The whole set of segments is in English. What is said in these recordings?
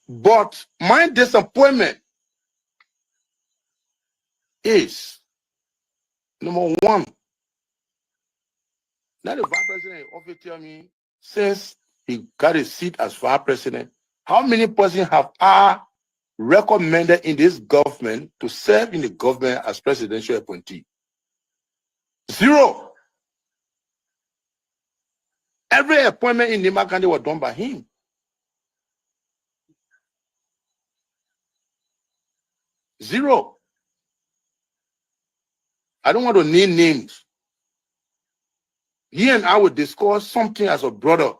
But my disappointment is, number one, now the vice president often tell me, since he got a seat as vice president, how many persons have I recommended in this government to serve in the government as presidential appointee? 0. Every appointment in Nima County was done by him. 0. I don't want to name names. He and I will discuss something as a brother.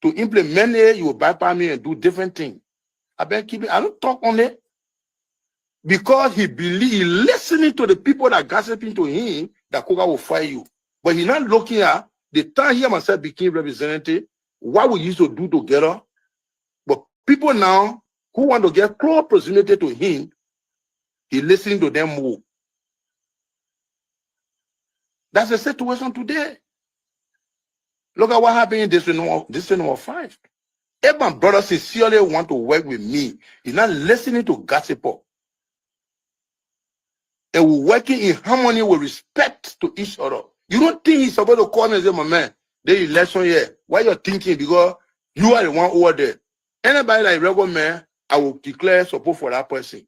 To implement it, you will bypass me and do different things. I don't talk on it. Because he listening to the people that gossiping to him, that Koga will fire you. But he's not looking at the time he himself became representative, what we used to do together. But people now who want to get close proximity to him, he listening to them more. That's the situation today. Look at what happened in district number 5. If my brother sincerely want to work with me, he's not listening to gossip. And we're working in harmony with respect to each other. You don't think he's supposed to call me and say, my man, the election here. Why you're thinking? Because you are the one over there. Anybody that recommend, I will declare support for that person.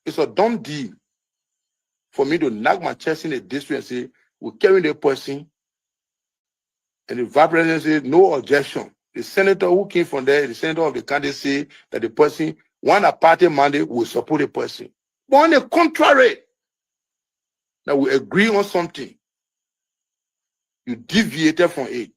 It's a dumb deal for me to knock my chest in the district and say, we're carrying the person. And the vice president said, no objection. The senator who came from there, the senator of the county said that the person, one party mandate will support the person. But on the contrary, that we agree on something, you deviated from it.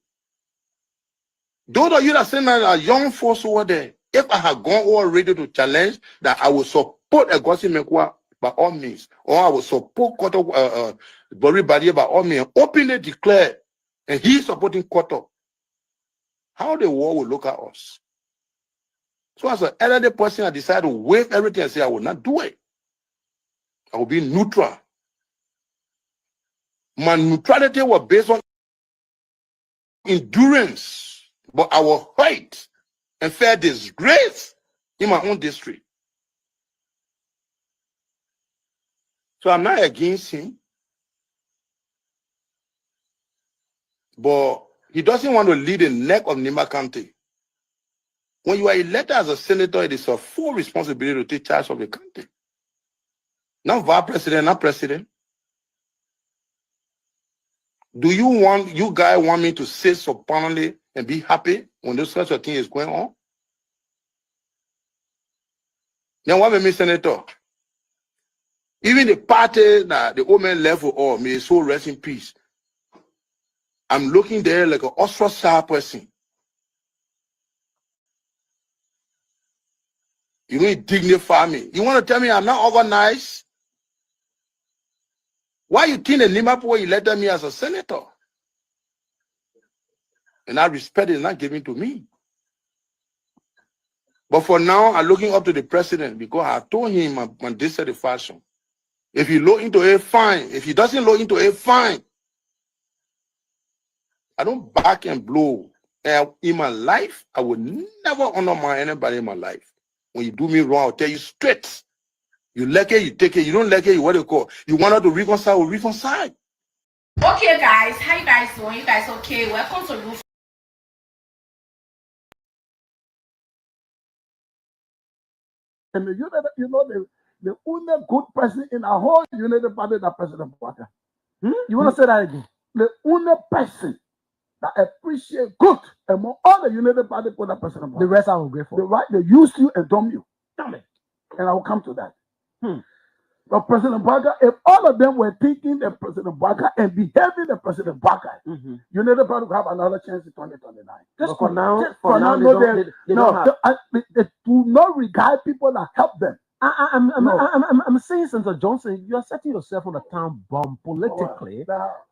Those of you that say that are young folks over there, if I had gone already to challenge that I will support a Gossip Mekwa by all means, or I will support Bori Badia by all means, openly declare, and he's supporting Koto, how the world will look at us. So as an elderly person, I decided to waive everything and say I will not do it. I will be neutral. My neutrality was based on endurance, but I will fight and fear disgrace in my own district. So I'm not against him, but he doesn't want to lead the neck of Nima County. When you are elected as a senator, it is a full responsibility to take charge of the country. Not vice president, not president. Do you guys want me to sit so permanently and be happy when this such a thing is going on? Then what made me senator? Even the party that the old man left for all, may his soul rest in peace. I'm looking there like an ostracized person. You don't dignify me. You want to tell me I'm not organized? Why you think the Nimapo elected me as a senator? And that respect is not given to me. But for now, I'm looking up to the president because I told him on this satisfaction. If he look into it, fine. If he doesn't look into it, fine. I don't back and blow. In my life, I would never honor anybody in my life. When you do me wrong, I'll tell you straight. You like it, you take it. You don't like it, you what do you call? You want to reconcile, we'll reconcile. Okay, guys. How you guys doing? You guys okay? Welcome to Roof. And the only good person in our whole United Party is President Bouaka. You want to say that again? The only person that appreciate good among all the United Party for that President Bouaka. The rest are ungrateful. The right, they use you and dumb you. Damn it. And I will come to that. But President Bouaka, if all of them were thinking the President Bouaka and behaving the President Bouaka, United Party will have another chance in 2029. Just for now, they do not regard people that help them. I'm saying, Senator Johnson, you are setting yourself on a time bomb politically.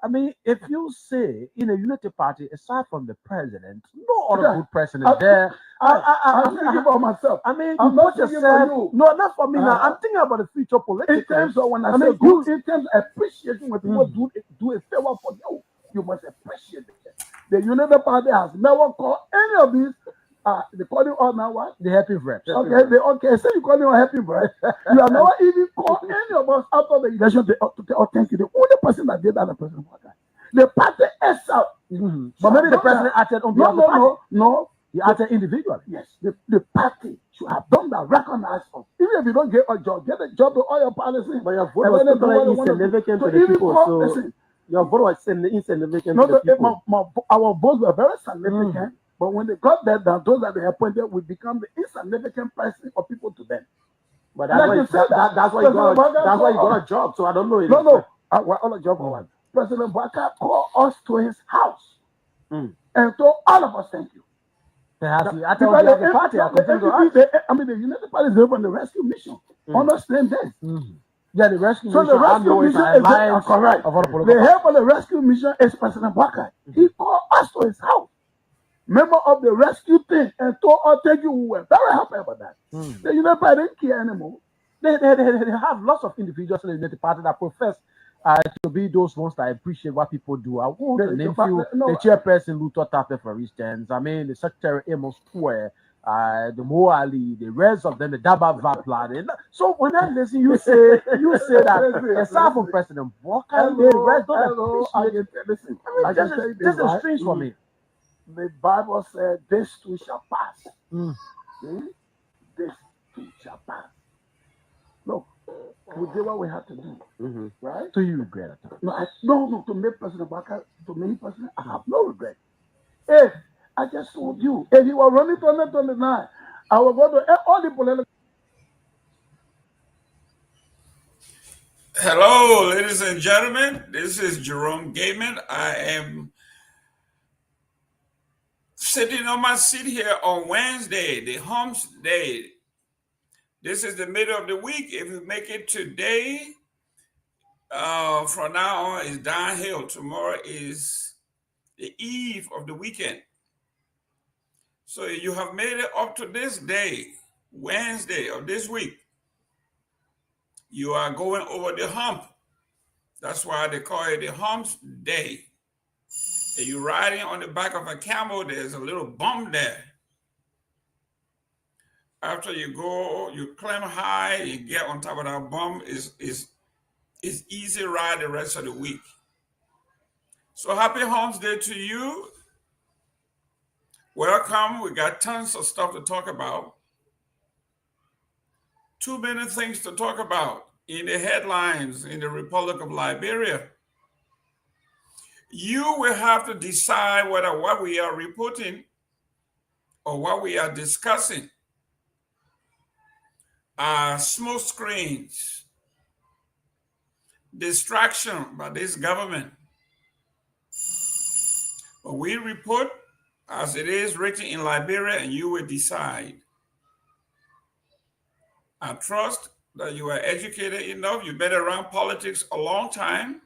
I mean, if you say in a unity party, aside from the president, no other good president there. I'm thinking about myself. I mean, I'm not thinking about you. No, not for me now. I'm thinking about the future politically. In terms of when I say good, in terms of appreciating when people do a favor for you, you must appreciate it. The United Party has never called any of these. They call it all now what? The happy bread. Okay. Say you call it all happy bread. You have never even called any of us after the election to thank you. The only person that did that, the president. The party itself. Mm-hmm. But maybe the president acted on behalf of the party. No. He acted individually. Yes. The party should have done that. Recognize us. Even if you don't get a job, get a job to all your policies. But your vote was totally insignificant to the people. So your vote was insignificant to the people. Our votes were very significant. But when they got that down, those that they appointed will become the insignificant person or people to them. But that's why you got a job. So I don't know. No. All a job for one. President Baka called us to his house and told all of us thank you. I tell you, the party. The United Party is on the rescue mission on the same day. Yeah, the rescue mission. The rescue mission is correct. The head of the rescue mission is President Baka. He called us to his house. Member of the rescue team and told us thank you. We were very happy about that. The United Party didn't care anymore. They have lots of individuals in the United Party that profess to be those ones that appreciate what people do. I want to name the chairperson Luther Tape, for instance. I mean, the secretary Amos Square, the Moali, the rest of them, the Daba Vapla. So when I listen, you say that aside from President Walker, the rest don't appreciate. Listen, this is strange for me. The Bible said, "This too shall pass." This too shall pass. Look, we did what we had to do, right? Do you regret it? No. To make President Baka, to me personally, I have no regret. If I just told you, if you were running 2029, I will go to all the political. Hello, ladies and gentlemen. This is Jerome Gayman. I am sitting on my seat here on Wednesday, the Humps Day. This is the middle of the week. If you make it today, from now on, it's downhill. Tomorrow is the eve of the weekend. So you have made it up to this day, Wednesday of this week. You are going over the hump. That's why they call it the Humps Day. If you're riding on the back of a camel, there's a little bump there. After you go, you climb high, you get on top of that bump, it's easy ride the rest of the week. So happy Humps Day to you. Welcome. We got tons of stuff to talk about. Too many things to talk about in the headlines in the Republic of Liberia. You will have to decide whether what we are reporting or what we are discussing are smoke screens, distraction by this government. But we report as it is written in Liberia, and you will decide. I trust that you are educated enough. You've been around politics a long time.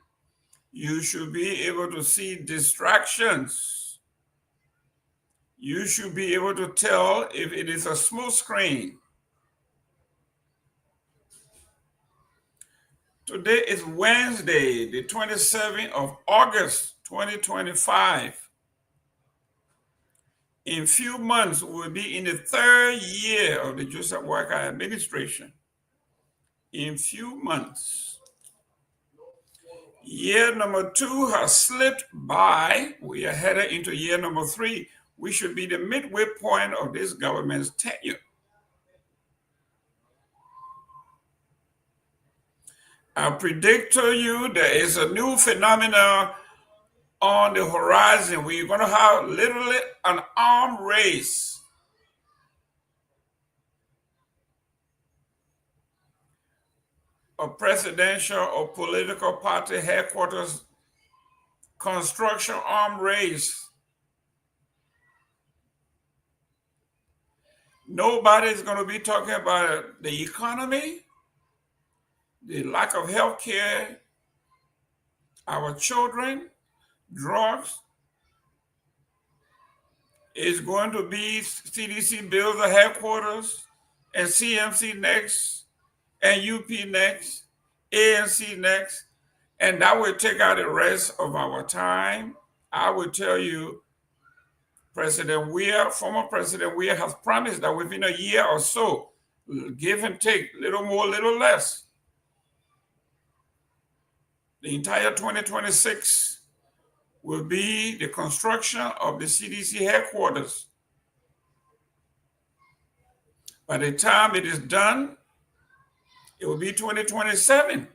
You should be able to see distractions. You should be able to tell if it is a smoke screen. Today is Wednesday, the 27th of August, 2025. In a few months, we'll be in the third year of the Joseph Walker administration. In a few months. Year number 2 has slipped by. We are headed into year number 3. We should be the midway point of this government's tenure. I predict to you there is a new phenomenon on the horizon. We're going to have literally an armed race. A presidential or political party headquarters construction armed race. Nobody's going to be talking about the economy, the lack of health care, our children, drugs. It's going to be CDC build the headquarters and CMC next and UP next, ANC next, and that will take out the rest of our time. I will tell you President Weir, former President Weir, has promised that within a year or so, give and take, little more, little less, the entire 2026 will be the construction of the CDC headquarters. By the time it is done, it will be 2027.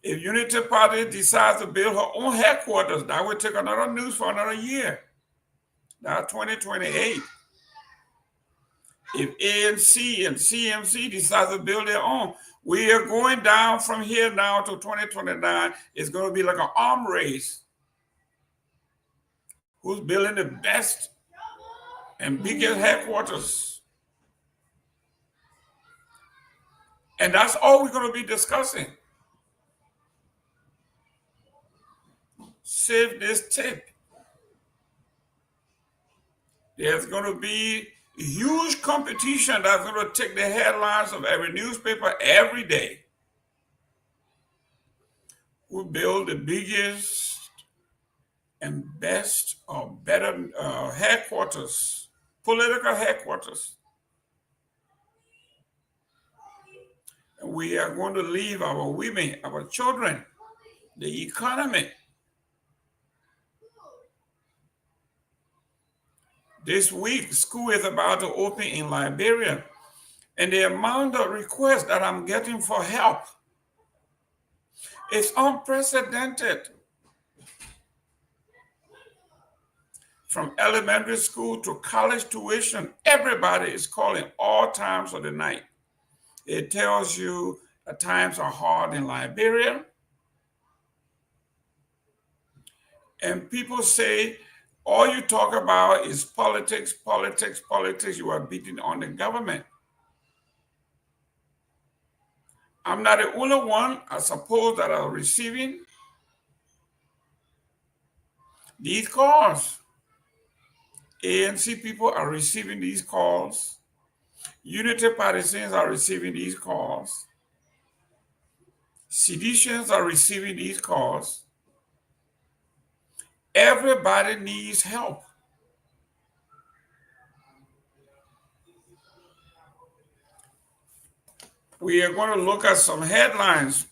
If Unity Party decides to build her own headquarters, that will take another news for another year. That's 2028. If ANC and CMC decide to build their own, we are going down from here now to 2029. It's going to be like an arm race. Who's building the best and biggest headquarters? And that's all we're going to be discussing. Save this tape. There's going to be a huge competition that's going to take the headlines of every newspaper every day. Who build the biggest and best or better headquarters, political headquarters. And we are going to leave our women, our children, the economy. This week, school is about to open in Liberia, and the amount of requests that I'm getting for help is unprecedented. From elementary school to college tuition, everybody is calling all times of the night. It tells you that times are hard in Liberia. And people say, all you talk about is politics, politics, politics. You are beating on the government. I'm not the only one, I suppose, that are receiving these calls. ANC people are receiving these calls. Unity partisans are receiving these calls. Seditionists are receiving these calls. Everybody needs help. We are going to look at some headlines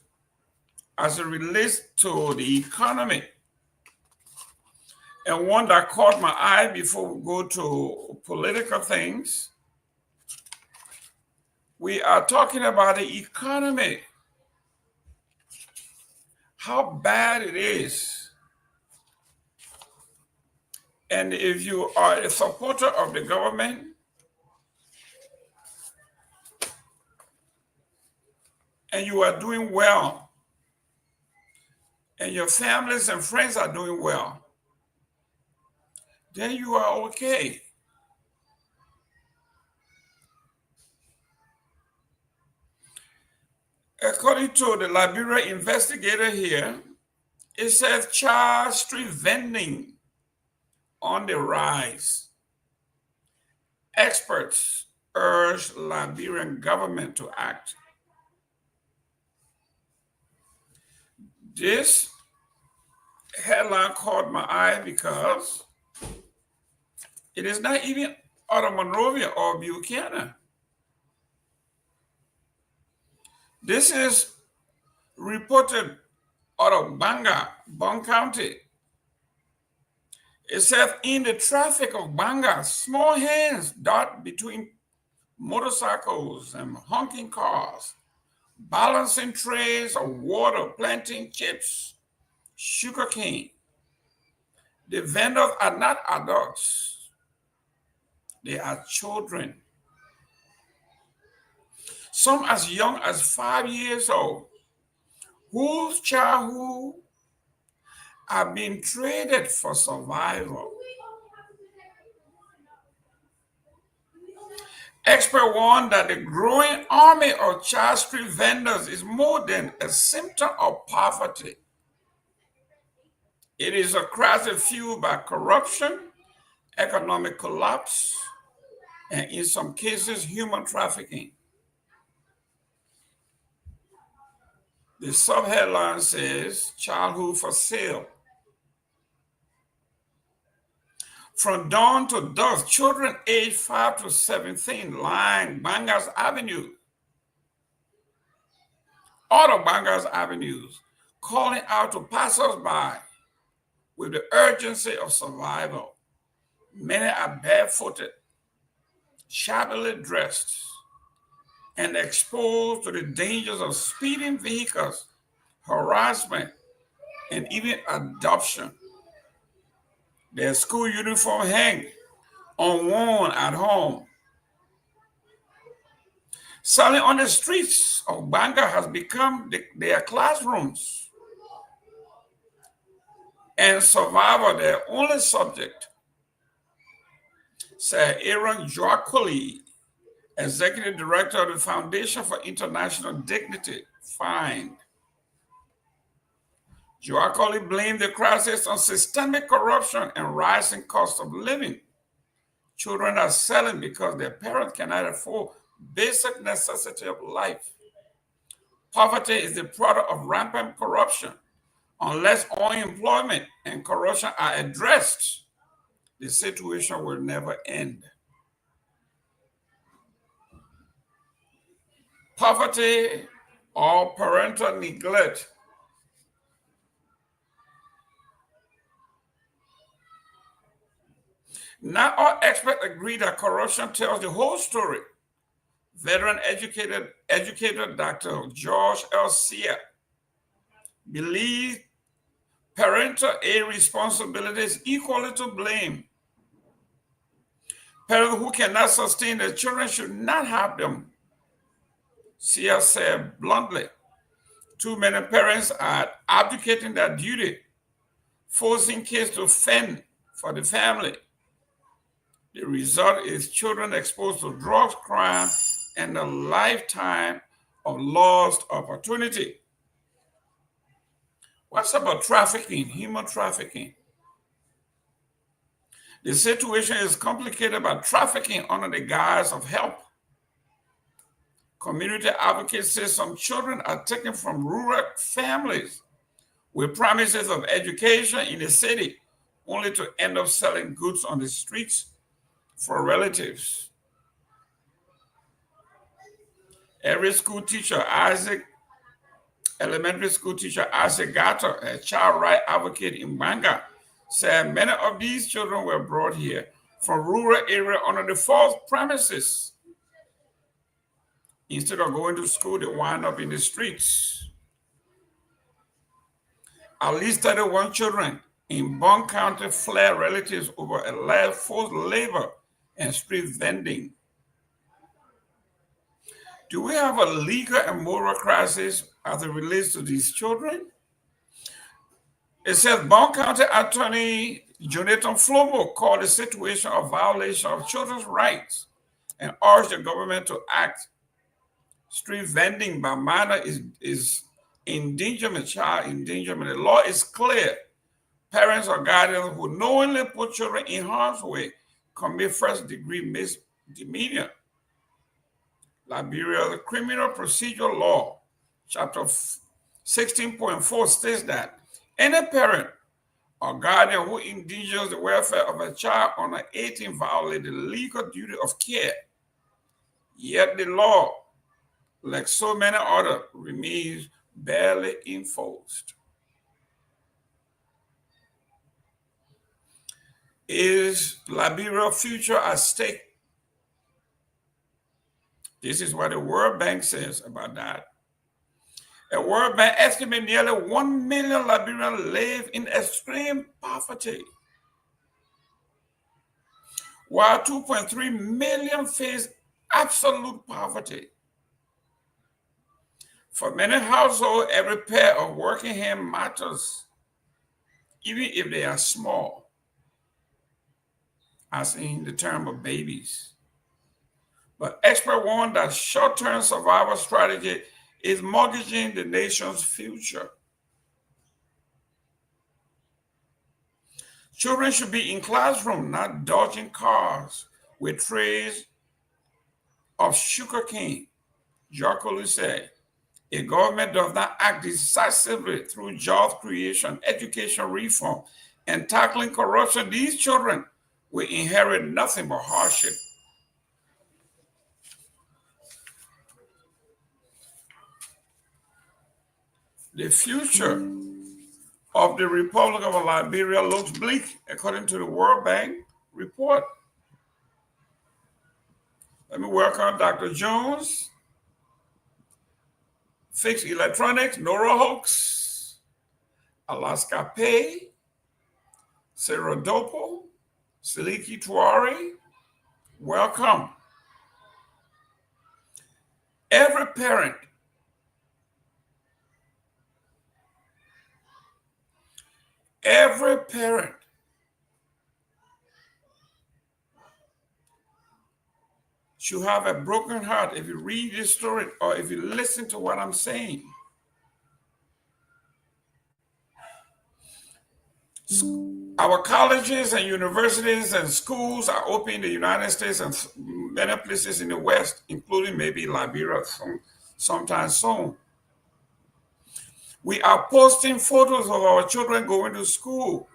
as it relates to the economy. And one that caught my eye before we go to political things, we are talking about the economy, how bad it is. And if you are a supporter of the government, and you are doing well, and your families and friends are doing well, then you are okay. According to the Liberia investigator here, it says child street vending on the rise. Experts urge Liberian government to act. This headline caught my eye because it is not even out of Monrovia or Buchanan. This is reported out of Bong County. It says in the traffic of Banga, small hands dart between motorcycles and honking cars, balancing trays of water, planting chips, sugarcane. The vendors are not adults. They are children. Some as young as 5 years old, whose childhood are being traded for survival. Experts warn that the growing army of child street vendors is more than a symptom of poverty. It is a crisis fueled by corruption, economic collapse, and in some cases, human trafficking. The subheadline says, childhood for sale. From dawn to dusk, children aged 5 to 17 line Banga's Avenue, all of Banga's avenues, calling out to passers-by with the urgency of survival. Many are barefooted, shabbily dressed, and exposed to the dangers of speeding vehicles, harassment, and even adoption. Their school uniform hang unworn at home. Selling on the streets of Banga has become their classrooms, and survival their only subject, said Aaron Joaquili, Executive Director of the Foundation for International Dignity, FIND. Joaquili blamed the crisis on systemic corruption and rising cost of living. Children are selling because their parents cannot afford basic necessity of life. Poverty is the product of rampant corruption. Unless unemployment and corruption are addressed, the situation will never end. Poverty or parental neglect Not all experts agree that corruption tells the whole story. Veteran educator Dr. George L. Sear believes parental irresponsibility is equally to blame. Parents who cannot sustain their children should not have them. Sear said bluntly, too many parents are abdicating their duty, forcing kids to fend for the family. The result is children exposed to drugs, crime, and a lifetime of lost opportunity. What's about trafficking, human trafficking? The situation is complicated by trafficking under the guise of help. Community advocates say some children are taken from rural families with promises of education in the city, only to end up selling goods on the streets for relatives. Elementary school teacher Isaac Gato, a child rights advocate in Banga, said many of these children were brought here from rural areas under the false premises. Instead of going to school, they wind up in the streets. At least 31 children in Bong County fled relatives over alleged forced labor and street vending. Do we have a legal and moral crisis as it relates to these children? It says Bong County Attorney Jonathan Flomo called the situation a violation of children's rights and urged the government to act. Street vending by minor is endangerment, child endangerment. The law is clear. Parents or guardians who knowingly put children in harm's way commit first-degree misdemeanor. Liberia Criminal Procedure Law, Chapter 16.4 states that any parent or guardian who endangers the welfare of a child under 18 violates the legal duty of care. Yet the law, like so many others, remains barely enforced. Is Liberia's future at stake? This is what the World Bank says about that. The World Bank estimates nearly 1 million Liberians live in extreme poverty, while 2.3 million face absolute poverty. For many households, every pair of working hands matters, even if they are small, as in the term of babies. But experts warn that short-term survival strategy is mortgaging the nation's future. Children should be in classrooms, not dodging cars with trays of sugarcane. Joaquili said, a government does not act decisively through job creation, education reform, and tackling corruption. These children we inherit nothing but hardship. The future of the Republic of Liberia looks bleak, according to the World Bank report. Let me welcome Dr. Jones. Fixed Electronics, Nora Hoax, Alaska Pay, Sarah Dopoh, Seleke Kromah. Welcome. Every parent should have a broken heart if you read this story or if you listen to what I'm saying. Our colleges and universities and schools are open in the United States and many places in the West, including maybe Liberia sometime soon. We are posting photos of our children going to school,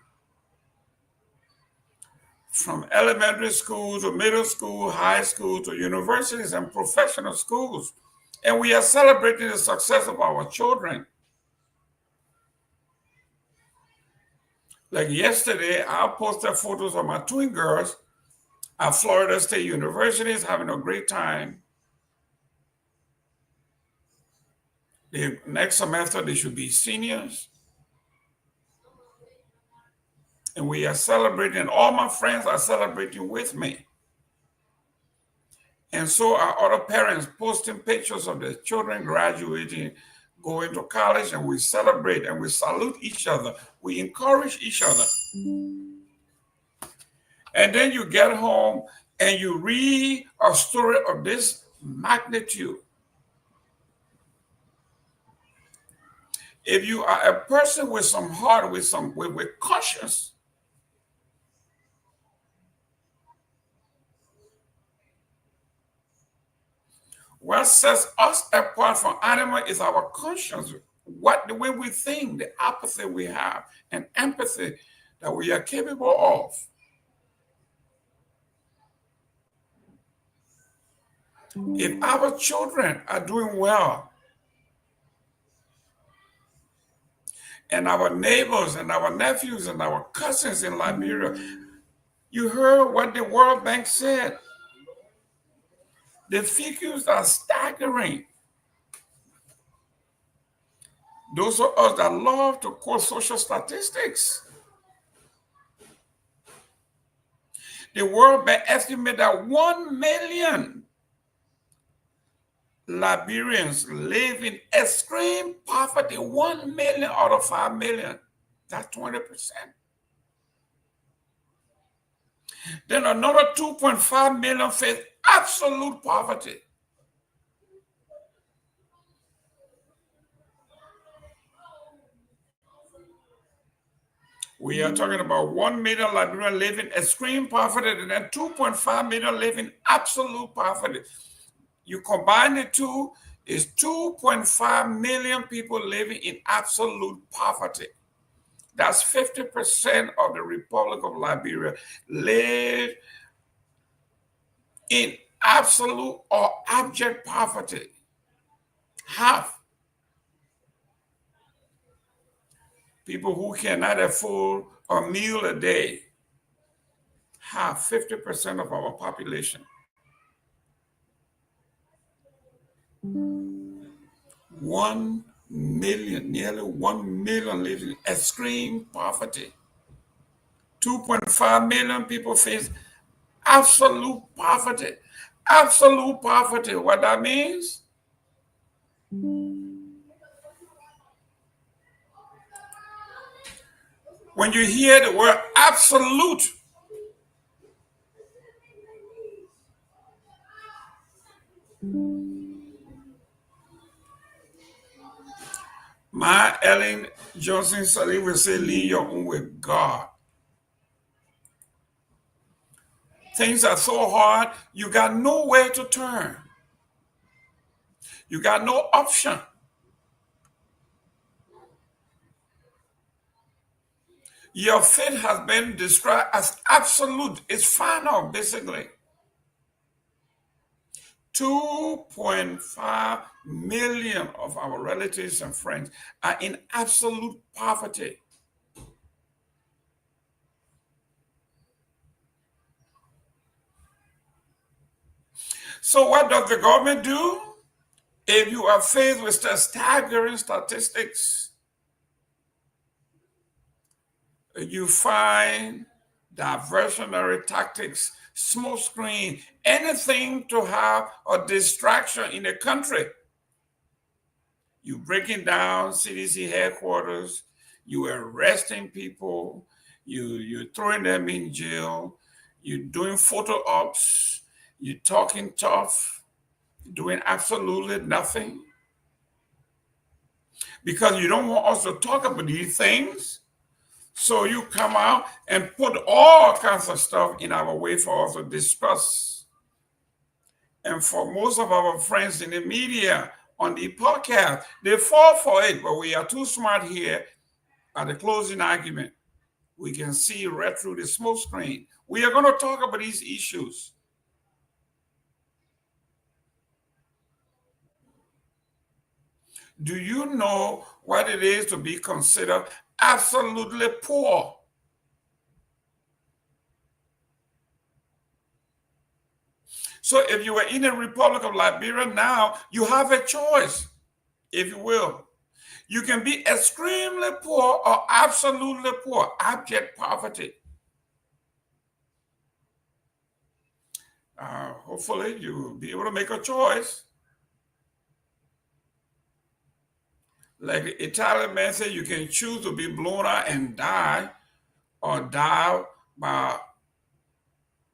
from elementary school to middle school, high school to universities and professional schools. And we are celebrating the success of our children. Like yesterday, I posted photos of my twin girls at Florida State University having a great time. The next semester, they should be seniors. And we are celebrating, all my friends are celebrating with me. And so are other parents posting pictures of their children graduating, going to college, and we celebrate and we salute each other. We encourage each other. And then you get home and you read a story of this magnitude. If you are a person with some heart, with conscience, what sets us apart from animals is our conscience, the way we think, the apathy we have, and empathy that we are capable of. If our children are doing well, and our neighbors and our nephews and our cousins in Liberia, you heard what the World Bank said. The figures are staggering. Those of us that love to quote social statistics. The World Bank estimated that 1 million Liberians live in extreme poverty. 1 million out of 5 million. That's 20%. Then another 2.5 million face absolute poverty. We are talking about 1 million Liberians living extreme poverty, and then 2.5 million living absolute poverty. You combine the two, is 2.5 million people living in absolute poverty. That's 50% of the Republic of Liberia live in absolute or abject poverty. Half. People who cannot afford a meal a day. Half, 50% of our population. 1 million, nearly 1 million live in extreme poverty. 2.5 million people face absolute poverty. Absolute poverty, what that means? When you hear the word absolute, my Ellen Johnson Sirleaf will say, leave your own with God. Things are so hard, you got nowhere to turn. You got no option. Your faith has been described as absolute. It's final, basically. 2.5 million of our relatives and friends are in absolute poverty. So what does the government do? If you are faced with staggering statistics, you find diversionary tactics, smoke screen, anything to have a distraction in the country. You breaking down CDC headquarters, you arresting people, you throwing them in jail, you doing photo ops, you talking tough, doing absolutely nothing. Because you don't want us to talk about these things. So you come out and put all kinds of stuff in our way for us to discuss. And for most of our friends in the media, on the podcast, they fall for it, but we are too smart here at the closing argument. We can see right through the smoke screen. We are going to talk about these issues. Do you know what it is to be considered absolutely poor? So if you were in the Republic of Liberia now, you have a choice, if you will. You can be extremely poor or absolutely poor, abject poverty. Hopefully you will be able to make a choice. Like the Italian man said, you can choose to be blown out and die, or die by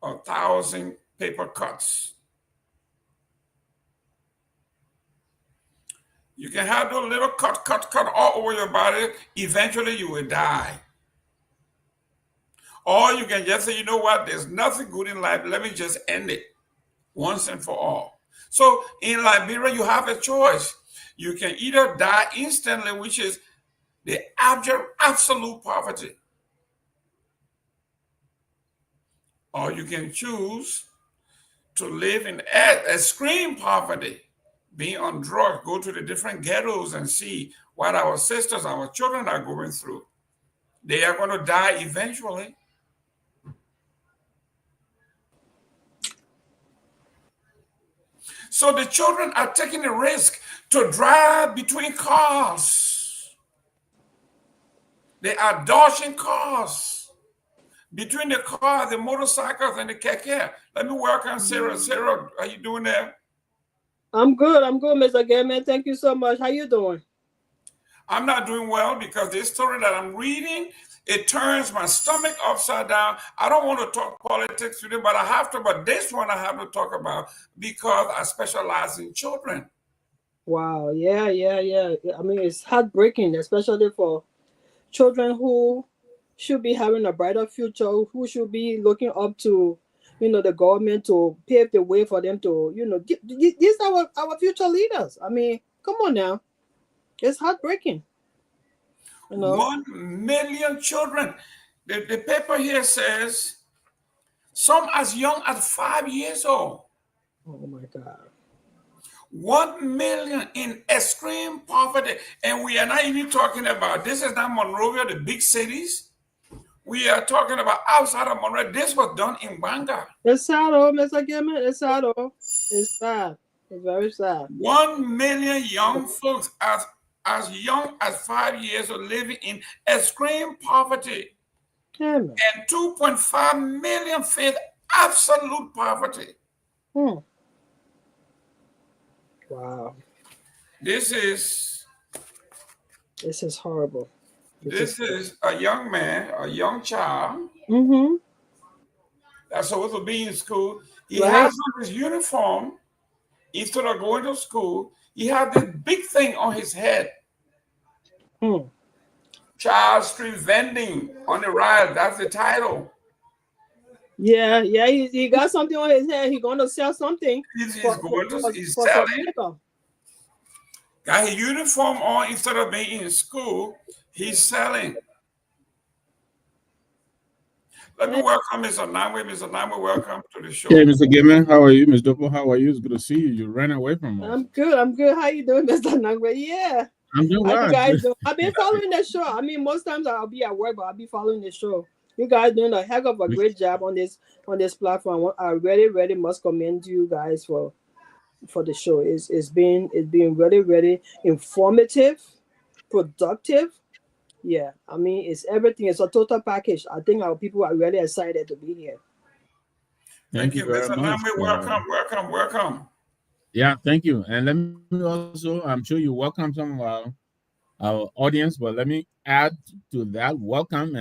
1,000 paper cuts. You can have those little cut all over your body. Eventually you will die. Or you can just say, you know what, there's nothing good in life. Let me just end it once and for all. So in Liberia, you have a choice. You can either die instantly, which is the abject, absolute poverty, or you can choose to live in extreme poverty, being on drugs, go to the different ghettos and see what our sisters, our children are going through. They are going to die eventually. So the children are taking the risk to drive between cars. They are dodging cars. Between the car, the motorcycles, and the keke. Let me welcome Sarah. Sarah, how you doing there? I'm good, Mr. Gayman. Thank you so much. How you doing? I'm not doing well because this story that I'm reading, it turns my stomach upside down. I don't want to talk politics today, but I have to. But this one I have to talk about because I specialize in children. Wow, yeah. I mean, it's heartbreaking, especially for children who should be having a brighter future, who should be looking up to, the government to pave the way for them to, these are our future leaders. I mean, come on now. It's heartbreaking. 1 million children. The paper here says some as young as 5 years old. Oh my God. 1 million in extreme poverty. And we are not even talking about, this is not Monrovia, the big cities. We are talking about outside of Monrovia. This was done in Banga. It's sad, Mr. Gayman. It's sad, It's sad. It's very sad. 1 million young folks as young as 5 years are living in extreme poverty. And 2.5 million face absolute poverty. Wow. This is horrible. This is a young man, a young child. That's supposed to be in school. He has on his uniform. Instead of going to school, he had this big thing on his head. Child Street Vending on the Rise. That's the title. Yeah. He got something on his head. He's going to sell something. He's selling. Got his uniform on. Instead of being in school, he's selling. Let me welcome Mr. Nagbe. Mr. Nagbe, welcome to the show. Hey, Mr. Gayman, how are you? Ms. Dopoh, how are you? It's good to see you. You ran away from us. I'm good. How you doing, Mr. Nagbe? Yeah. I'm doing How you well. guys doing? I've been following the show. I mean, most times I'll be at work, but I'll be following the show. You guys doing a heck of a great job on this platform. I really must commend you guys for the show. It's been really informative, productive. Yeah, I mean, it's everything. It's a total package. I think our people are really excited to be here. Thank you very Mr. much. Nagbe. Welcome. Yeah, thank you. And let me also, I'm sure you welcome some of our audience, but let me add to that. Welcome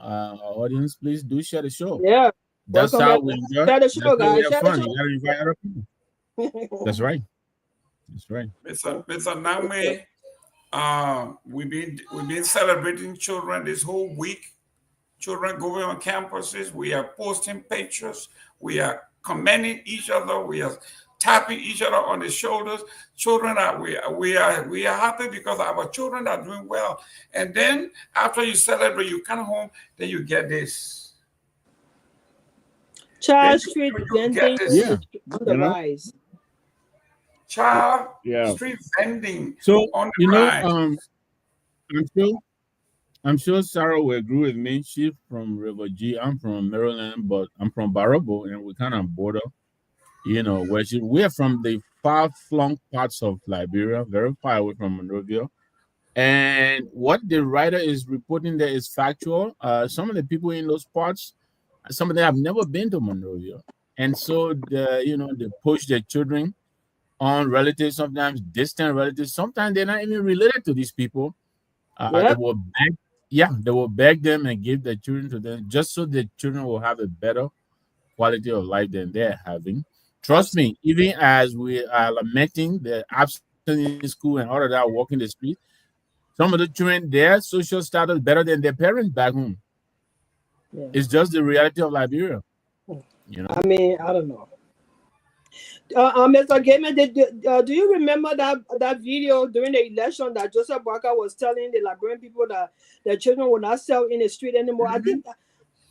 our audience. Please do share the show. Yeah. That's Welcome how back. we enjoy. Share the show, guys. Share fun. You gotta invite other people. That's right. Mr. Nagbe, we've been celebrating children this whole week. Children going on campuses. We are posting pictures. We are commending each other. We are tapping each other on the shoulders. Children we are happy because our children are doing well. And then after you celebrate, you come home, then you get this. Child street vending on the rise. Child street vending. So on the rise. I'm sure Sarah will agree with me. She's from River G. I'm from Maryland, but I'm from Barabo, and we kind of border. We're from the far-flung parts of Liberia, very far away from Monrovia. And what the writer is reporting there is factual. Some of the people in those parts, some of them have never been to Monrovia. And so, they push their children on relatives, sometimes distant relatives. Sometimes they're not even related to these people. They will beg them and give their children to them just so the children will have a better quality of life than they're having. Trust me, even as we are lamenting the absence in school and all of that, walking the street, some of the children, their social status better than their parents back home. Yeah. It's just the reality of Liberia. I mean, I don't know. Mr. Gayman, do you remember that video during the election that Joseph Barker was telling the Liberian people that their children will not sell in the street anymore? Mm-hmm.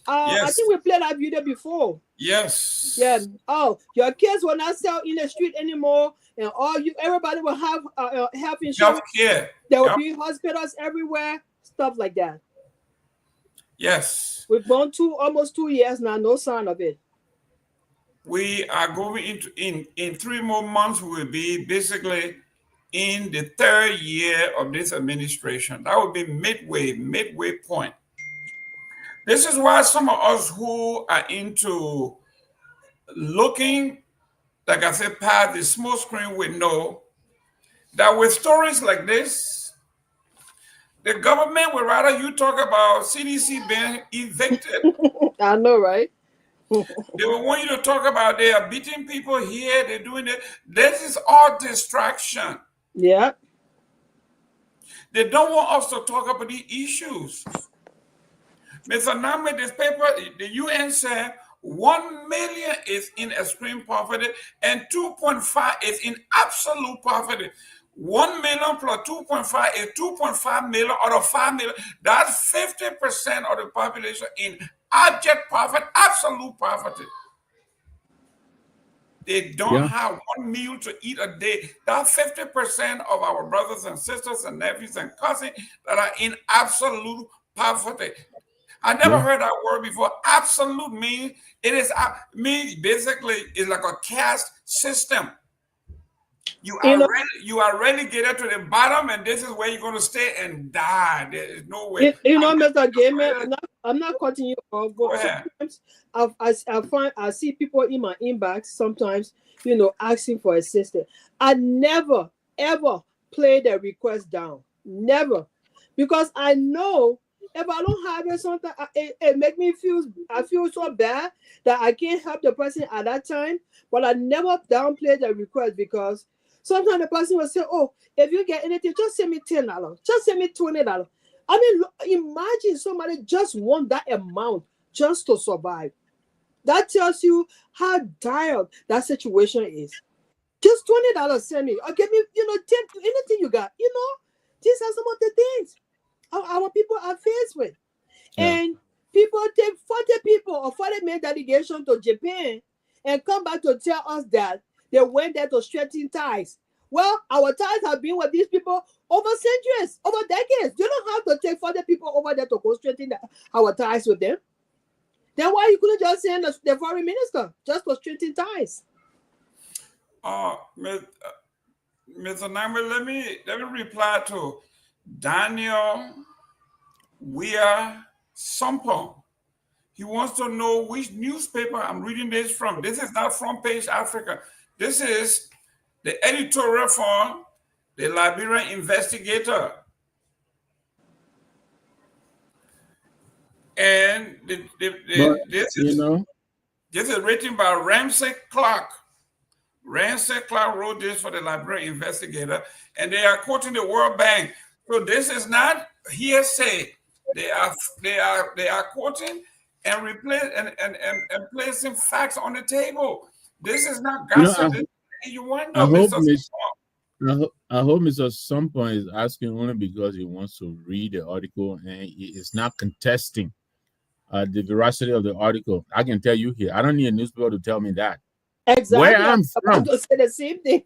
I think we played that video before. Yes. Yeah. Oh, your kids will not sell in the street anymore, and everybody will have health insurance. Healthcare. There will be hospitals everywhere, stuff like that. Yes. We've gone almost 2 years now, no sign of it. We are going into in 3 more months. We will be basically in the 3rd year of this administration. That will be midway point. This is why some of us who are into looking, like I said, past the small screen, we know that with stories like this, the government would rather you talk about CDC being evicted. I know, right? They will want you to talk about they are beating people here, they're doing it. This is all distraction. Yeah. They don't want us to talk about the issues. Mr. Nagbe, this paper, the UN said 1 million is in extreme poverty and 2.5 is in absolute poverty. 1 million plus 2.5 is 2.5 million out of 5 million. That's 50% of the population in abject poverty, absolute poverty. They don't have one meal to eat a day. That's 50% of our brothers and sisters and nephews and cousins that are in absolute poverty. I never heard that word before. Absolute means basically it's like a caste system. You are relegated to the bottom, and this is where you're going to stay and die. There is no way. Mr. Gayman, I'm not cutting you off, but sometimes I see people in my inbox sometimes, asking for assistance. I never ever play the request down, never, because I know if I don't have it, sometimes it make me feel so bad that I can't help the person at that time. But I never downplay the request because sometimes the person will say, "Oh, if you get anything, just send me $10, just send me $20." I mean, imagine somebody just want that amount just to survive. That tells you how dire that situation is. Just $20, send me, or give me, 10, anything you got. These are some of the things our people are faced with, and people take 40 people or 40-man delegation to Japan and come back to tell us that they went there to strengthen ties. Well, our ties have been with these people over centuries, over decades. You don't have to take 40 people over there to go strengthen our ties with them. Then why you couldn't just send the foreign minister just to strengthen ties? Mr. Nagbe, let me reply to Daniel Weir Sompo. He wants to know which newspaper I'm reading this from. This is not Front Page Africa. This is the editorial from the Liberia Investigator. And this is written by Ramsey Clark. Ramsey Clark wrote this for the Liberia Investigator, and they are quoting the World Bank. So this is not hearsay. They are quoting and placing facts on the table. This is not gossip. I hope Mr. Sompo is asking only because he wants to read the article and he is not contesting the veracity of the article. I can tell you here, I don't need a newspaper to tell me that. Exactly. Where I'm from, to say the same thing.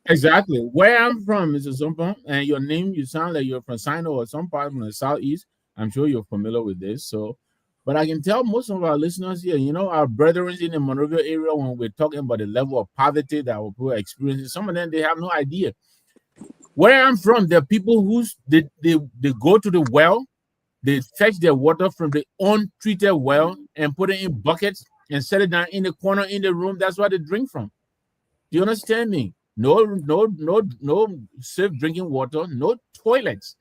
Exactly. Where I'm from, Mr. Sompo, and your name, you sound like you're from Sino or some part from the southeast. I'm sure you're familiar with this. So, but I can tell most of our listeners here, our brethren in the Monrovia area, when we're talking about the level of poverty that our people are experiencing, some of them, they have no idea. Where I'm from, there are people who they go to the well, they fetch their water from the untreated well and put it in buckets and set it down in the corner in the room. That's where they drink from. Do you understand me? No safe drinking water, no toilets.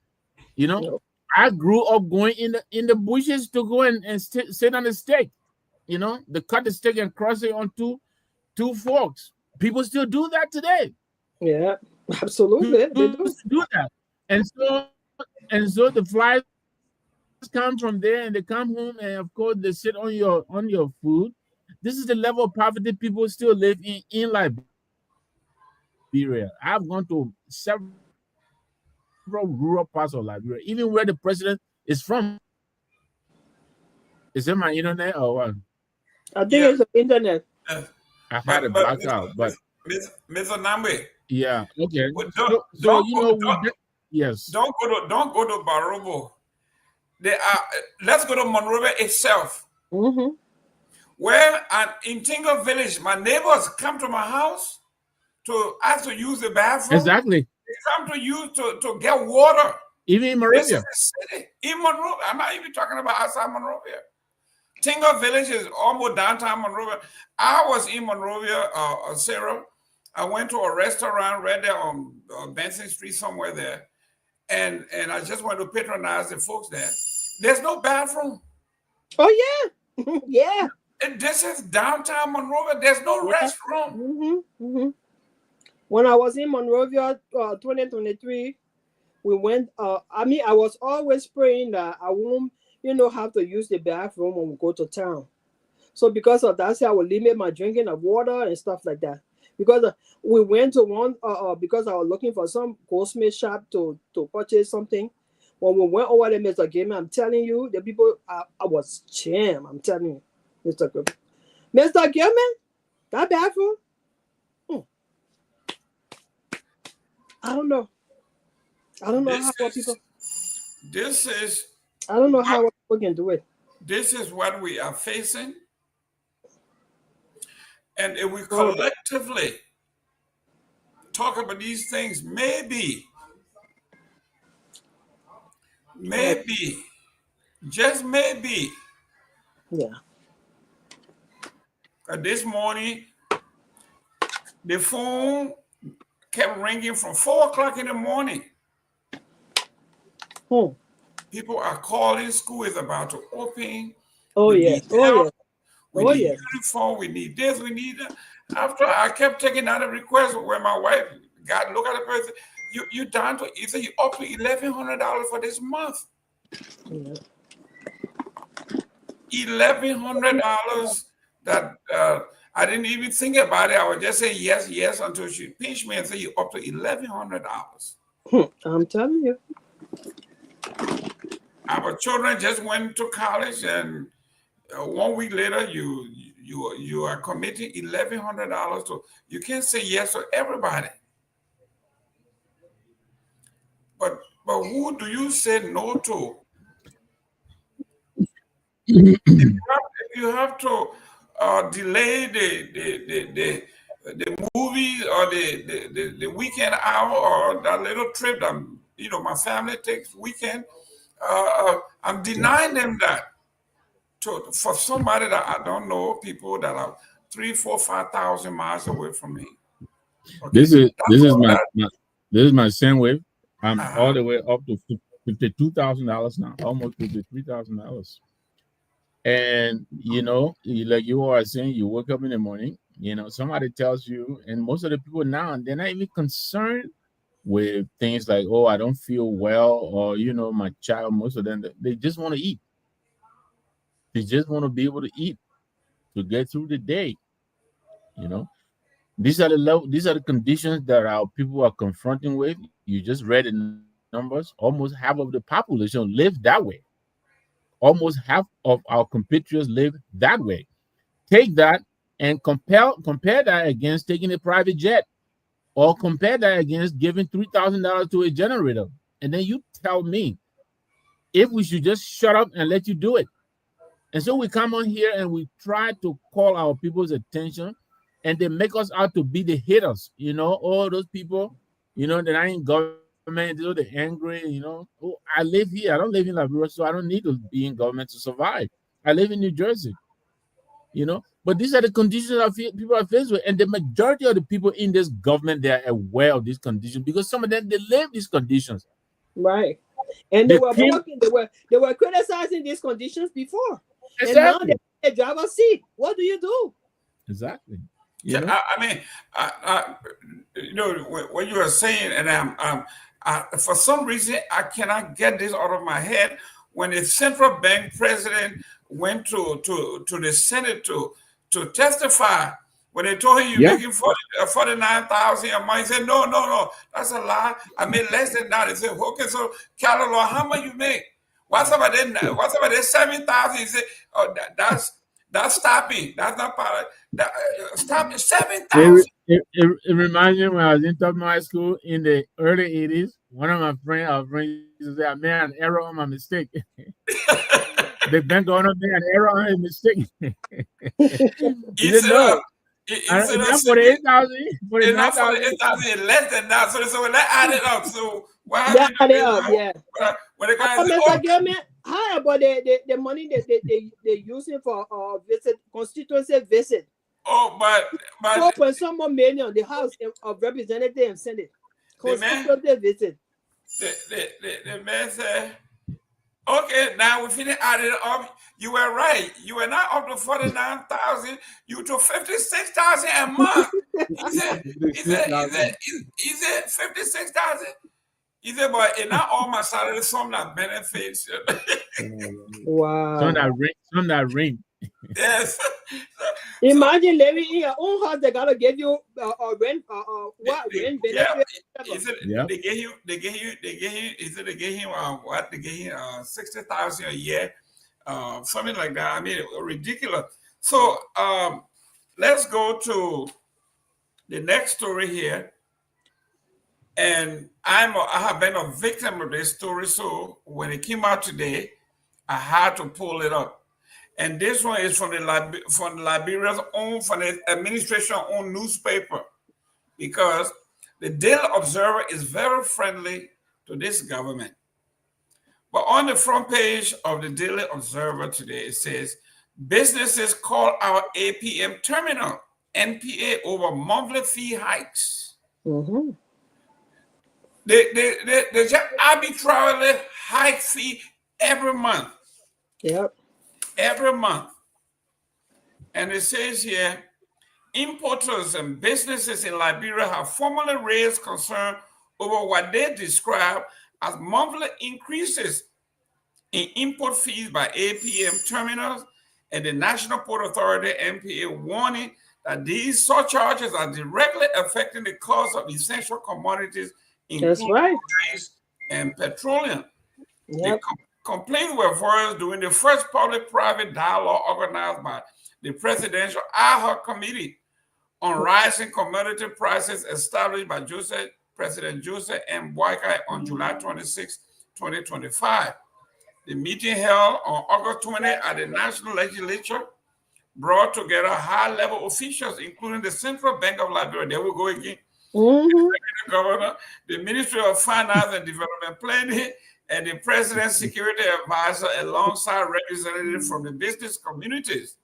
No. I grew up going in the bushes to go and sit on the stake. They cut the stake and cross it on two forks. People still do that today. Yeah, absolutely. They do that. And so the flies come from there and they come home and of course they sit on your food. This is the level of poverty people still live in Liberia. I've gone to several rural parts of Liberia, even where the president is from. Is it my internet or what? I think it's the internet. I had a blackout, but Mr. Nagbe. Yeah. Okay. Yes. Don't go to Barobo. Let's go to Monrovia itself. Mm-hmm. Where in Tingo Village, my neighbors come to my house to ask to use the bathroom. Exactly. They come to use to get water. Even in Monrovia. This is the city. In Monrovia. I'm not even talking about outside Monrovia. Tingo Village is almost downtown Monrovia. I was in Monrovia, Sarah. I went to a restaurant right there on Benson Street, somewhere there. And I just went to patronize the folks there. There's no bathroom. Oh, yeah. Yeah. And this is downtown Monrovia. There's no restroom. Mm-hmm. Mm-hmm. When I was in Monrovia 2023, we went, I was always praying that I won't, have to use the bathroom when we go to town. So because of that, I would limit my drinking of water and stuff like that. Because we went to one, because I was looking for some goldsmith shop to purchase something. When we went over there, Mr. Gayman, I'm telling you, the people, I was jammed. I'm telling you, Mr. Gayman, that bathroom, I don't know how people. I don't know how we can do it. This is what we are facing. And if we collectively talk about these things, maybe, just maybe. Yeah. This morning, the phone kept ringing from 4 o'clock in the morning. People are calling. School is about to open. Oh, yes. We need uniform. We need this. We need that. After I kept taking out a request where my wife look at the person. You down to either you up to $1,100 for this month. $1,100 that I didn't even think about it. I was just saying yes until she pinched me and said you up to $1,100. I'm telling you. our children just went to college, and 1 week later, you are committing $1,100 to. You can't say yes to everybody. But who do you say no to? If you have to delay the movie or the weekend hour or that little trip that my family takes weekend, I'm denying them that for somebody that I don't know, people that are 3, 4, 5,000 miles away from me. Okay? This is my same wave. I'm all the way up to $52,000 now, almost $53,000. And like you are saying, you wake up in the morning, somebody tells you, and most of the people now, they're not even concerned with things like, oh, I don't feel well, or my child. Most of them, they just want to eat. They just want to be able to eat to get through the day. These are the conditions that our people are confronting with. You just read the numbers. Almost half of the population live that way. Almost half of our compatriots live that way. Take that and compare that against taking a private jet, or compare that against giving $3,000 to a generator. And then you tell me if we should just shut up and let you do it. And so we come on here and we try to call our people's attention, and they make us out to be the haters. All those people, that are in government, they're angry. Oh, I live here. I don't live in Liberia, so I don't need to be in government to survive. I live in New Jersey. But these are the conditions that people are faced with, and the majority of the people in this government, they are aware of these conditions because some of them, they live these conditions. Right. And they were criticizing these conditions before. Exactly. And now they drive a seat. What do you do? Exactly. Yeah, I mean, when you are saying, and for some reason I cannot get this out of my head. When the central bank president went to the Senate to testify, when they told him you're making 49,000 a month, he said, no, that's a lie. I made less than that. He said, okay, so Kehleboe, how much you make? What's about that 7,000? He said, oh, that's stopping. That's not part of that. Stop 7,000. It reminds me when I was in Tomalin High School in the early 80s. One of my friends used to say, I made an error on my mistake. The bank going up there, an error on his mistake. He said, no. It's 48,000. 49,000 less than that. So when that added up, so what happened? That added up, yeah. When the guy said, how about the money that they're using for constituency visit? Oh, but 4 some more million, the House of Representatives and Senate. Constituency visit. The man said, okay, now we finish adding up. You were right. You were not up to 49,000. You to 56,000 a month. He said 56,000. He said, but in not all my salary, some that benefits. Wow. Some that ring. Yes. Imagine living in your own house. They gotta give you rent. Rent benefit? Yeah. They gave him. He said they gave him what? They gave him 60,000 a year, something like that. I mean, ridiculous. So let's go to the next story here. And I have been a victim of this story. So when it came out today, I had to pull it up. And this one is from Liberia's own, from the administration's own newspaper, because the Daily Observer is very friendly to this government. But on the front page of the Daily Observer today, it says, businesses call out APM terminal, NPA, over monthly fee hikes. Mm-hmm. They just arbitrarily hike fee every month. Yep. Every month. And it says here, importers and businesses in Liberia have formally raised concern over what they describe as monthly increases in import fees by APM terminals, and the National Port Authority, NPA, warning that these surcharges are directly affecting the cost of essential commodities, including rice and petroleum. Yep. The Complaints were voiced during the first public-private dialogue organized by the Presidential Ad Hoc Committee on Rising Commodity Prices established by President Joseph M. Boakai on July 26, 2025. The meeting held on August 20 at the National Legislature brought together high-level officials, including the Central Bank of Liberia. There we go again. The Governor, the Ministry of Finance and Development Planning, and the President's Security Advisor, alongside representatives from the business communities.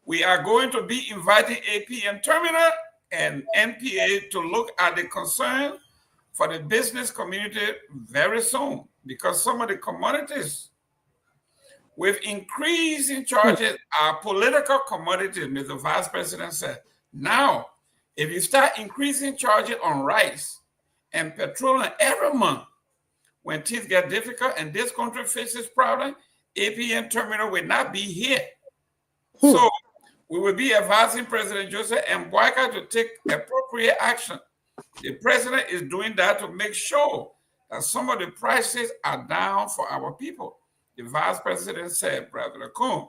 We are going to be inviting APM Terminal and NPA to look at the concern for the business community very soon, because some of the commodities with increasing charges are political commodities, Mr. Vice President said. Now, if you start increasing charges on rice and petroleum every month, when things get difficult and this country faces problems, APM Terminal will not be here. So we will be advising President Joseph M. Boakai to take appropriate action. The president is doing that to make sure that some of the prices are down for our people. The vice president said, President Kuhn.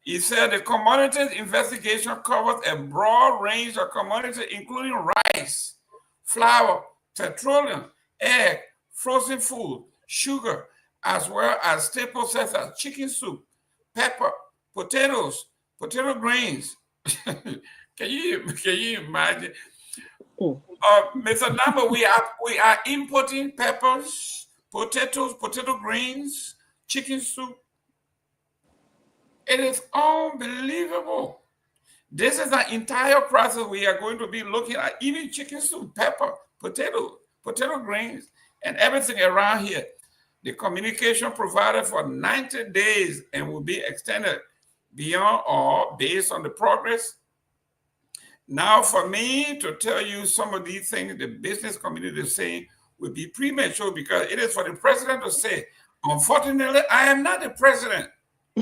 He said the commodities investigation covers a broad range of commodities, including rice, flour, petroleum, egg, frozen food, sugar, as well as staples such as chicken soup, pepper, potatoes, potato grains. Can you imagine? Mr. Nagbe, we are importing peppers, potatoes, potato grains, chicken soup. It is unbelievable. This is the entire process we are going to be looking at, even chicken soup, pepper, potato grains, and everything around here. The communication provided for 90 days and will be extended beyond or based on the progress. Now, for me to tell you some of these things the business community is saying would be premature, because it is for the president to say. Unfortunately, I am not the president.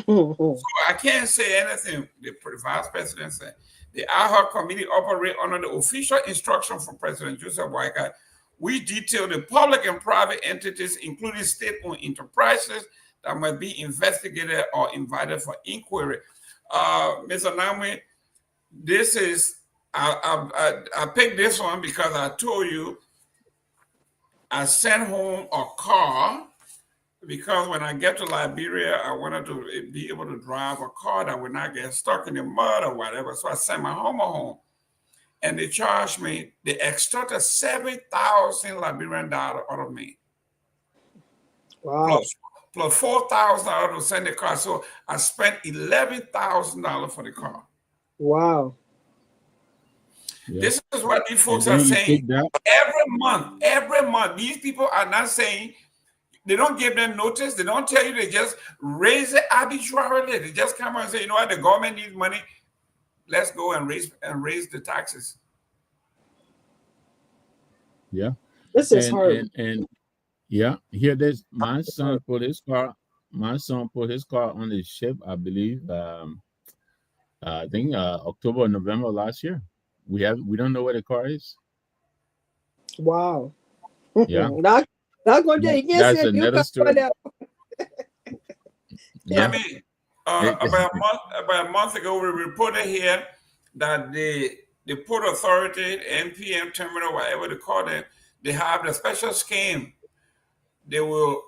So I can't say anything. The vice president said. The ad hoc committee operates under the official instruction from President Joseph Boakai. We detail the public and private entities, including state-owned enterprises, that must be investigated or invited for inquiry. Mr. Nagbe, this is, I picked this one because I told you I sent home a car, because when I get to Liberia, I wanted to be able to drive a car that would not get stuck in the mud or whatever. So I sent my home. And they charged me, they extorted 7,000 Liberian dollars out of me. Wow. Plus $4,000 to send the car. So I spent $11,000 for the car. Wow. Yeah. This is what these folks are saying. Every month, these people are not saying, they don't give them notice. They don't tell you. They just raise it arbitrarily. They just come and say, you know what, the government needs money. Let's go and raise the taxes. Yeah. This is hard. And yeah, here there's my son put his car on the ship, I believe. I think October or November last year. We don't know where the car is. Wow. Yeah. That's another story. Yeah. I mean, about a month ago, we reported here that the Port Authority, NPM Terminal, whatever they call them, they have the special scheme. They will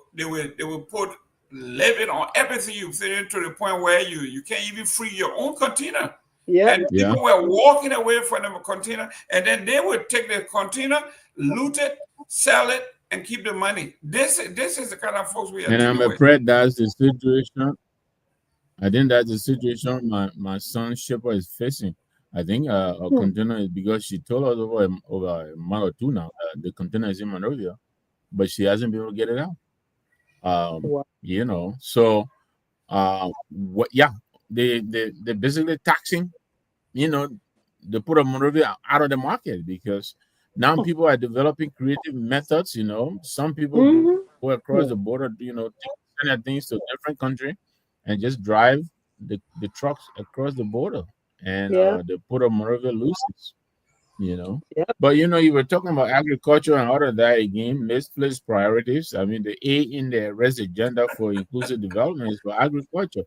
put levy on everything you fit to the point where you can't even free your own container. Yeah. And people were walking away from the container, and then they would take the container, loot it, sell it, and keep the money. This is the kind of folks we are. And I'm afraid that's the situation. I think that's the situation my son's shipper is facing. I think a container is, because she told us over a month or two now the container is in Monrovia, but she hasn't been able to get it out. Wow. You know, so they basically taxing, you know, the Port of Monrovia out of the market, because now people are developing creative methods. You know, some people go across the border, you know, send their things to a different country and just drive the trucks across the border, and the Port of Monrovia loses. you know. Yeah. But you know, you were talking about agriculture and all of that again, misplaced priorities. I mean, the A in the REST agenda for inclusive development is for agriculture,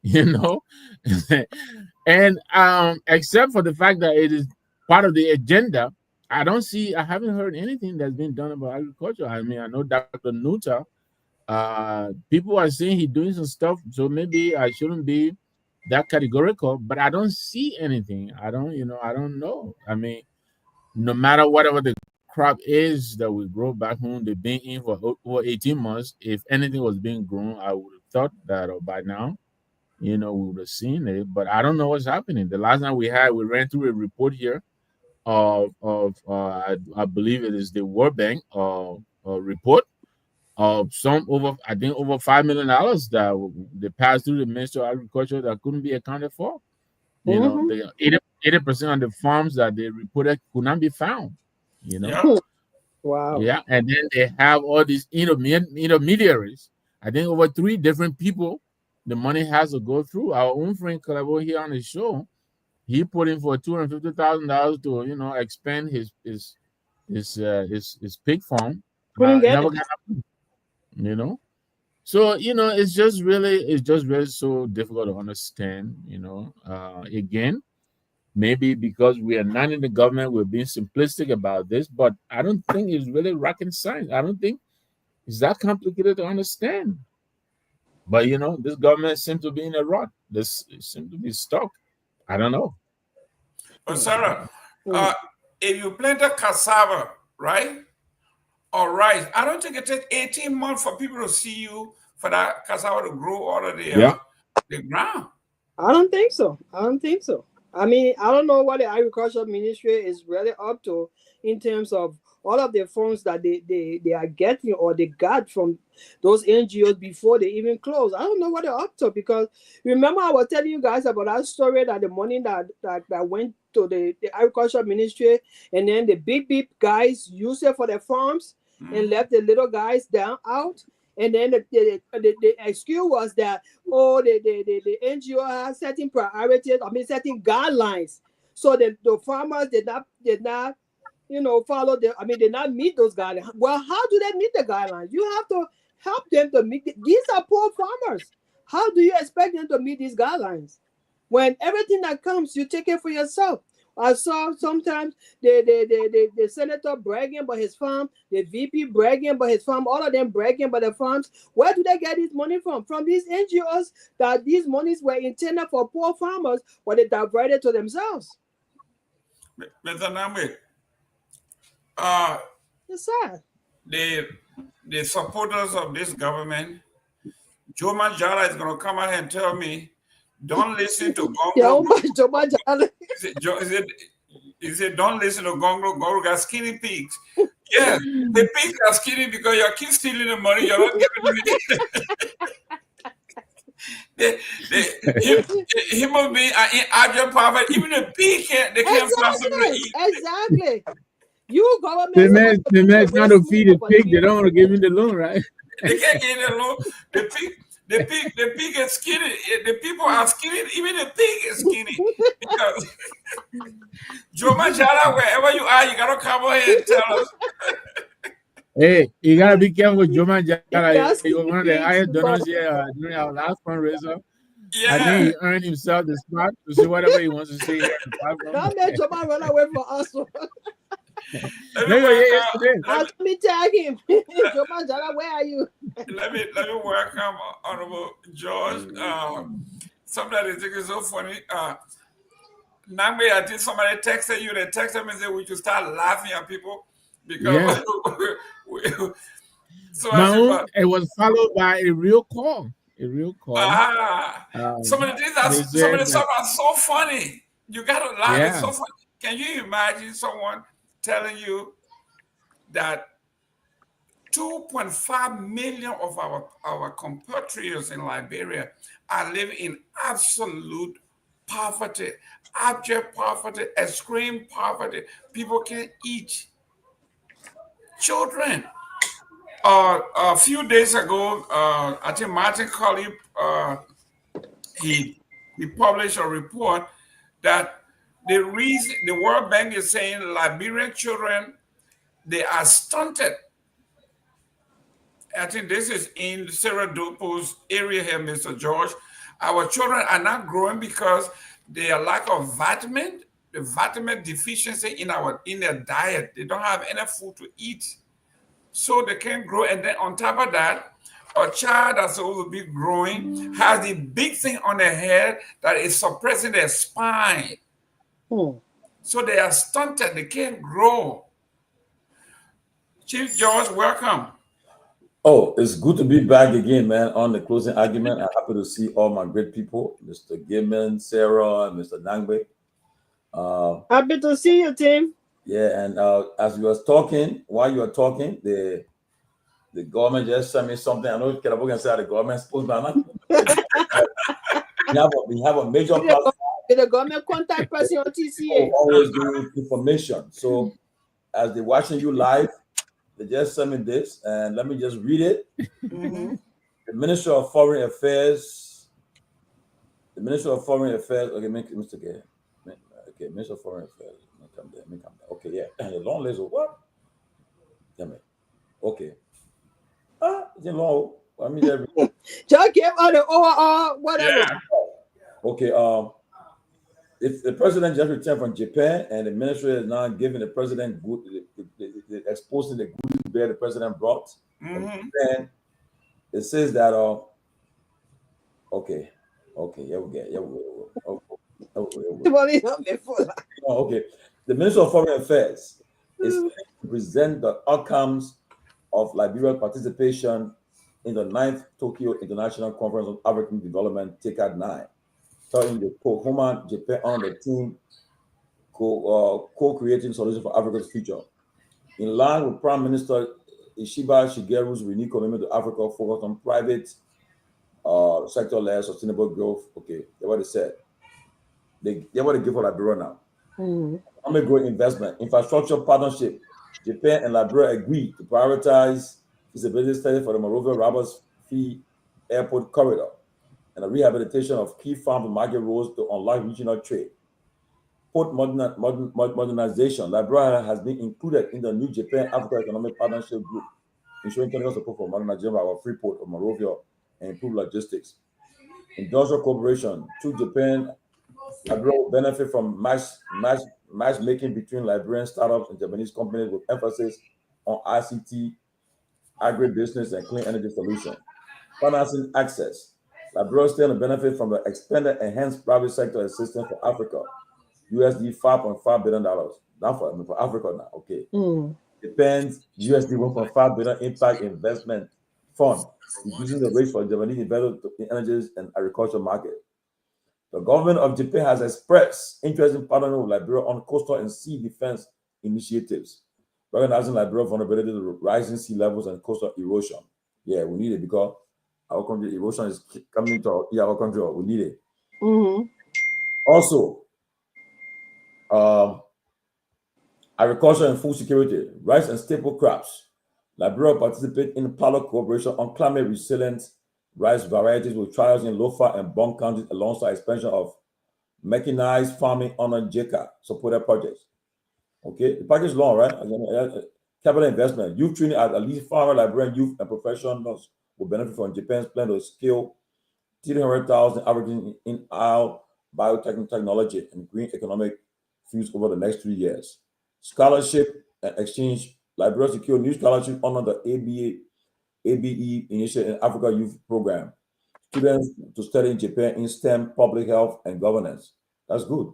you know. And except for the fact that it is part of the agenda, I haven't heard anything that's been done about agriculture. I mean, I know Dr. Nuta, people are saying he's doing some stuff, so maybe I shouldn't be that categorical, but I don't see anything. I don't know. I mean, no matter whatever the crop is that we grow back home, they've been in for over 18 months. If anything was being grown, I would have thought that by now, we would have seen it. But I don't know what's happening. The last time we ran through a report here I believe it is the World Bank report of I think over $5 million that they passed through the Ministry of Agriculture that couldn't be accounted for. The 80% of the farms that they reported could not be found. Yeah. Wow. Yeah, and then they have all these intermediaries. I think over 3 different people the money has to go through. Our own friend Kehleboe here on the show, he put in for $250,000 to expand his pig farm. Couldn't get Never it. got up, So it's just really so difficult to understand. Again, maybe because we are not in the government, we're being simplistic about this, but I don't think it's really rocket science. I don't think it's that complicated to understand. But this government seems to be in a rut. This seems to be stuck. I don't know. But Sarah, if you plant a cassava, right, or rice, I don't think it takes 18 months for people to see you for that cassava to grow out of the ground. I don't think so. I mean, I don't know what the agriculture ministry is really up to in terms of all of the funds that they are getting or they got from those NGOs before they even close. I don't know what they're up to, because remember I was telling you guys about that story that the money that went to the agriculture ministry, and then the big guys used it for their farms and left the little guys out. And then the excuse was that, the NGO has certain priorities, certain guidelines. So the farmers did not follow did not meet those guidelines. Well, how do they meet the guidelines? You have to help them to meet these are poor farmers. How do you expect them to meet these guidelines? When everything that comes, you take it for yourself. I saw sometimes the senator bragging about his farm, the VP bragging about his farm, all of them bragging about their farms. Where do they get this money from? From these NGOs that these monies were intended for poor farmers, but they diverted to themselves. Mr. Nagbe, it's sad. The supporters of this government, Joe Manjara is going to come out and tell me, don't listen to Gongloe. He said, don't listen to Gongloe. Gongloe got skinny pigs. Yeah, the pigs are skinny because you keep stealing the money. You're not giving it. Human beings are in abject poverty. Even the pig they can't find something to eat. Exactly. You government. The man's not to feed a pig. They don't want to give him the loan, right? They can't get the loan. The pig is skinny. The people are skinny. Even the pig is skinny. Because Joe Manjara, wherever you are, you gotta come over here and tell us. Hey, you gotta be careful with Joe Manjara. He was one of the highest donors here during our last fundraiser. Yeah. I think he earned himself the spot to say whatever he wants to say here. Don't let Joe Man run away from us. Let me tag him. Joe Manjara, where are you? Let me welcome Honorable George. Something that I think is so funny. Nagbe, I think somebody texted you. They texted me and said we should start laughing at people because it was followed by a real call. Some of the things are so funny. You gotta laugh. It's so funny. Can you imagine someone telling you that 2.5 million of our compatriots in Liberia are living in absolute poverty, abject poverty, extreme poverty. People can't eat. Children. A few days ago, I think Martin Colley, he published a report that The reason the World Bank is saying Liberian children, they are stunted. I think this is in Sarah Dopoh's area here, Mr. George. Our children are not growing because they are lack of vitamin, the vitamin deficiency in their diet. They don't have enough food to eat, so they can't grow. And then on top of that, a child that's supposed to be growing has the big thing on their head that is suppressing their spine. So they are stunted. They can't grow. Chief George, welcome. Oh, it's good to be back again, man, on the closing argument. I'm happy to see all my great people, Mr. Gayman, Sarah, and Mr. Nagbe. Happy to see you, Tim. Yeah, and as we was talking, while you were talking, the government just sent me something. I know Kehleboe can say the government supposed to we have a major platform. The government contact person on TCA. Always giving information. So as they're watching you live, they just sent me this, and let me just read it. The Minister of Foreign Affairs. Okay, Mr. Gay. Okay, Minister of Foreign Affairs. Let me come there. Okay, yeah. The long list of what? Damn it. Okay. It's long. I mean, Just give out the overall whatever. Yeah. Okay. If the president just returned from Japan and the ministry is now giving the president exposing the goodies bear the president brought, and it says that okay, here we go. Okay, the Minister of Foreign Affairs is to present the outcomes of Liberia's participation in the 9th Tokyo International Conference on African Development, TICAD 9. Telling the Fofana Japan on the team co-creating solutions for Africa's future. In line with Prime Minister Ishiba Shigeru's renewed commitment to Africa focused on private sector-led sustainable growth. Okay, that's what they said. They want to give for Liberia now. Economic growth investment, infrastructure partnership. Japan and Liberia agreed to prioritize feasibility study for the Monrovia Roberts Free Airport corridor and the rehabilitation of key farm and market roads to unlock regional trade. Port modernization. Liberia has been included in the new Japan-Africa Economic Partnership Group, ensuring technical support for modernization of our free port of Monrovia and improve logistics. Industrial cooperation. Through Japan, Liberia will benefit from matchmaking between Liberian startups and Japanese companies with emphasis on ICT, agribusiness, and clean energy solutions. Financing access. Liberia stands to benefit from the expanded enhanced private sector assistance for Africa, USD $5.5 billion. Not for Africa now, okay. Depends USD $1.5 billion impact investment fund, reducing the rates for Japanese investors in energy and agriculture market. The government of Japan has expressed interest in partnering with Liberia on coastal and sea defense initiatives, recognizing Liberia's vulnerability to rising sea levels and coastal erosion. Yeah, we need it because our country erosion is coming to our country. We need it. Also, agriculture and food security, rice and staple crops. Liberia participate in pilot cooperation on climate resilient rice varieties with trials in Lofa and Bong counties alongside expansion of mechanized farming under JECA supported projects. Okay, the package is long, right? Capital investment, youth training at least 500 Liberian youth and professionals will benefit from Japan's plan to scale 300,000 African in our biotechnology and green economic fields over the next 3 years. Scholarship and exchange. Liberia secure new scholarship under the ABE initiative in Africa Youth Program. Students to study in Japan in STEM, public health, and governance. That's good.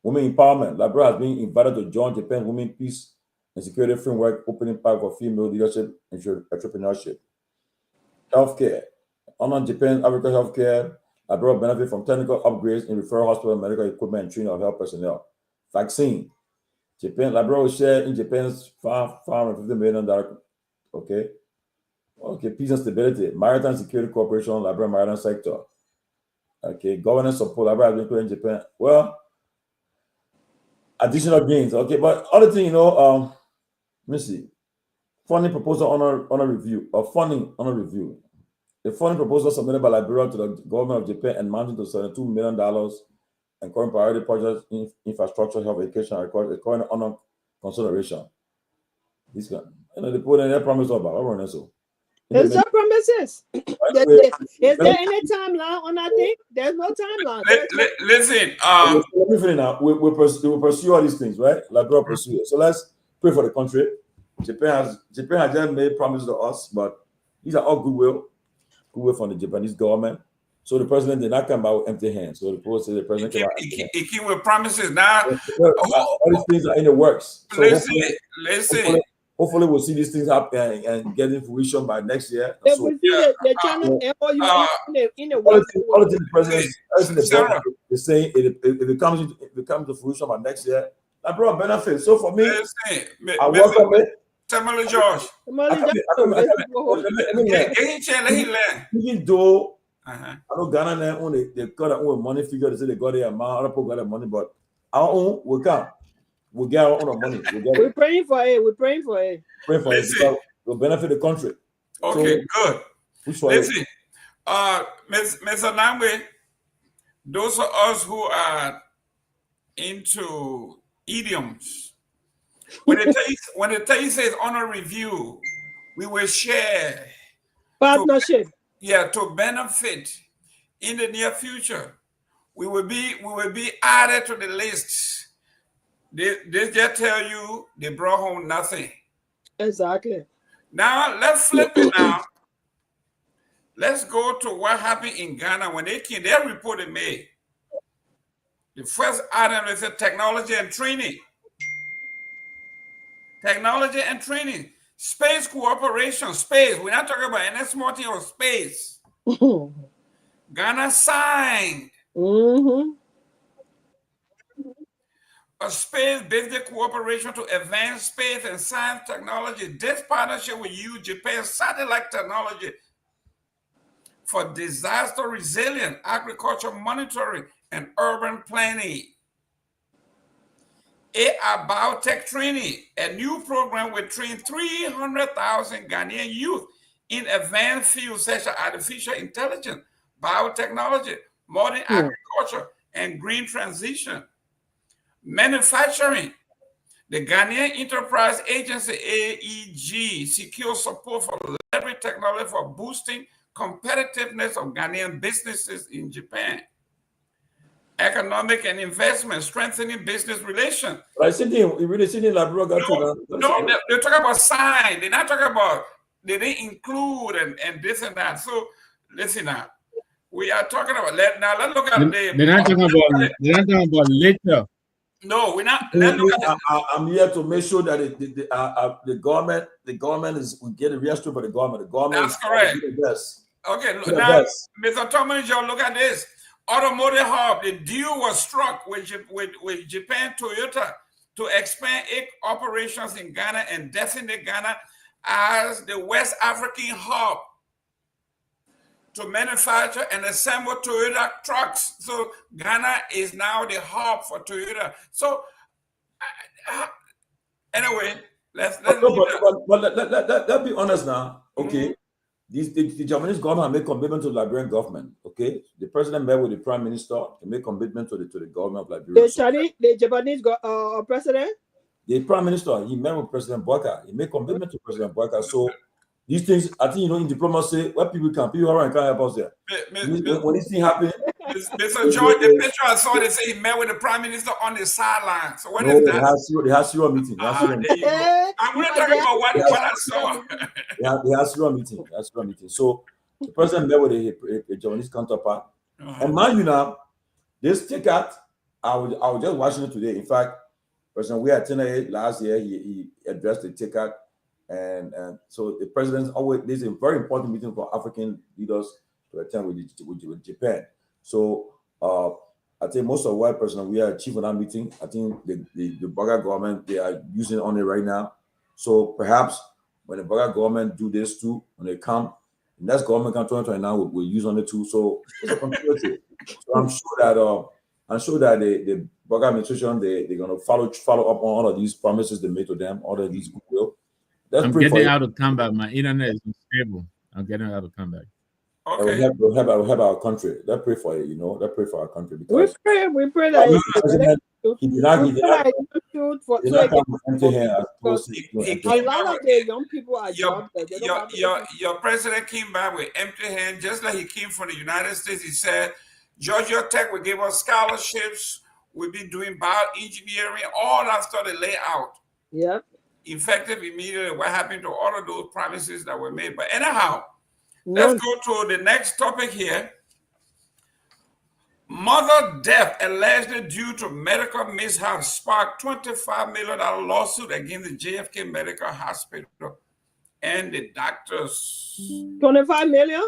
Women empowerment. Liberia has been invited to join Japan Women Peace and Security Framework, opening path for female leadership and entrepreneurship. Healthcare. Under Japan's Africa Healthcare, Liberia benefit from technical upgrades in referral hospital, medical equipment, and training of health personnel. Vaccine. Liberia will share in Japan's $550 million. Okay. Okay, peace and stability, maritime security cooperation, Liberia maritime sector. Okay, governance support, Liberia has been included in Japan. Well, additional gains. Okay, but other thing, let me see. Funding proposal on a review, or funding on a review. The funding proposal submitted by Liberia to the government of Japan amounting to $72 million encouraging priority projects, infrastructure, health, education, according honor consideration. This guy, they put in their promise about everyone so. It's your promises. Is there any timeline on that thing? There's no timeline. Listen, let me finish now. We'll pursue all these things, right? Liberia pursue it. So let's pray for the country. Japan has just made promises to us, but these are all goodwill from the Japanese government. So the president did not come out with empty hands. So the president came out he came with promises. Now all these things are in the works. So listen. Hopefully we'll see these things happen and get in fruition by next year. If we see the China MOU in the works, all the presidents, they say if it comes to fruition by next year, that brought benefit. So for me, I welcome it. Tamale George. Even though I know Ghana they got their own money figure, they say they got their amount, other people got their money, but our own will come. We'll get our own money. We're praying for it. We're praying for it. Pray for it because will benefit the country. Okay, so, good. Listen, Mr. Nagbe, those of us who are into idioms, when the text says honor review, we will share partnership. To benefit in the near future. We will be added to the list. They just tell you they brought home nothing. Exactly. Now let's flip it now. Let's go to what happened in Ghana when they came. Their report they made. The first item is technology and training. Technology and training. Space cooperation. Space. We're not talking about any small thing or space. Ghana signed. A space-based cooperation to advance space and science technology. This partnership will use Japan's satellite technology for disaster resilient agriculture monitoring and urban planning. Biotech training, a new program will train 300,000 Ghanaian youth in advanced fields such as artificial intelligence, biotechnology, modern agriculture, and green transition. Manufacturing. The Ghanaian Enterprise Agency, AEG, secures support for library technology for boosting competitiveness of Ghanaian businesses in Japan. Economic and investment, strengthening business relations. But I see them, really see them like No, they're talking about sign. They're not talking about, they didn't include and this and that. So listen now. We are talking about, let's look at they're not talking about later. No, we're not. I'm here to make sure that the government is, we get a reassurance for the government. The government That's correct. The best. Okay, now, Mr. Tomalin, look at this. Automotive hub, the deal was struck with Japan Toyota to expand its operations in Ghana and designate Ghana as the West African hub to manufacture and assemble Toyota trucks. So Ghana is now the hub for Toyota. So anyway, let's be honest now. Okay, the Japanese government made commitment to the Liberian government. Okay, the president met with the prime minister to make commitment to the government of Liberia. The Japanese president. The prime minister, he met with President Boaka. He made commitment to President Boaka. So these things, I think, in diplomacy, what people can't help us there. When this thing happened, Mr. George, the picture I saw, they say he met with the prime minister on the sideline. So what is that? They had zero meeting. I'm going to talk about what I saw. They had zero meeting. So the president met with a Japanese counterpart. And mind you now, this ticket, I was just watching it today. In fact, President we attended last year. He addressed the ticket. And so the president always, this is a very important meeting for African leaders to attend with Japan. So I think most of what President we are achieving that meeting, I think the Boaka government, they are using it on it right now. So perhaps when the Boaka government do this too, when they come, the next government come 2029 will use on it too. So it's a continuity. So I'm sure that the Boaka administration, they're gonna follow up on all of these promises they made to them, all of these goodwill. I'm getting out of combat. My internet is unstable. I'm getting out of combat. Okay. We'll help our country. Let's pray for it, you know. Let's pray for our country We because pray that he did not come with empty hands. A lot of the young people are jobless. Your president came back with empty hands, just like he came from the United States. He said, Georgia Tech will give us scholarships. We'll be doing bioengineering, all that stuff they lay out. Yep. Effective immediately. What happened to all of those promises that were made? But anyhow, let's go to the next topic here. Mother death allegedly due to medical mishap sparked $25 million lawsuit against the JFK Medical Hospital and the doctors. 25 million?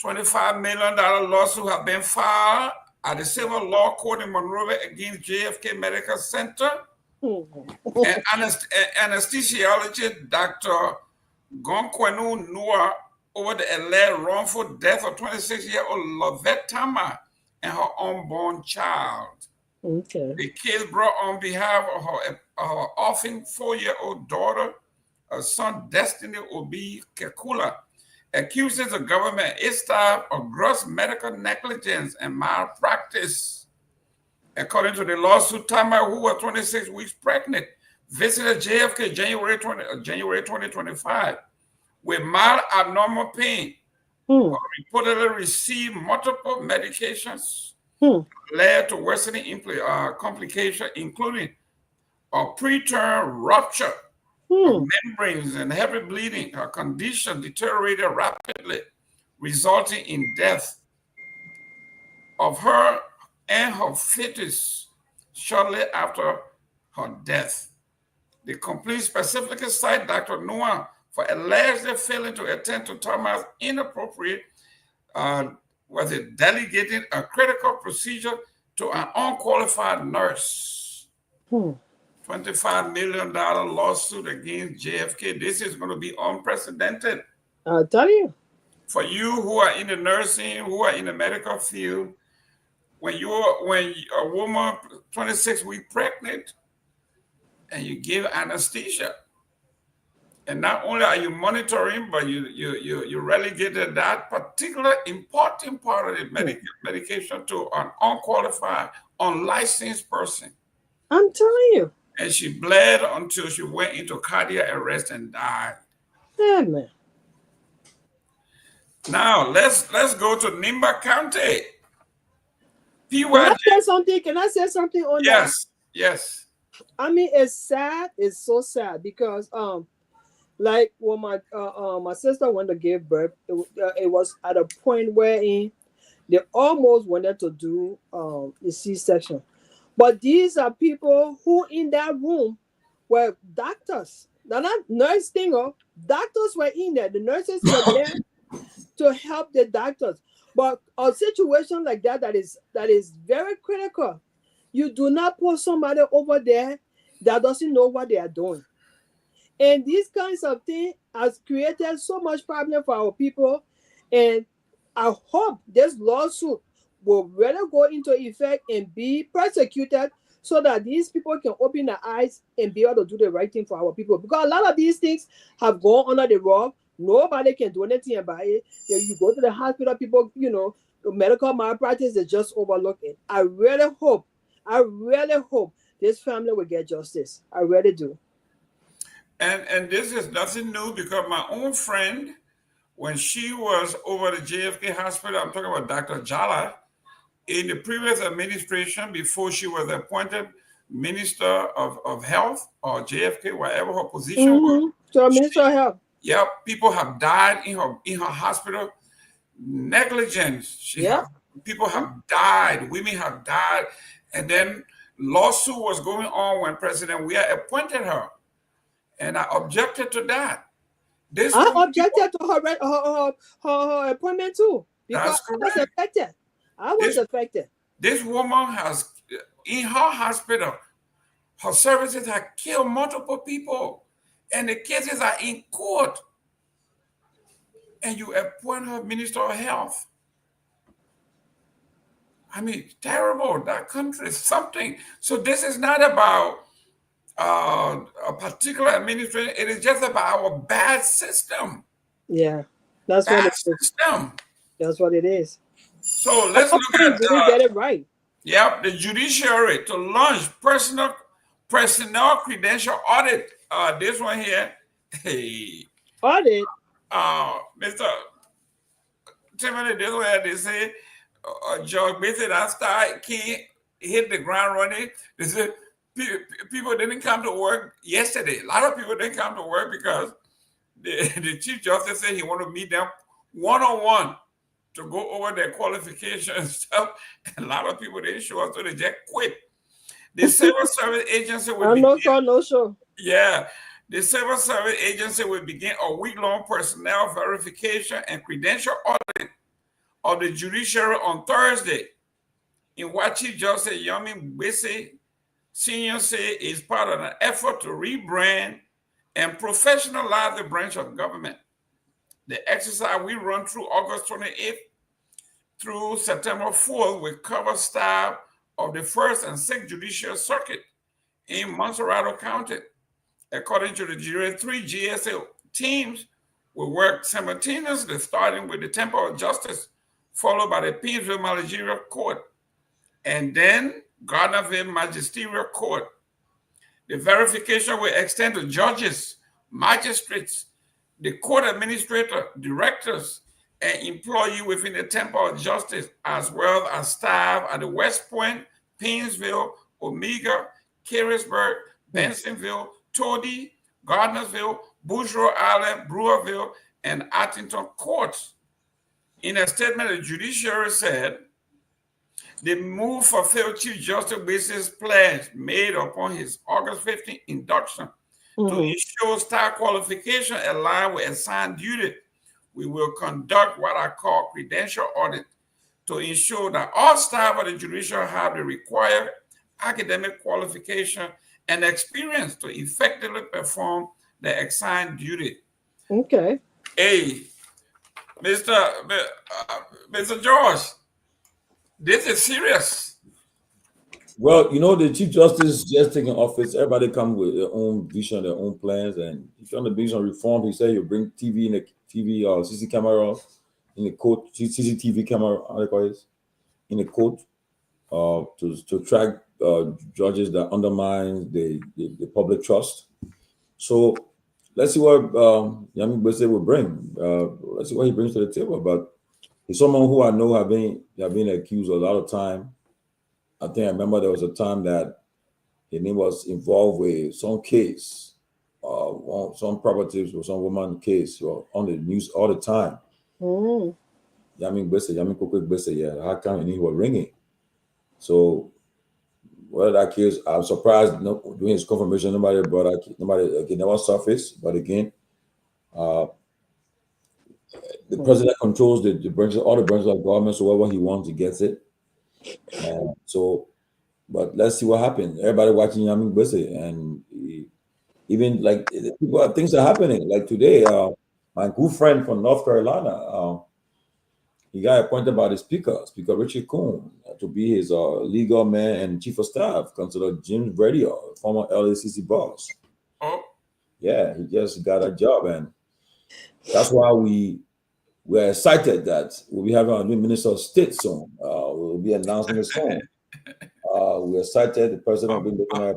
$25 million lawsuit have been filed at the civil law court in Monrovia against JFK Medical Center. And anesthesiologist Dr. Gongloe over the alleged wrongful death of 26-year-old Lovette Tama and her unborn child. Okay. The case brought on behalf of her orphan 4-year-old daughter, her son Destiny Obi Kekula, accuses the government and its staff of gross medical negligence and malpractice. According to the lawsuit, Tama, who was 26 weeks pregnant, visited JFK January 2025 with mild abnormal pain. Reportedly received multiple medications, led to worsening complications, including a preterm rupture of membranes and heavy bleeding. Her condition deteriorated rapidly, resulting in death of her and her fetus shortly after her death. The complaint specifically cited Dr. Noah for allegedly failing to attend to Thomas' inappropriate, delegating a critical procedure to an unqualified nurse. $25 million lawsuit against JFK. This is going to be unprecedented. I'll tell you. For you who are in the nursing, who are in the medical field, when a woman 26 weeks pregnant and you give anesthesia, and not only are you monitoring, but you relegated that particular important part of the medication to an unqualified, unlicensed person. I'm telling you. And she bled until she went into cardiac arrest and died. Yeah, man. Now let's go to Nimba County. Can I say something on that? Yes. I mean, it's sad. It's so sad because like when my sister went to give birth, it was at a point where they almost wanted to do the C-section. But these are people who in that room were doctors. They're not nurse thing, doctors were in there. The nurses were there to help the doctors. But a situation like that is very critical. You do not put somebody over there that doesn't know what they are doing. And these kinds of things has created so much problem for our people. And I hope this lawsuit will really go into effect and be prosecuted so that these people can open their eyes and be able to do the right thing for our people. Because a lot of these things have gone under the rug. Nobody can do anything about it. You go to the hospital, people, medical malpractice, they just overlook it. I really hope this family will get justice. I really do. And this is nothing new because my own friend, when she was over the JFK hospital, I'm talking about Dr. Jala, in the previous administration, before she was appointed Minister of Health or JFK, whatever her position was. So Minister of Health. Yeah, people have died in her hospital. Negligence. People have died. Women have died. And then lawsuit was going on when President Myean appointed her. And I objected to that. I objected to her appointment too. Because I was affected. This woman has, in her hospital, her services have killed multiple people. And the cases are in court. And you appoint her Minister of Health. I mean, terrible. That country is something. So this is not about a particular administration. It is just about our bad system. Yeah, that's bad what it system. That's what it is. So let's look at. Did he get it right? Yep, the judiciary to launch personnel credential audit. This one here. Hey. Audit. Mr. Timothy, this way they say, George basically that start can't hit the ground running. They said people didn't come to work yesterday. A lot of people didn't come to work because the Chief Justice said he wanted to meet them one-on-one to go over their qualifications and stuff. And a lot of people didn't show up, so they just quit. The Civil Service Agency will begin. No show. Yeah. The Civil Service Agency will begin a week-long personnel verification and credential audit of the judiciary on Thursday, in what Chief Justice Yomi Gbese Sr. said is part of an effort to rebrand and professionalize the branch of government. The exercise we run through August 28th through September 4th will cover staff of the 1st and 6th Judicial Circuit in Montserrado County. According to the jury, 3 GSA teams will work simultaneously, starting with the Temple of Justice, followed by the Painesville Managerial Court, and then Gardnerville Magisterial Court. The verification will extend to judges, magistrates, the court administrator, directors, and employees within the Temple of Justice, as well as staff at the West Point, Painesville, Omega, Carisburg, Bensonville, Tody, Gardnersville, Bourgeois Island, Brewerville, and Arlington courts. In a statement, the judiciary said the move fulfilled Chief Justice Gbese's pledge made upon his August 15th induction to ensure staff qualification aligned with assigned duty. We will conduct what I call credential audit to ensure that all staff of the judiciary have the required academic qualification and experience to effectively perform the assigned duty. Okay. Hey, Mr. George, this is serious. Well, you know, the Chief Justice just taking office, everybody come with their own vision, their own plans, and if you want to bring some reform, he said he'll bring TV in the TV or CC camera in the court, CCTV camera, how they call it, in the court, to track judges that undermine the public trust. So let's see what Yomi Gbese will bring. Let's see what he brings to the table. But he's someone who I know have been accused a lot of time. I think I remember there was a time that his name was involved with some case, some properties or some woman case on the news all the time. Yomi Gbese, yeah, how come he was ringing? So, well, that case, I'm surprised during his confirmation, nobody never surfaced. But again, the president controls the branches, all the branches of government, so whatever he wants, he gets it. So, but let's see what happens. Everybody watching Yomi Gbese, and even like things are happening. Like today, my good friend from North Carolina, he got appointed by the Speaker Richard Coon, to be his legal man and chief of staff, considered Jim Radio, former LACC boss. Oh, yeah, he just got a job, and that's why we're excited that we'll be having our new Minister of State soon. We'll be announcing it soon. We're excited. The president will be looking at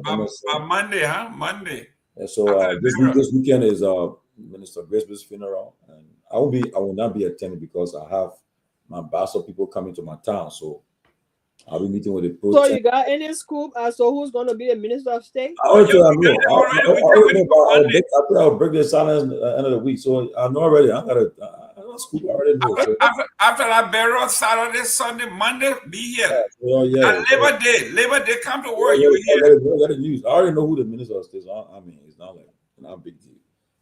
Monday, huh? Monday. And so this weekend is Minister Gbese's funeral, and I will not be attending because I have my ambassador people coming to my town. So I'll be meeting with the So you got any scoop as to who's going to be the Minister of State? I'll break the silence at the end of the week. So I know already. I got a scoop. I already know. After that burial, Saturday, Sunday, Monday, be here. Yeah. And Labor Day, come to work. You here? I already know who the Minister of State is. I mean, it's not a big deal,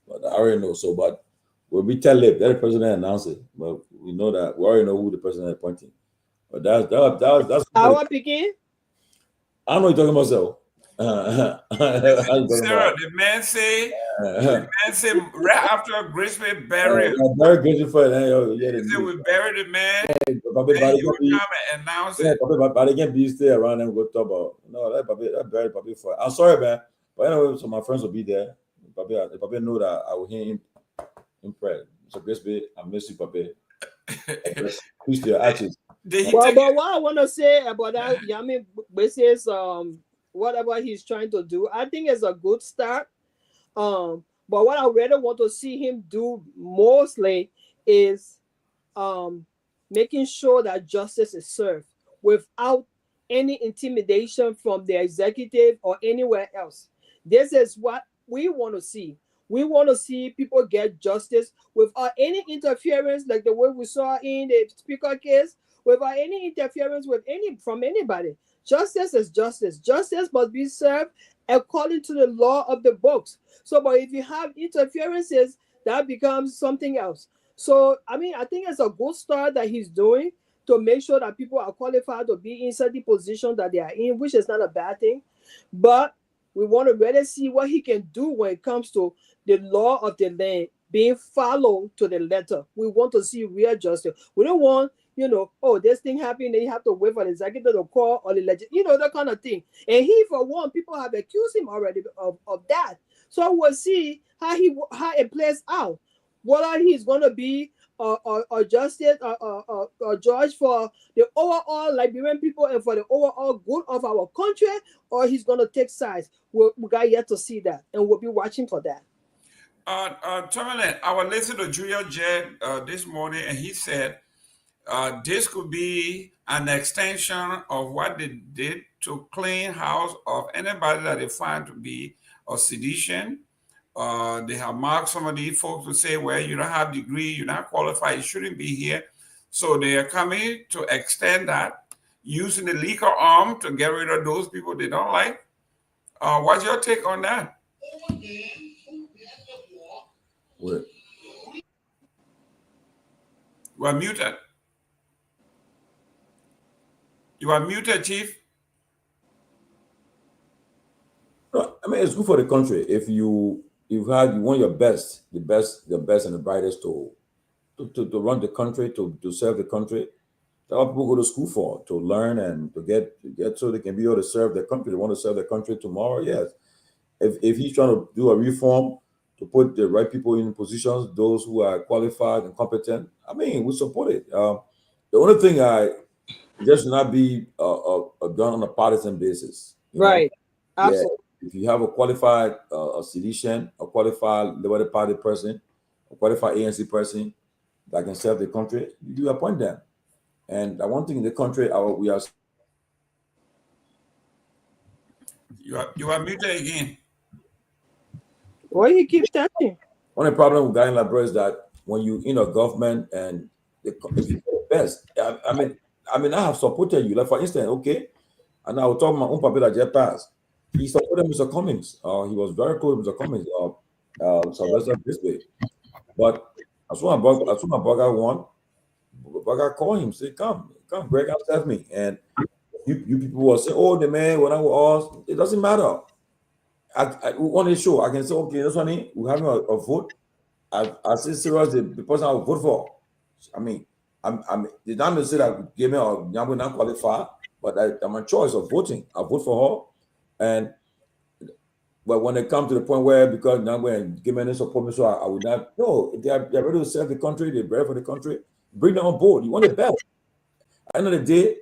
but I already know. So, but when we tell let the president announce it, but we know that we already know who the president is appointing. But that's our begin. I don't know you're talking about, so. Sarah, the man say right after Grisby buried. Very grateful for it. We buried the man. And you come and announce it. But they can't be stay around and go talk about that buried Papi for. I'm sorry, man. But anyway, so my friends will be there. Papi know that I will hear him in prayer. So Grisby, I miss you, Papi. Preach their actions. But what I want to say about that, Yami Basis, whatever he's trying to do, I think it's a good start. But what I really want to see him do mostly is making sure that justice is served without any intimidation from the executive or anywhere else. This is what we want to see. We want to see people get justice without any interference, like the way we saw in the speaker case, without any interference from anybody. Justice is justice. Justice must be served according to the law of the books. So, but if you have interferences, that becomes something else. So, I mean, I think it's a good start that he's doing to make sure that people are qualified to be in certain positions that they are in, which is not a bad thing. But we want to really see what he can do when it comes to the law of the land being followed to the letter. We want to see real justice. We don't want, this thing happened, then you have to wait for the executive to call or the that kind of thing. And he, for one, people have accused him already of that. So we'll see how it plays out. Whether he's going to be a justice or judge for the overall Liberian people and for the overall good of our country, or he's going to take sides. We got yet to see that, and we'll be watching for that. Tomalin, I was listening to Julia Jed this morning, and he said this could be an extension of what they did to clean house of anybody that they find to be a sedition. They have marked some of these folks to say, well, you don't have degree, you're not qualified, you shouldn't be here. So they are coming to extend that, using the legal arm to get rid of those people they don't like. What's your take on that? What? You are muted. You are muted, Chief. No, I mean, it's good for the country if you want your best, the best and the brightest to run the country, to serve the country. That's what people go to school for, to learn and to get so they can be able to serve their country. They want to serve their country tomorrow. Yes. If he's trying to do a reform to put the right people in positions, those who are qualified and competent, I mean, we support it. The only thing just not be done on a partisan basis. Right. Absolutely. Yeah. If you have a qualified sedition, a qualified Liberia Party person, a qualified ANC person that can serve the country, you appoint them. And one thing in the country, we are. You are muted again. Why you keep touching? Only problem with guy in Liberia is that when you in a government and if you do the best, I mean, I have supported you. Like for instance, okay, and I will talk my own paper that just passed. He supported Mr. Cummings. He was very close to Mr. Cummings, Sylvester Pewee. But as soon as Burger won, Burger called him, say, come, Greg, accept me. And you people will say, oh, the man, when I was us, it doesn't matter. I on the show, I can say, okay, this one, we're having a vote. I say serious the person I will vote for. I mean, the time say that give me a number not qualified, but I'm a choice of voting. I vote for her. But when it comes to the point where because Nagbe and Gayman support me, so I would not. No, they're ready to serve the country. They're ready for the country. Bring them on board. You want the best. At the end of the day,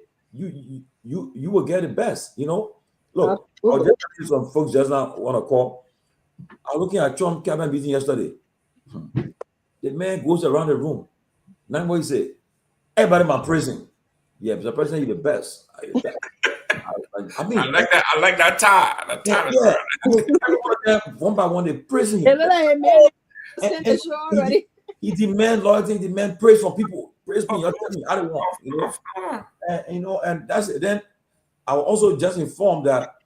you will get the best. Look, I'll just some folks just now want to call. I'm looking at Trump cabinet meeting yesterday. The man goes around the room. Now what he say? Everybody in my prison. Yeah, Mr. President, you're the best. I mean, I like that tie. Yeah. One by one, they praising him. He demand loyalty, he demand praise from people. Praise me, you're telling me I don't want, and that's it. Then I was also just informed that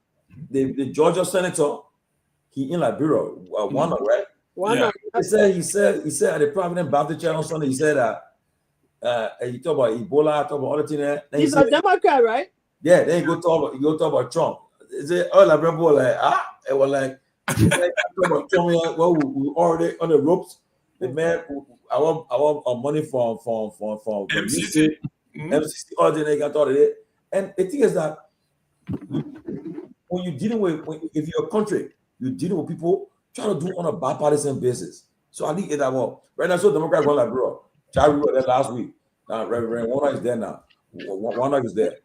the Georgia senator, he in Liberia, one, right? Yeah. He said at the Providence Baptist Church on Sunday, he said that he talked about Ebola, talk about other things. He's a Democrat, right? Yeah, then you go talk about Trump. Is it all Liberia people like it was like Trump, well, we already on the ropes. The man, I want money from MCC, all the nigga thought of it. And the thing is that when you're dealing with, if you're a country, you're dealing with people trying to do on a bipartisan basis. So I think that right now, so Democrats want Liberia. Charlie was there last week. Now Reverend Warner is there now. Warner is there.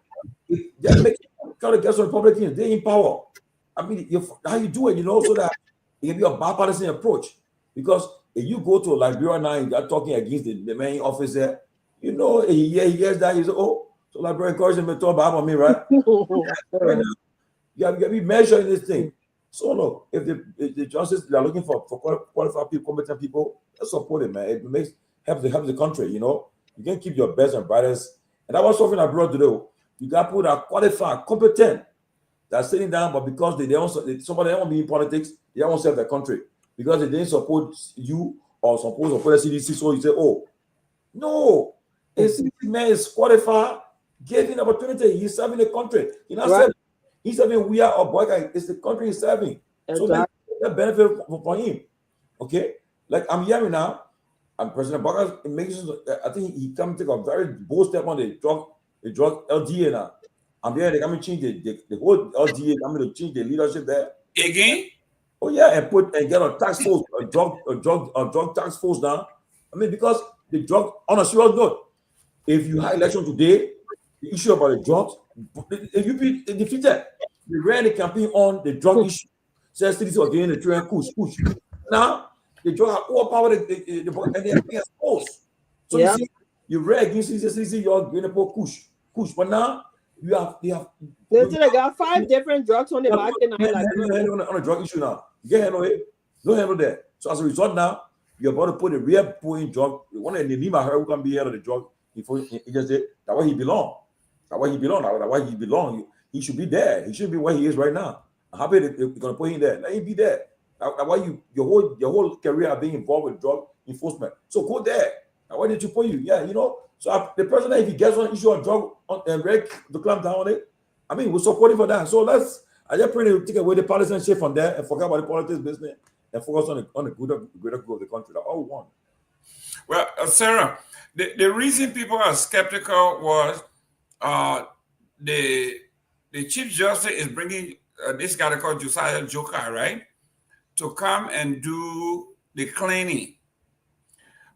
They're trying to get some Republicans. They're in power. I mean, how you do it, so that it can be a bipartisan approach. Because if you go to Liberia now and you're talking against the main office there, he hears that, he's so Liberia encouraged him to talk about me, right? Right now, you have to be measuring this thing. So no, if the justices are looking for qualified people, competent people, let's support it, man. It helps the country, You can keep your best and brightest. And that was something I brought today. You got people that are qualified, competent, that's sitting down, but because somebody don't want to be in politics, they don't want to serve their country. Because they didn't support you or support the CDC, so you say, oh, no, a CDC man is qualified, gave him opportunity, he's serving the country. He's serving we are or boy, it's the country he's serving. Exactly. So that benefit for him. Okay? Like I'm hearing now, and President Barker I think he come take a very bold step on the drug LDA now. I'm there, they're going to change the whole LDA, I'm going to change the leadership there. Again? Oh yeah, and get a task force, a drug task force now. I mean, because the drug, on a serious note, if you have election today, the issue about the drugs, if you be defeated, they ran the campaign on the drug issue. Says cities are getting the train push. Now the drug have overpowered and they're being exposed. So you see, you ran against CDC, you're getting a push. But now they got 5 different drugs on the market now. On a drug issue now. You can't handle it. Don't handle that. So as a result now, you're about to put a real point drug. One of the name I heard who can be head of the drug before he just said that's where he belong. That's why he belong. He should be there. He should be where he is right now. I'm happy that you're gonna put him there. Let him be there. That's why your whole career being involved with drug enforcement. So go there. Now why did you put you? Yeah, So the president, if he gets one issue of drug and to clamp down on it, I mean, we're supporting for that. So I just pray to take away the partisanship from there and forget about the politics business and focus on the greater good of the country. That's all we want. Well, Sarah, the reason people are skeptical was the Chief Justice is bringing this guy called Josiah Joker, right, to come and do the cleaning.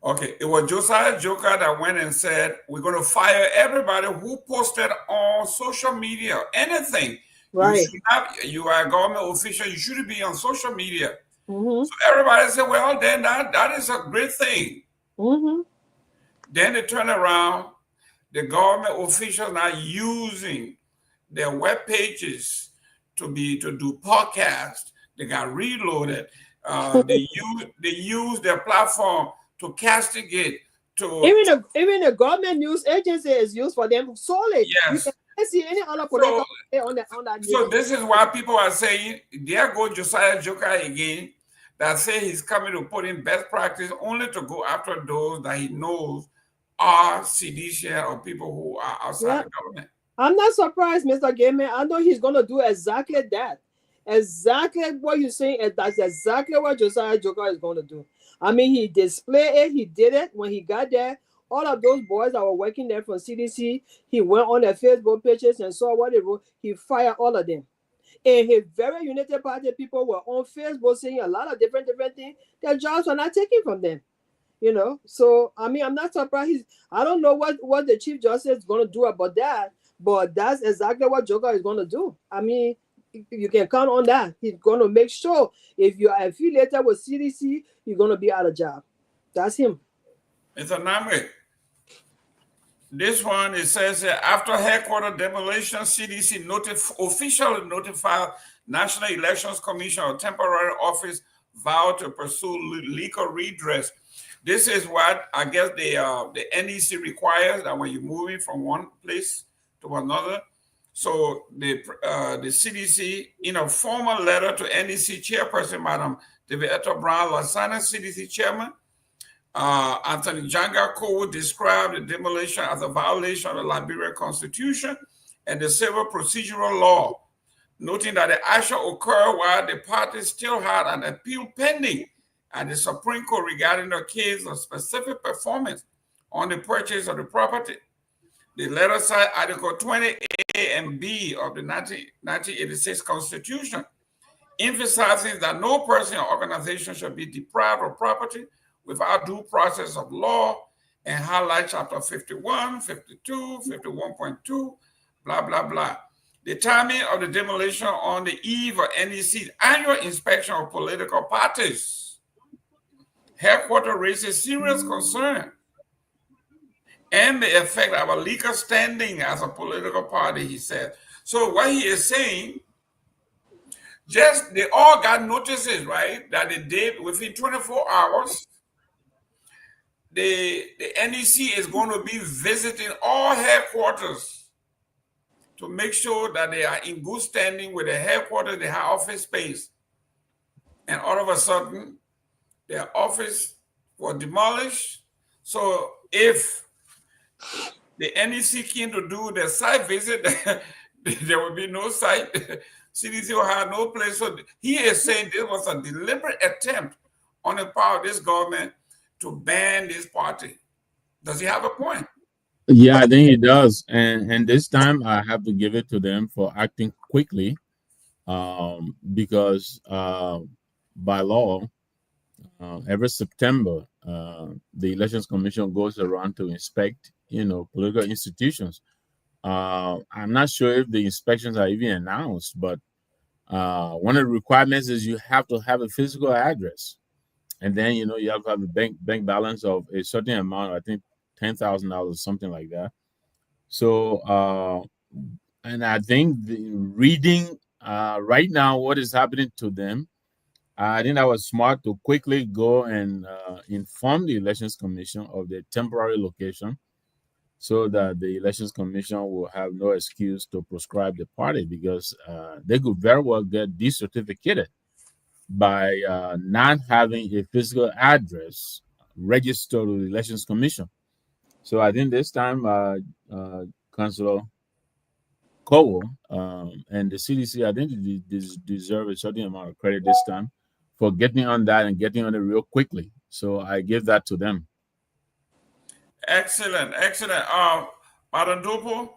Okay, it was Josiah Joker that went and said, we're going to fire everybody who posted on social media, anything. Right. You are a government official, you shouldn't be on social media. Mm-hmm. So everybody said, well, then that is a great thing. Mm-hmm. Then they turn around, the government officials are using their web pages to do podcasts. They got reloaded. They use their platform to castigate. Even the government news agency is used for them solely. Yes. You can't see any other political on that news. So this is why people are saying, there go Josiah Joker again, that say he's coming to put in best practice only to go after those that he knows are seditious or people who are outside the government. I'm not surprised, Mr. Gayman. I know he's going to do exactly that. Exactly what you're saying, that's exactly what Josiah Joker is going to do. I mean, he displayed it. He did it when he got there. All of those boys that were working there from CDC, he went on their Facebook pages and saw what they wrote. He fired all of them. And his very United Party people were on Facebook saying a lot of different things. Their jobs were not taken from them. So I mean, I'm not surprised. I don't know what the Chief Justice is going to do about that, but that's exactly what Joker is going to do. I mean, you can count on that. He's going to make sure if you are affiliated with CDC, you're going to be out of job. That's him. Mr. Nagbe, this one, it says after headquarters demolition, CDC officially notified National Elections Commission or temporary office vowed to pursue legal redress. This is what I guess the NEC requires, that when you're moving from one place to another. So the CDC, in a formal letter to NEC chairperson, Madam Devietta Brown Lasana, CDC chairman, Anthony Janga Cole described the demolition as a violation of the Liberia Constitution and the civil procedural law, noting that the action occurred while the parties still had an appeal pending at the Supreme Court regarding the case of specific performance on the purchase of the property. The letter cited Article 20A and B of the 1986 Constitution, emphasizing that no person or organization shall be deprived of property without due process of law and highlight chapter 51, 52, 51.2, blah, blah, blah. The timing of the demolition on the eve of NEC's annual inspection of political parties. Headquarters raises serious concern and may affect our legal standing as a political party, he said. So what he is saying, just they all got notices, right, that the day within 24 hours, the NEC is going to be visiting all headquarters to make sure that they are in good standing with the headquarters, they have office space. And all of a sudden, their office was demolished. So if the NEC came to do the site visit, there will be no site. CDC will have no place. So he is saying this was a deliberate attempt on the part of this government to ban this party. Does he have a point? Yeah, I think he does. And this time I have to give it to them for acting quickly, because by law, every September, the Elections Commission goes around to inspect, political institutions. I'm not sure if the inspections are even announced, but one of the requirements is you have to have a physical address, and then you have to have a bank balance of a certain amount. I think $10,000, something like that. So, and I think reading right now what is happening to them, I think that was smart to quickly go and inform the Elections Commission of their temporary location, so that the Elections Commission will have no excuse to proscribe the party, because they could very well get decertificated by not having a physical address registered with the Elections Commission. So I think this time, Councilor Cole and the CDC, I think they deserve a certain amount of credit this time for getting on that and getting on it real quickly. So I give that to them. Excellent. Madam Dopoh,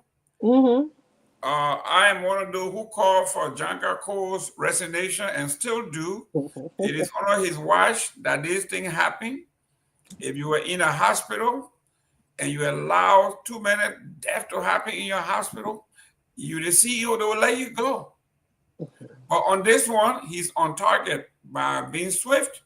I am one of those who called for Janka Cole's resignation and still do. It is under his watch that this thing happened. If you were in a hospital and you allow too many deaths to happen in your hospital, you the CEO, they will let you go. But on this one, he's on target by being swift,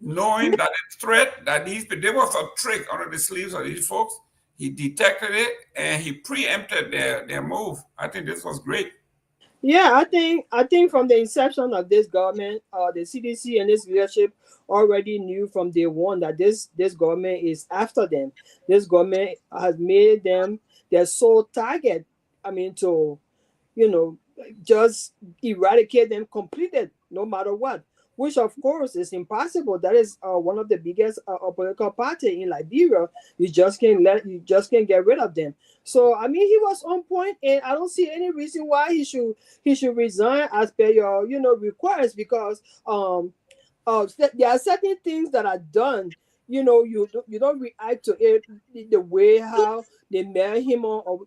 knowing that the threat that there was a trick under the sleeves of these folks. He detected it and he preempted their move. I think this was great. Yeah, I think from the inception of this government, the CDC and its leadership already knew from day one that this government is after them. This government has made them their sole target. I mean, to just eradicate them completely, no matter what. Which of course is impossible. That is one of the biggest political party in Liberia. You just can't get rid of them. So I mean, he was on point, and I don't see any reason why he should resign as per your request, because there are certain things that are done. You don't react to it the way how they marry him or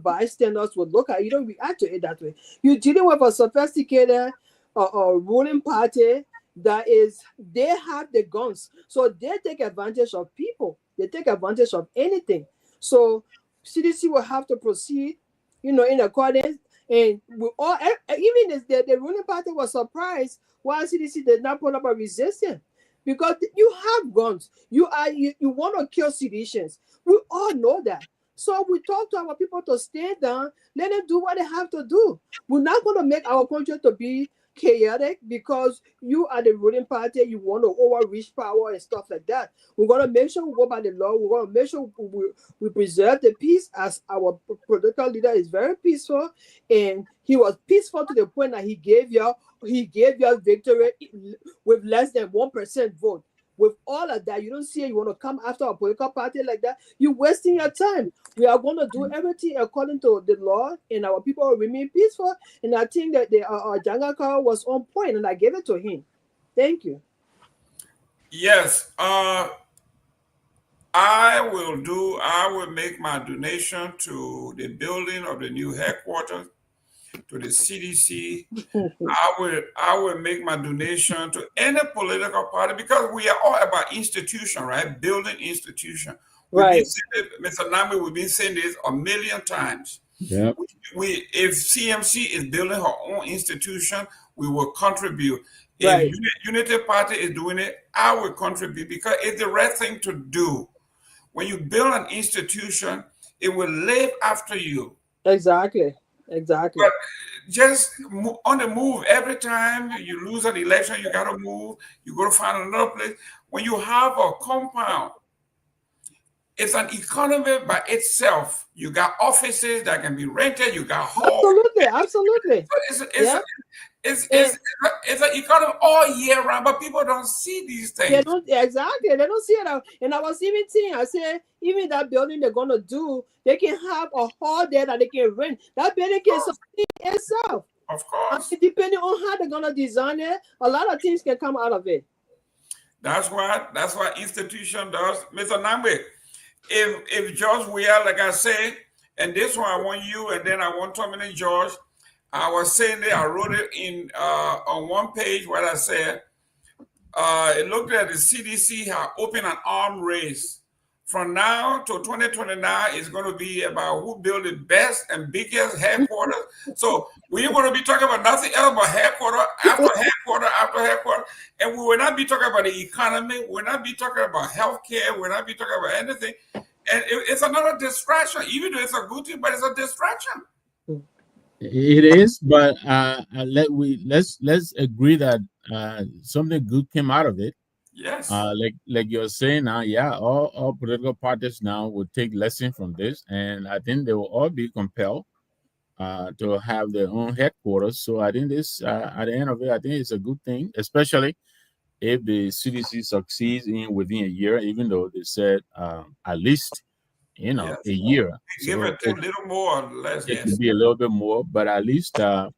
bystanders would look at. You don't react to it that way. You're dealing with a sophisticated ruling party they have the guns, so they take advantage of people. They take advantage of anything. So CDC will have to proceed, in accordance. And we all, even the ruling party was surprised why CDC did not put up a resistance, because you have guns. You want to kill citizens. We all know that. So we talk to our people to stand down, let them do what they have to do. We're not going to make our country to be chaotic because you are the ruling party. You want to overreach power and stuff like that. We're going to make sure we go by the law. We're going to make sure we preserve the peace, as our political leader is very peaceful, and he was peaceful to the point that he gave you victory with less than 1% vote. With all of that, you don't see it. You want to come after a political party like that. You're wasting your time. We are going to do everything according to the law, and our people will remain peaceful. And I think that the Jangaka was on point, and I gave it to him. Thank you. Yes, I will make my donation to the building of the new headquarters. to the CDC. I will make my donation to any political party because we are all about institution, right? Building institution. Right. Mr. Nagbe, we've been saying this a million times. Yeah. If CMC is building her own institution, we will contribute. Right. If Unity Party is doing it, I will contribute because it's the right thing to do. When you build an institution, it will live after you. Exactly. Exactly. But just on the move, every time you lose an election, you got to move. You got to find another place. When you have a compound, it's an economy by itself. You got offices that can be rented. You got halls. Absolutely. So it's an economy all year round, but people don't see these things. They don't see it. And I was even thinking, I said, even that building they're gonna do, they can have a hall there that they can rent. That building can sustain itself. Of course. And depending on how they're gonna design it, a lot of things can come out of it. That's what institution does. Mr. Nagbe, if George Weah, like I said, and this one I want you, and then I want Tomalin George. I was saying that I wrote it in on one page where I said it looked at the CDC have opened an arm race. From now to 2029 is going to be about who built the best and biggest headquarters. So we're going to be talking about nothing else but headquarters after headquarters after headquarters. And we will not be talking about the economy. We'll not be talking about healthcare. We'll not be talking about anything. And it's another distraction, even though it's a good thing, but it's a distraction. It is, but let's agree that something good came out of it. Yes. Like you're saying now, yeah, all political parties now will take lesson from this, and I think they will all be compelled to have their own headquarters. So I think this, at the end of it, I think it's a good thing, especially if the CDC succeeds within a year, even though they said at least, a year. Give it a little more or less. It could be a little bit more, but at least I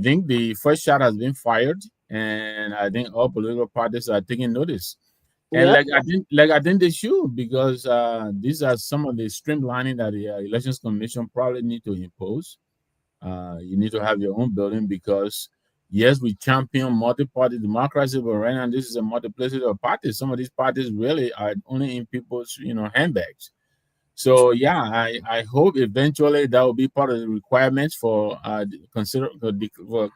think the first shot has been fired, and I think all political parties are taking notice. And I think they should, because these are some of the streamlining that the Elections Commission probably need to impose. You need to have your own building because, yes, we champion multi-party democracy, but right now this is a multiplicity of parties. Some of these parties really are only in people's, handbags. So yeah, I hope eventually that will be part of the requirements for for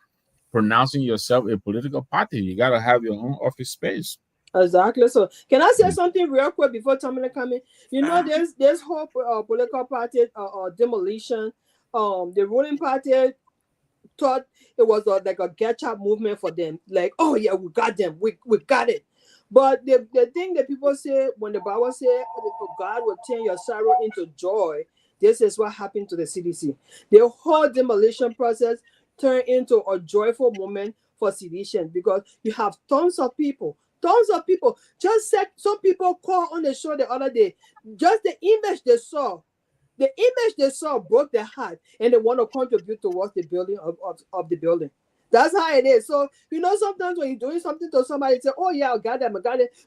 pronouncing yourself a political party. You got to have your own office space. Exactly. So can I say something real quick before Tomalin come in? There's whole political party demolition. The ruling party thought it was like a get-up movement for them. Like, oh yeah, we got them. We got it. But the thing that people say when the Bible says God will turn your sorrow into joy, this is what happened to the CDC. The whole demolition process turned into a joyful moment for sedition because you have tons of people. Just said some people called on the show the other day. Just the image they saw broke their heart, and they want to contribute towards the building of the building. That's how it is. So, sometimes when you're doing something to somebody, you say, oh, yeah, I got it.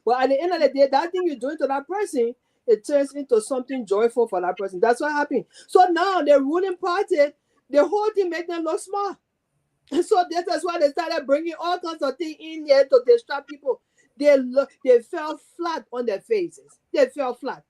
But at the end of the day, that thing you're doing to that person, it turns into something joyful for that person. That's what happened. So now the ruling party, the whole thing made them look smart. So that's why they started bringing all kinds of things in here to distract people. They fell flat on their faces. They fell flat.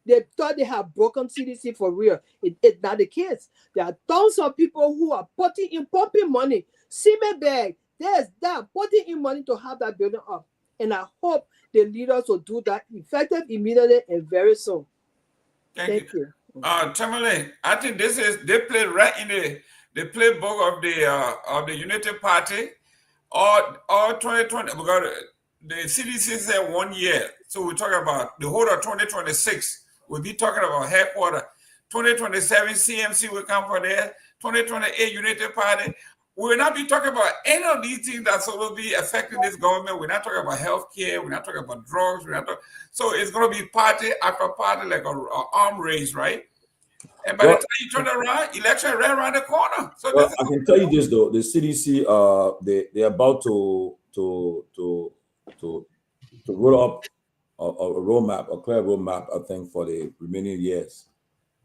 They thought they had broken CDC for real. It's not the case. There are tons of people who are pumping money. Cement bag, there's that, putting in money to have that building up. And I hope the leaders will do that effective, immediately, and very soon. Thank you. Tomalin, I think they play right in the playbook of the Unity Party. All 2020, because the CDC said 1 year. So we're talking about the whole of 2026. We'll be talking about headquarters. 2027 CMC will come for there. 2028 Unity Party. We will not be talking about any of these things that will be affecting this government. We're not talking about healthcare. We're not talking about drugs. So it's going to be party after party, like an arm race, right? And by the time you turn around, election right around the corner. So I can tell you this though: the CDC, they're about to roll up a roadmap, a clear roadmap, I think, for the remaining years.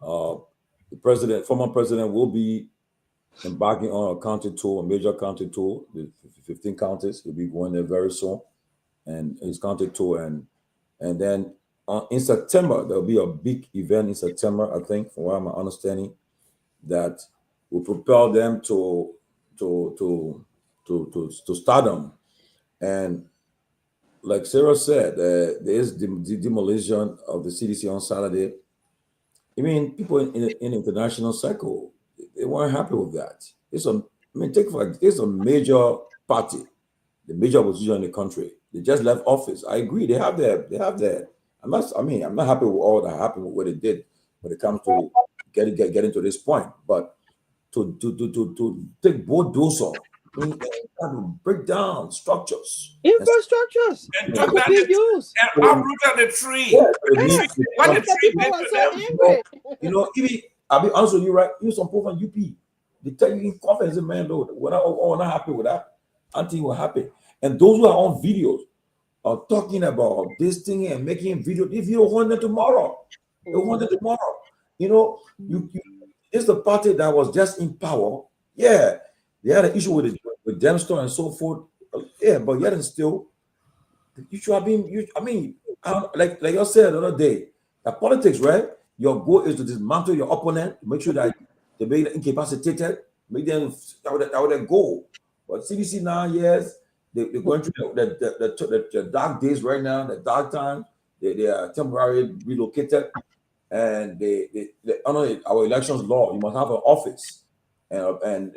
The former president will be embarking on a county tour, a major county tour, the 15 counties. He'll be going there very soon, and his county tour, and then in September there'll be a big event in September, I think, from what I'm understanding, that will propel them to stardom. And like Sarah said, there is the demolition of the CDC on Saturday. I mean, people in the international circle, they weren't happy with that. It's a major party, the major opposition in the country. They just left office. I agree. They have their. I'm not happy with all that happened with what they did when it comes to getting to this point. But to take bulldozer and break down structures, infrastructures And that took could down be used. and uprooted the tree. Yeah, What the The tree people did were to so them. angry. you know, even I'll be honest with you, right? Even some people from UP, they tell you in confidence, man, Lord, we're not happy with that until we're happy. And those who are on videos are talking about this thing and making video. This video want them tomorrow. They want it tomorrow. You know, it's the party that was just in power. Yeah, they had an issue with it, with Demstor and so forth. Yeah, but yet and still, you should have been. Like I said the other day, that politics, right? Your goal is to dismantle your opponent, make sure that they make them incapacitated, make them that would their goal. But CDC now, yes, they're going through the dark days right now, the dark time. They are temporarily relocated, and they under our elections law, you must have an office, and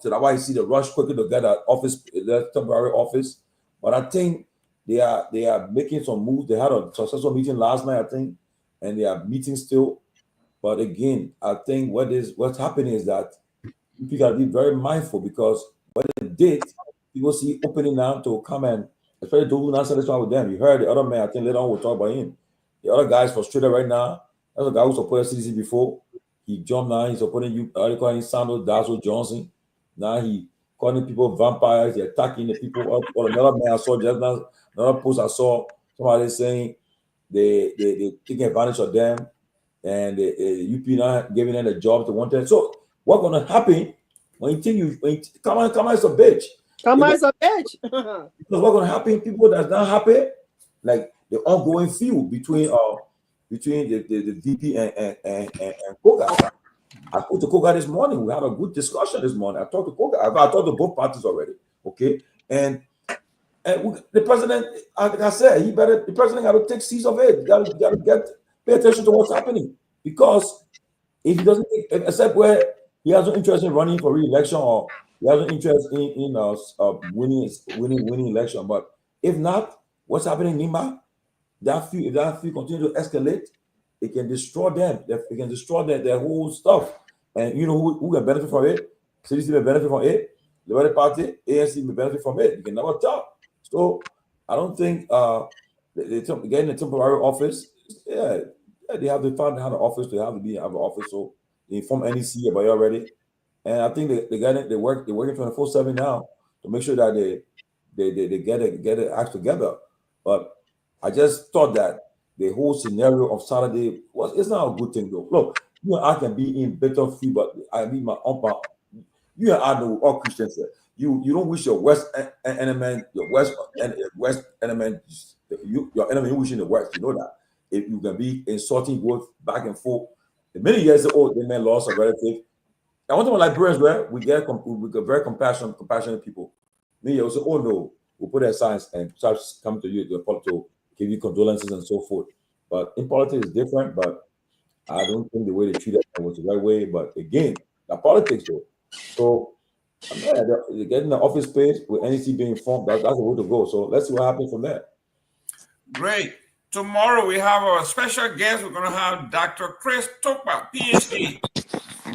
so that's why you see the rush quickly to get an office, the temporary office. But I think they are making some moves. They had a successful meeting last night, I think, and they are meeting still. But again, I think what's happening is that people got to be very mindful, because what they did, people see opening now to come and, especially those who not satisfied with them. You heard the other man, I think later on we'll talk about him. The other guy is frustrated right now. That's a guy who supported CDC before. He jumped now, he's supporting you, they call him Sandro Dazzle Johnson. Now he calling people vampires, they're attacking the people. Or another man I saw just now, another post I saw, somebody saying they taking advantage of them, and the UP not giving them the jobs they wanted. So what's gonna happen when you think come on is a bitch. Kamara is a bitch. Because what's gonna happen, people that's not happy, like the ongoing feud between the VP and Koga. I spoke to Koga this morning. We had a good discussion this morning. I talked to Koga. I talked to both parties already. Okay. And the president, like I said, the president got to take seize of it. Got to pay attention to what's happening. Because if he doesn't, except where he has no interest in running for re-election, or he has no interest in winning election. But if not, what's happening in Nima? If that feud continue to escalate, it can destroy them. It can destroy their whole stuff. And you know who can benefit from it? CDC may benefit from it. The Liberia Party, ANC may benefit from it. You can never tell. So I don't think getting a temporary office, they have to find an office to have an office. So they inform NEC about it already. And I think they're working 24/7 now to make sure that they get it act together. But I just thought that the whole scenario of Saturday it's not a good thing though. Look, you and I can be in better field, but I mean my uncle. You and I know all Christians here. You don't wish your west enemy, your west enemy, your enemy wishing the west. You know that. If you can be insulting both back and forth. Many years ago, they may lost a relative. I want to know Liberians where we get very compassionate people. Me also, oh no, we'll put aside and start coming to you to give you condolences and so forth. But in politics, it's different. But I don't think the way they treated them was the right way. But again, the politics though. So they're getting the office space with NEC being informed. That's the way to go. So let's see what happens from there. Great. Tomorrow we have our special guest. We're going to have Dr. Chris Topa, PhD,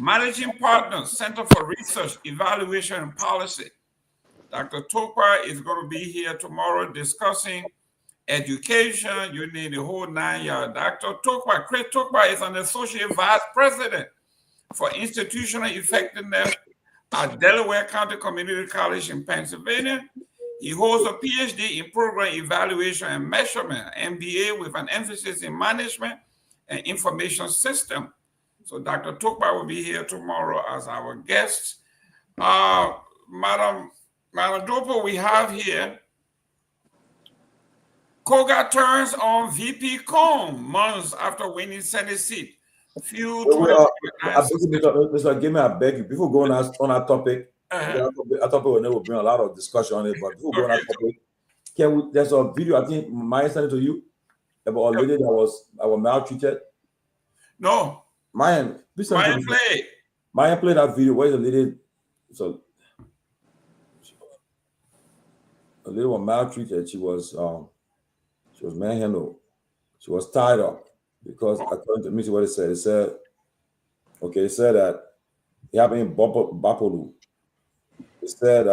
Managing Partner, Center for Research, Evaluation and Policy. Dr. Topa is going to be here tomorrow discussing education. You need the whole 9 yards. Dr. Topa, Chris Topa is an Associate Vice President for Institutional Effectiveness at Delaware County Community College in Pennsylvania. He holds a PhD in Program Evaluation and Measurement, MBA with an emphasis in Management and Information System. So Dr. Topa will be here tomorrow as our guest. Madam Dopoh, we have here Koga turns on VP Kong months after winning Senate seat. Few Mr. Gayman, I beg you, before going on our topic, I thought we will bring a lot of discussion on it, but before going on that topic, there's a video, I think Myean sent it to you, about a lady that was maltreated. No. Myean, please send Myean play. Myean played that video where the lady, so a lady was maltreated. She was manhandled. She was tied up because according to me, what it said. It said that it happened in Bapolu. It said,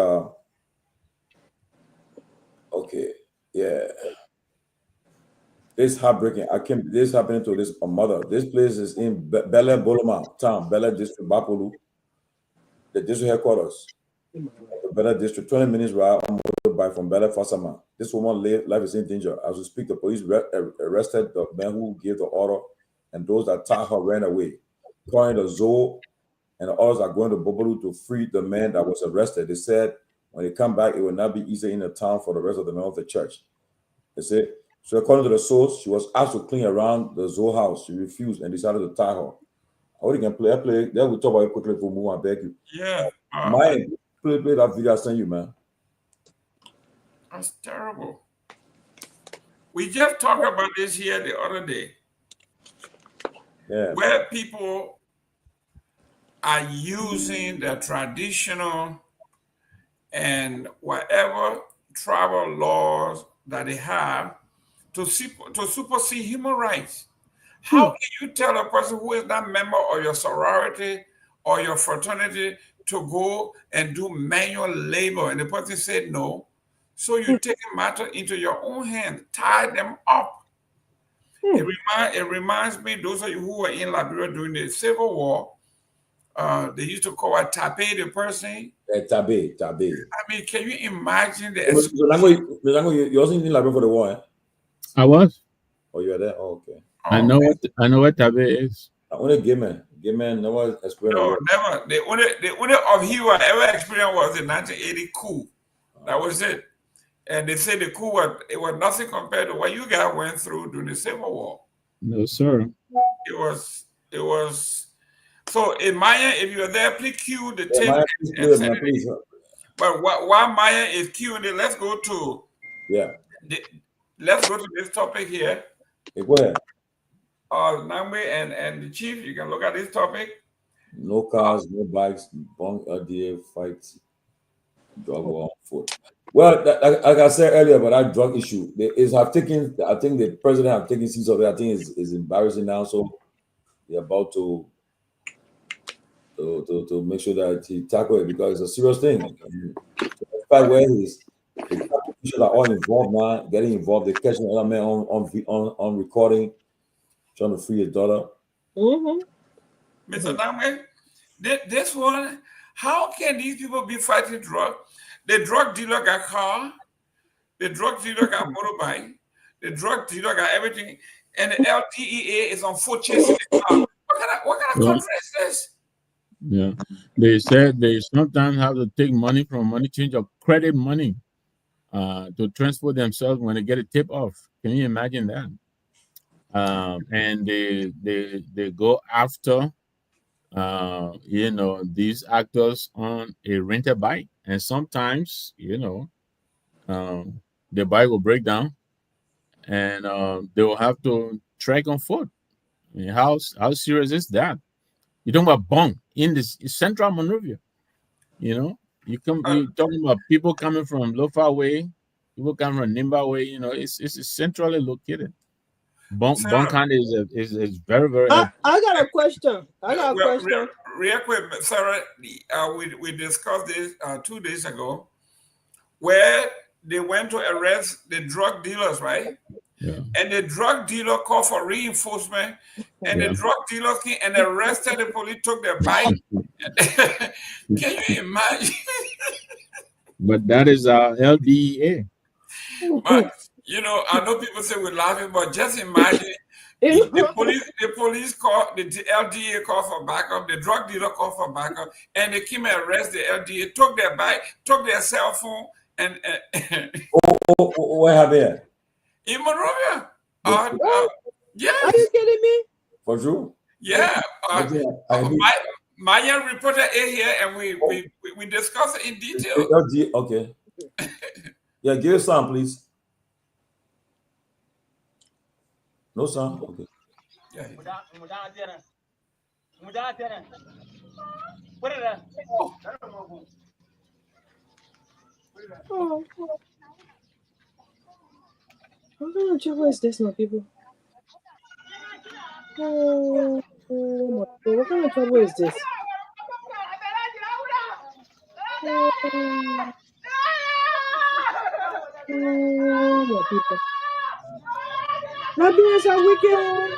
this heartbreaking. This happening to this mother. This place is in Bele Boloma town, Bele district, Bapolu, the district headquarters. The Bele district, 20 minutes ride on motorbike from Bele Fasama. This woman's life is in danger. As we speak, the police arrested the man who gave the order, and those that tied her ran away. Calling the zoo, and the others are going to Bobolu to free the man that was arrested. They said when they come back, it will not be easy in the town for the rest of the men of the church. They said, so according to the source, she was asked to clean around the zoo house. She refused and decided to tie her. I already can play. Then we'll talk about it quickly for move. I beg you. Yeah. Play that video I sent you, man. That's terrible. We just talked about this here the other day. Yeah. Where people are using the traditional and whatever tribal laws that they have to supersede human rights. How can you tell a person who is not a member of your sorority or your fraternity to go and do manual labor, and the person said no? So you take a matter into your own hand, tie them up. It reminds me, those of you who were in Liberia during the Civil War, they used to call it tape the person. Tabe. I mean, can you imagine the you also in Liberia for the war, eh? I was. Oh, you were there? Oh, okay. I know what tabe is. Only Gayman never experienced. No, never. The only upheaval I ever experienced was the 1980 coup. That was it. And they said the coup was nothing compared to what you guys went through during the Civil War. No, sir. It was. So in Myean, if you're there, please cue the tape and send it. But while Myean is queuing it, let's go to this topic here. Go ahead. Nagbe and the chief, you can look at this topic. No cars, no bikes, bunk LDA fights, drug war on foot. Well, like I said earlier about that drug issue, I think the president have taken seats of it. I think is embarrassing now. So they're about to make sure that he tackle it because it's a serious thing. The fact where the people are all involved now, getting involved, they're catching other men on recording, trying to free his daughter. Mr. Nagbe, this one, how can these people be fighting drugs? The drug dealer got car, the drug dealer got motorbike, the drug dealer got everything, and the LTEA is on foot chasing the car. What kind of country is this? Yeah, they said they sometimes have to take money from money change or credit money to transport themselves when they get a tip off. Can you imagine that? And they go after these actors on a rented bike, and sometimes the bike will break down, and they will have to trek on foot. I mean, how serious is that? You're talking about bunk in this central Monrovia. You're talking about people coming from Lofa way, people coming from Nimba way. It's centrally located. Bunkan is very, very. I got a question. Real quick, Sarah. We discussed this 2 days ago, where they went to arrest the drug dealers, right? Yeah. And the drug dealer called for reinforcement, and the drug dealer came and arrested the police, took their bike. Can you imagine? But that is our LDEA. But, I know people say we're laughing, but just imagine The police called, the LDA called for backup, the drug dealer called for backup, and they came and arrested the LDA, took their bike, took their cell phone, and what happened? In Monrovia. Yeah. Are you kidding me? For sure. Yeah. Myean reported it here, and we discussed it in detail. Okay. Yeah, give us some, please. No sound? Okay. Yeah. Oh. What kind of trouble is this, my people? Oh my God, what kind of trouble is this? Oh my people. Nigerians are wicked.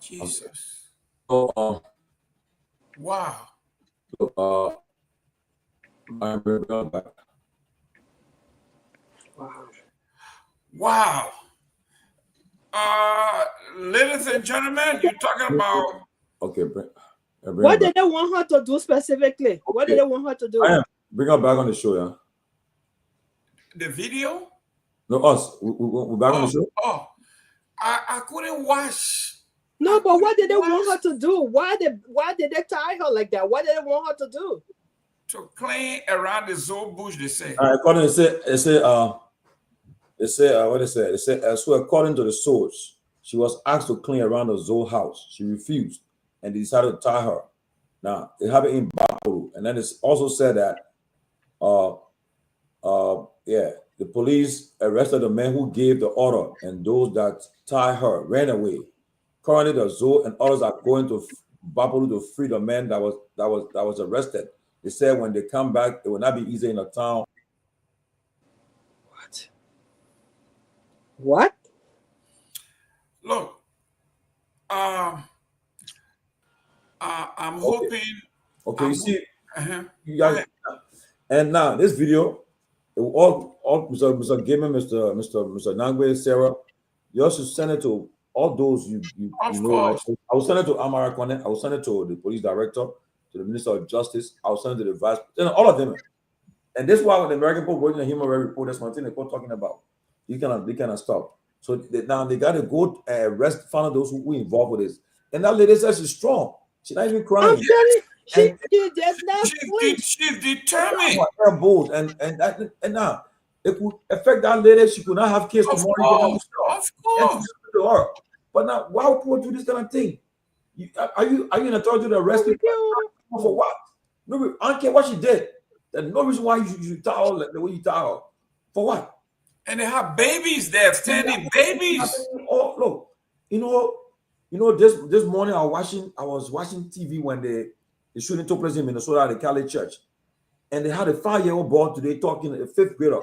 Jesus. So, wow. So, I'm going back. Wow. Ladies and gentlemen, you're talking about. Okay, what did they want her to do specifically? Okay. What did they want her to do? Bring her back on the show, yeah. The video? No, us. We're back on the show. Oh, I couldn't watch. No, but what did they want her to do? Why did they tie her like that? What did they want her to do? To clean around the zoo bush, they say. According to they say what they say. They say so according to the source, she was asked to clean around the zoo house. She refused, and they decided to tie her. Now it happened in Dopoh, and then it's also said that the police arrested the man who gave the order, and those that tied her ran away. Currently, the zoo and others are going to Dopoh to free the man that was arrested. They said when they come back, it will not be easy in the town. What? Look, I'm hoping. Okay, you see, you guys, and now this video, all Mr. Gayman, Mr. Nagbe, Sarah, you also send it to all those you know. I will send it to Kamara Kone. I will send it to the police director, to the Minister of Justice. I will send it to the vice, all of them. And this is why when the American people wrote in the Human Rights Report, that's one thing they're talking about. They cannot stop. So now they got to go arrest, find those who involved with this. And that lady says she's strong. She's not even crying. I'm telling you, she does not flinch. She's determined. And now it could affect that lady. She could not have kids tomorrow. Of course. But now, why would people do this kind of thing? Are you in authority to arrest people for what? No, I don't care what she did. There's no reason why you should tell her the way you tell her. For what? And they have babies there, standing babies. Oh, look, you know, this morning I was watching TV when the shooting took place in Minnesota at the Catholic Church, and they had a 5-year-old boy today talking, a 5th grader,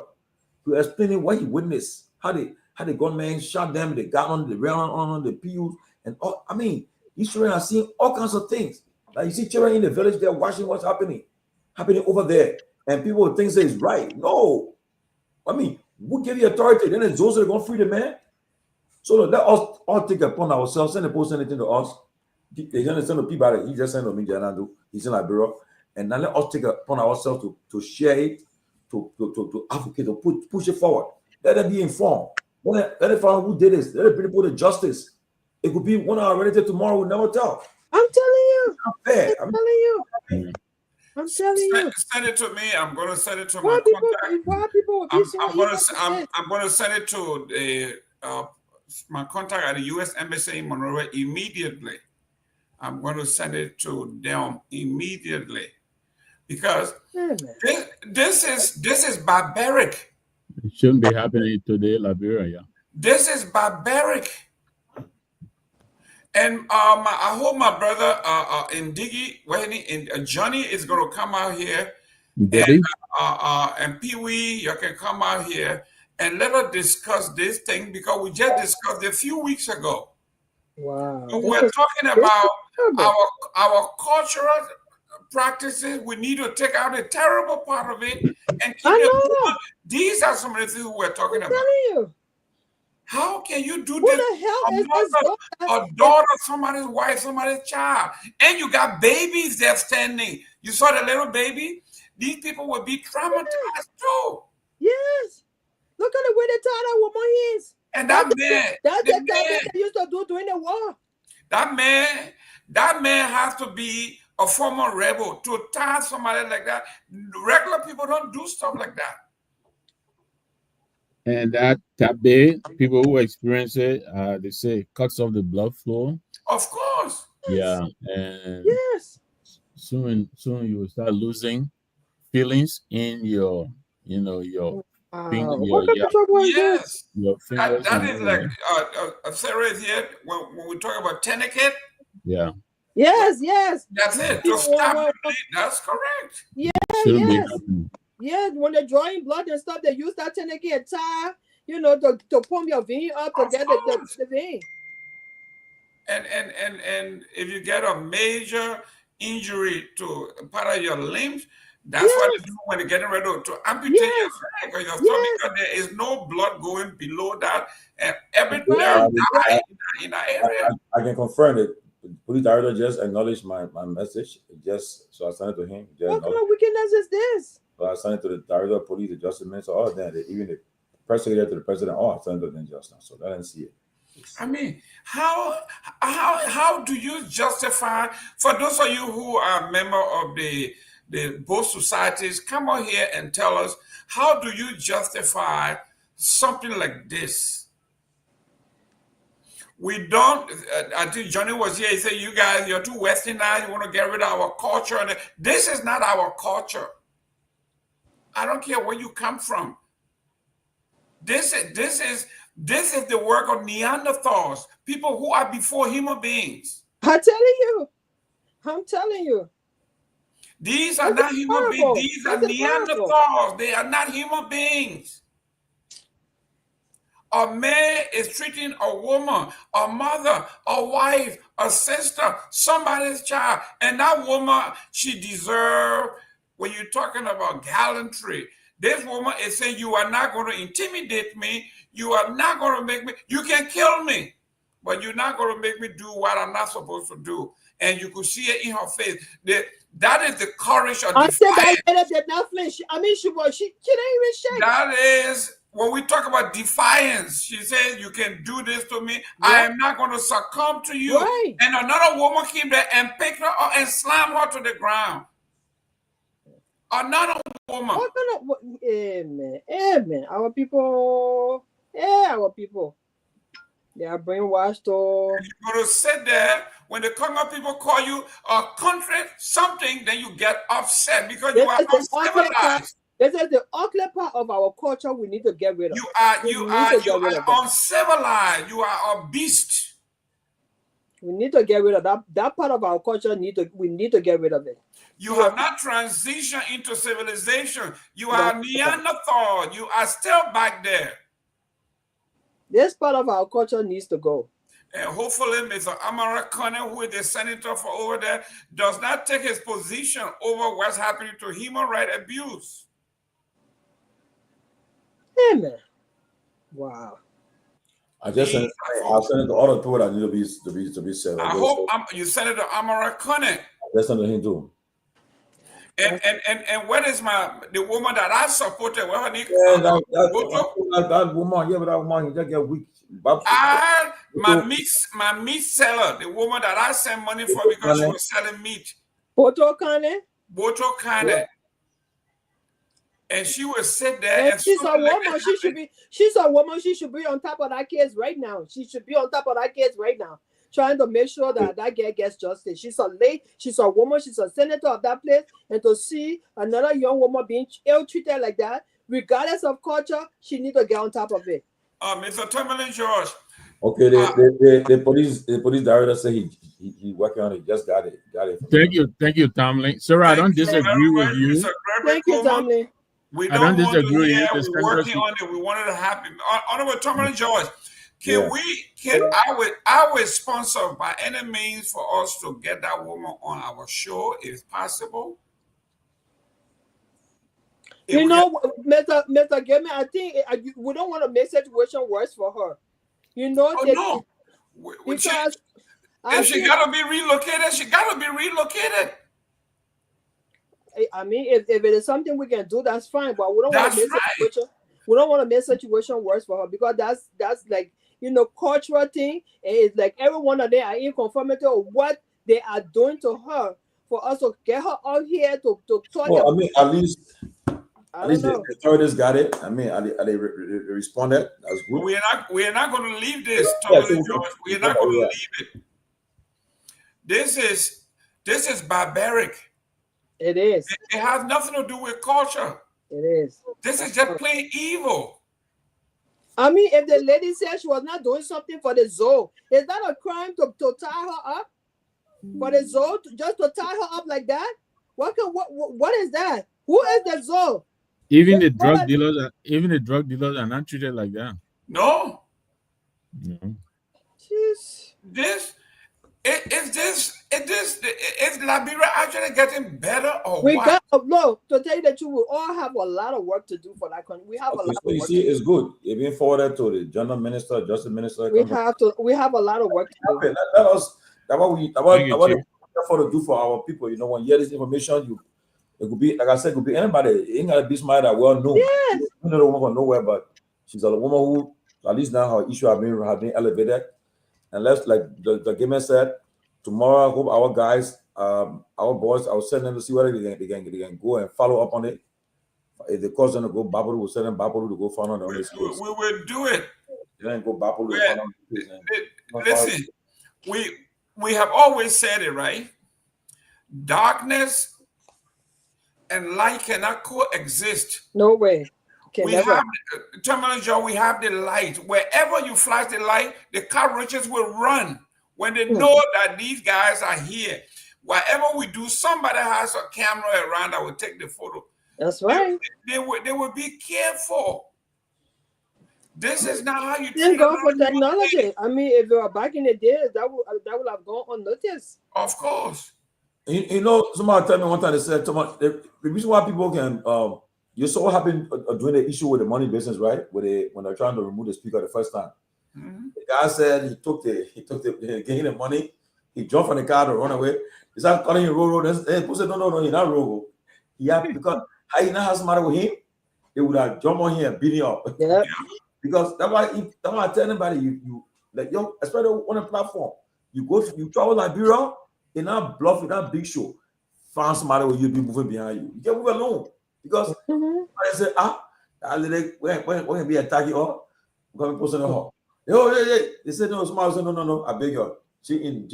to explaining what he witnessed, how the gunman shot them, they got on, they ran on the pews, and all. I mean, these children are seeing all kinds of things. Like you see children in the village, they're watching what's happening over there, and people think it's right. No, I mean, who gave you authority? Then it's those that are going to free the man. So let us all take it upon ourselves. Send the post anything to us. They send to Peabody. He just sent to me, Janadu. He's in Liberia, and now let us take it upon ourselves to share it, to advocate, to push it forward. Let them be informed. Let them find out who did this. Let them bring people to justice. It could be one of our relatives tomorrow. We'll never tell. I'm telling you. It's not fair. I'm telling you. I'm telling you. Send it to me. I'm going to send it to my contact. Why people will be I'm going to send it to my contact at the U.S. Embassy in Monrovia immediately. I'm going to send it to them immediately because this is barbaric. It shouldn't be happening today, Liberia. This is barbaric. And I hope my brother Johnny is going to come out here, and Pewee, you can come out here and let us discuss this thing because we just discussed it a few weeks ago. Wow. We're talking about our cultural practices. We need to take out the terrible part of it and keep it. These are some of the things we're talking about. I'm telling you. How can you do What this? the hell is this? A daughter, somebody's wife, somebody's child, and you got babies there standing. You saw the little baby. These people will be traumatized too. Yes. Look at the way they tie that woman is. And that man, that's the thing they used to do during the war. That man has to be a former rebel to tie somebody like that. Regular people don't do stuff like that. And that Nagbe, people who experience it, they say it cuts off the blood flow. Of course. Yeah, and yes. Soon you will start losing feelings in your finger, yes. Your fingers. That is like Sarah is here when we talk about tourniquet. Yeah. Yes. That's it. To stop the bleed. That's correct. Yeah. Shouldn't yes. be happening. Yeah, when they're drawing blood and stuff, they use that tourniquet tie, to pump your vein up to get the vein. And if you get a major injury to part of your limbs, that's what they do when they're getting ready to amputate your leg or your thumb, because there is no blood going below that, and every nerve dies in that area. I can confirm it. The police director just acknowledged my message. So I sent it to him. What kind of wickedness is this? So I sent it to the director of police, the justice minister, all of them, even the press secretary to the president, all I sent it to them just now. So I didn't see it. I mean, how do you justify, for those of you who are member of the both societies, come on here and tell us, how do you justify something like this? We don't, I think Johnny was here, he said, you guys, you're too westernized, you want to get rid of our culture. And this is not our culture. I don't care where you come from. This is the work of Neanderthals, people who are before human beings. I'm telling you. These are not human beings. These are Neanderthals. They are not human beings. A man is treating a woman, a mother, a wife, a sister, somebody's child, and that woman, she deserves. When you're talking about gallantry, this woman is saying, you are not going to intimidate me. You are not going to make me, you can kill me. but you're not going to make me do what I'm not supposed to do. And you could see it in her face. That is the courage of I said defiance. that did not flinch. I mean, she didn't even shake. That is when we talk about defiance. She says, "You can do this to me. I am not going to succumb to you." Right. And another woman came there and picked her up and slammed her to the ground. Another woman. What kind of? Amen. Our people. Yeah, our people. They are brainwashed. Or You're going to sit there when the Congo people call you a country something, then you get upset because you are uncivilized. This is the ugly part of our culture we need to get rid of. You are uncivilized. You are a beast. We need to get rid of that. That part of our culture we need to get rid of it. You have not transitioned into civilization. You are Neanderthal. You are still back there. This part of our culture needs to go. And hopefully, Mr. Kamara, who is the senator for over there, does not take his position over what's happening to human rights abuse. Amen. Wow. I just sent the other people that need to be said. I hope you Senator Kamara. I just sent him too. And what is the woman that I supported? What her name? That woman, but that woman just get weak. My meat seller, the woman that I sent money for because she was selling meat. Boto Kane. And she would sit there. And she's a woman. She's a woman. She should be on top of that case right now. She should be on top of that case right now, trying to make sure that that girl gets justice. She's a woman. She's a senator of that place, and to see another young woman being ill-treated like that, regardless of culture, she needs to get on top of it. Mr. Tomalin, George. Okay, the police director said he working on it. Just got it. Thank you, Tomalin. Sarah, I don't disagree with you. Thank you, Tomalin. We don't want to hear we're working on it. We wanted to happen. Honorable Tomalin, George. Can I sponsor by any means for us to get that woman on our show if possible? Mr. Gayman, I think we don't want to make situation worse for her. No. If she got to be relocated, she got to be relocated. I mean, if it is something we can do, that's fine. But we don't want to make situation. We don't want to make situation worse for her because that's like cultural thing. And it's like every one of them are in conformity of what they are doing to her. For us to get her out here to talk. Well, I mean, at least the authorities got it. I mean, they responded. That's good. We are not going to leave this, George. We are not going to leave it. This is barbaric. It is. It has nothing to do with culture. It is. This is just plain evil. I mean, if the lady said she was not doing something for the zoo, is that a crime to tie her up? For the zoo, just to tie her up like that? What is that? Who is the zoo? Even the drug dealers are not treated like that. No. Jeez. Is Liberia actually getting better or what? To tell you the truth, we all have a lot of work to do for that country. We have a lot of work. You see, it's good. It's been forwarded to the general minister, justice minister. We have a lot of work to do. That's what to do for our people. When you hear this information, it could be, like I said, it could be anybody. It ain't gotta be somebody that well known. Yes. You know the woman from nowhere, but she's a woman who, at least now, her issue have been elevated. And let's, like the Gayman said, tomorrow I hope our guys, our boys, I will send them to see whether they can go and follow up on it. If the cause them to go Babylon, we'll send them Babylon to go find out on this case. We will do it. They ain't go Babylon. Listen, we have always said it, right? Darkness and light cannot coexist. No way. We have the light. Wherever you flash the light, the cockroaches will run when they know that these guys are here. Wherever we do, somebody has a camera around that will take the photo. That's right. They will be careful. This is not how you thank God for technology. I mean, if you were back in the days, that would have gone unnoticed. Of course. Somebody told me one time, they said, the reason why people can, you saw what happened during the issue with the money business, right? When they're trying to remove the speaker the first time. The guy said he took getting the money. He jumped from the car to run away. He started calling him Roro. Then people said, no, he's not Roro. Because how you know has matter with him? They would have jumped on him and beat him up. Yeah. Because that's why I tell anybody you like especially on a platform, you travel Liberia, in that bluff, in that big show, find somebody where you'll be moving behind you. You can't move alone. Because I say, when we attack you all, we're going to post in the hall. They said no, somebody said no, I beg you. They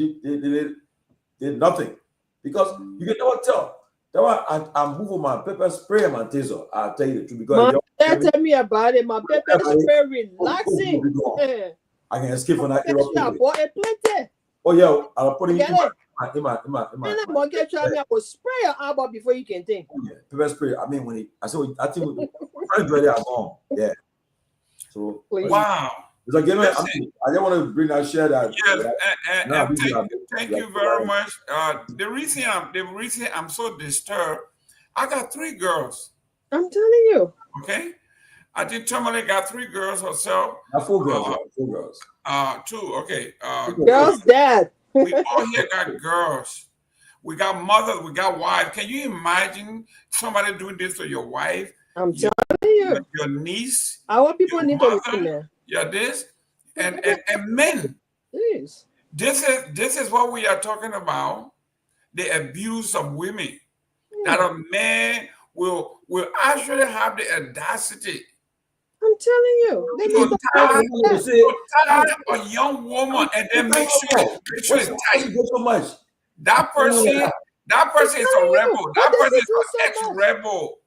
did nothing. Because you can never tell. That's why I'm moving my pepper spray and my taser. I'll tell you the truth. Because tell me about it. My pepper spray relaxing. I can escape from that era. I bought a plenty. Oh yeah, I'll put it in my. And I'm gonna get try me. I will spray your elbow before you can think. Oh, yeah, pepper spray. I mean, I think friends ready at home. Yeah. So wow. It's like, I just want to bring that share that. Yes, thank you very much. The reason I'm so disturbed, I got 3 girls. I'm telling you. Okay, I think Tomalin got 3 girls herself. 4 girls. 4 girls. 2. Okay. Girls, dad. We all here got girls. We got mothers. We got wives. Can you imagine somebody doing this to your wife? I'm telling you. Your niece. Our people need to listen, man. Yeah, this and men. Please. This is what we are talking about. The abuse of women. That a man will actually have the audacity. I'm telling you. To tie a young woman and then make sure it's tight. So much. That person is a rebel. That person is an ex-rebel.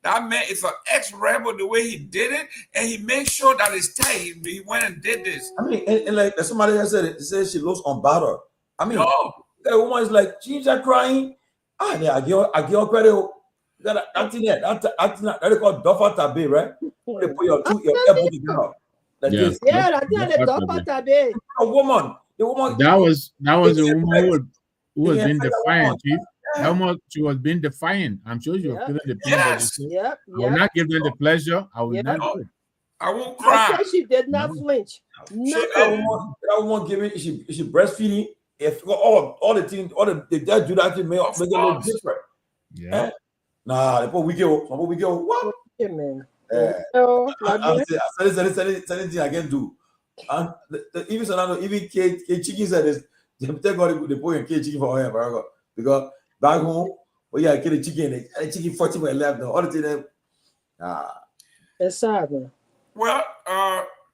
That man is an ex-rebel. The way he did it, and he made sure that it's tight. He went and did this. I mean, and like somebody else said, it says she looks unbothered. I mean, that woman is like, she's just crying. I give her credit. That acting there, that called Dopoh Tabe, right? They put your elbow together. Like this. Yeah, I think the Dopoh Tabe. The woman. That was a woman who was being defiant, Chief. She was being defiant. I'm sure you were feeling the pain. Yes. I will not give them the pleasure. I will not do it. I won't cry. She did not flinch. That woman giving, she breastfeeding. If all the things, they just do that to make it look different. Yeah. Nah, we go. What? Yeah, man. I said anything I can do. And even chicken said this. They take all the boy and chicken for him, because back home, I kill the chicken 40 minutes left. No, all the thing. It's sad, man. Well,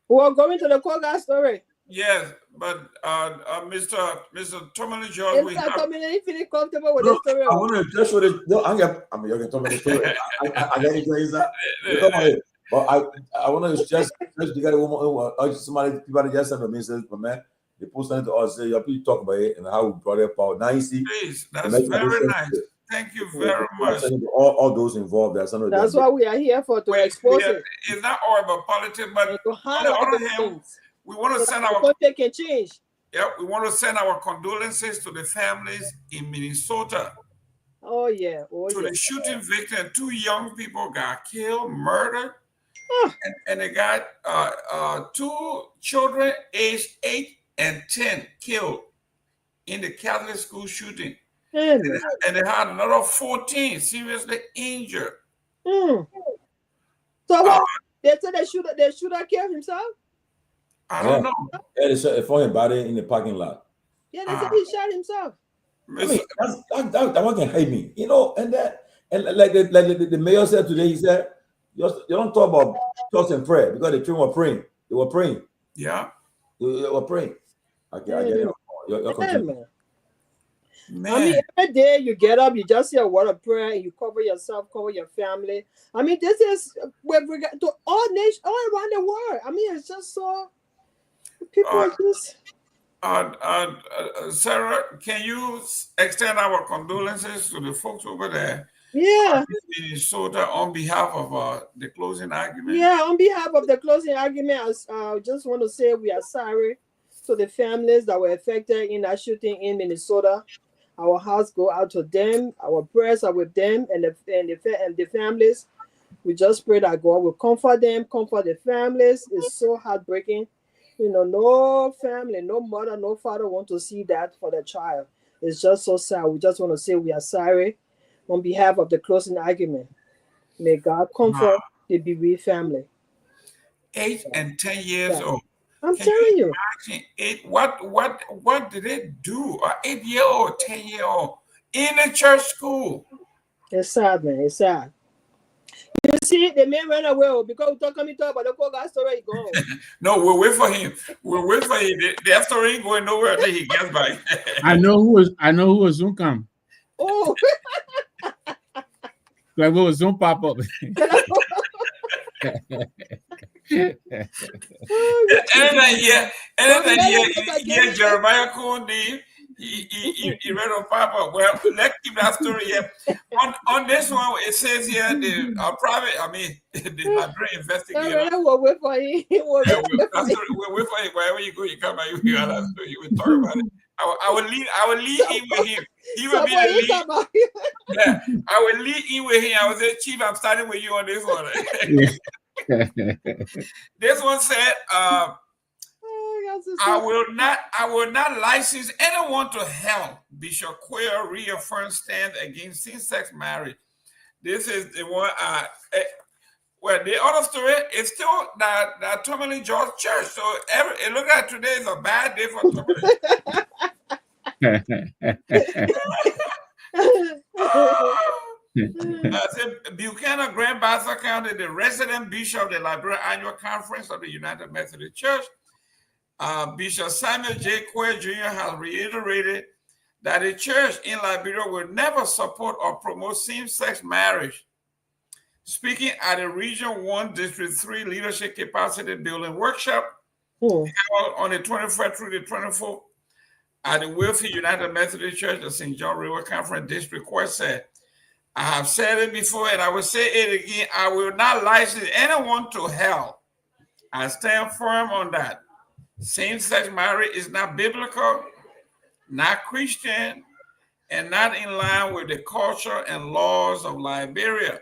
we're going to the Koga story. Yes, but Mr. Tomalin George, we have. Tomalin, feel comfortable with the story. I want to just show this. No, I mean, you can tell me the story. I get it, but I want to just get a woman. Somebody just sent a message, but man, they posted it to us. Say, you people talk about it and how we brought it out. Now you see, please, that's very nice. Thank you very much. All those involved. That's why we are here to expose it. It's not all about politics, but on the other hand, we want to send our change. Yeah, we want to send our condolences to the families in Minnesota. Oh yeah. The shooting victim. 2 young people got killed, murdered, and they got 2 children aged 8 and 10 killed in the Catholic school shooting. And they had another 14 seriously injured. So what? They said the shooter killed himself? I don't know. Yeah, they found his body in the parking lot. Yeah, they said he shot himself. I mean, that one can hate me, and like the mayor said today, he said, you don't talk about trust and prayer because the children were praying. They were praying. Yeah. They were praying. Okay, I get it. Man. I mean, every day you get up, you just say a word of prayer, and you cover yourself, cover your family. I mean, this is with regard to all nations, all around the world. I mean, it's just so people are just. Sarah, can you extend our condolences to the folks over there? Yeah. In Minnesota on behalf of the closing argument? Yeah, on behalf of the closing argument, I just want to say we are sorry to the families that were affected in that shooting in Minnesota. Our hearts go out to them. Our prayers are with them and the families. We just pray that God will comfort them, comfort the families. It's so heartbreaking. You know, no family, no mother, no father want to see that for their child. It's just so sad. We just want to say we are sorry on behalf of the closing argument. May God comfort the bereaved family. 8 and 10 years old. I'm Can telling you. Imagine what did they do? An 8-year-old, 10-year-old in a church school. It's sad, man. It's sad. You see, they may run away because we talk about the poor guy's story gone. No, we'll wait for him. We'll wait for him. The story ain't going nowhere until he gets back. I know who was soon come. Oh, Like what was soon pop up. Yeah, Jeremiah Kundi, he read on Papa. Well, let's keep that story here. On this one, it says here the library investigator. We'll wait for him. We'll wait for him. Wherever you go, you come and you hear that story. You will talk about it. I will lead in with him. He will be the lead. Yeah, I will lead in with him. I will say, Chief, I'm starting with you on this one. This one said, I will not license anyone to hell. Bishop Quayle reaffirms stand against same-sex marriage. This is the one. Well, the other story is still that Tomalin George Church. So it look like today is a bad day for Tomalin. Buchanan, Grand Bassa County, the resident bishop of the Liberia Annual Conference of the United Methodist Church, Bishop Samuel J. Quayle Jr. has reiterated that the church in Liberia will never support or promote same-sex marriage. Speaking at a Region 1, District 3 Leadership Capacity Building Workshop held on the 21st through the 24th at the Wilfield United Methodist Church of St. John River Conference District Court said, I have said it before and I will say it again, I will not license anyone to hell. I stand firm on that. Same-sex marriage is not biblical, not Christian, and not in line with the culture and laws of Liberia.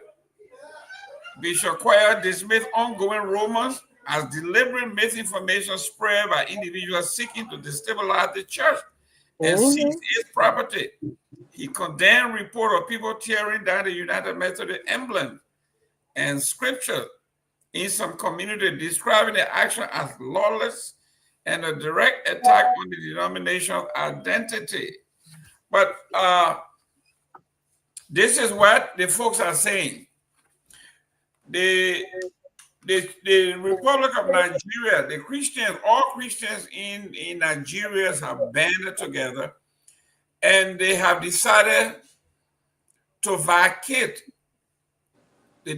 Bishop Quayle dismissed ongoing rumors as deliberate misinformation spread by individuals seeking to destabilize the church and seize its property. He condemned reports of people tearing down the United Methodist emblem and scripture in some communities, describing the action as lawless and a direct attack on the denomination's identity. But this is what the folks are saying. The Republic of Nigeria, the Christians, all Christians in Nigeria have banded together and they have decided to vacate the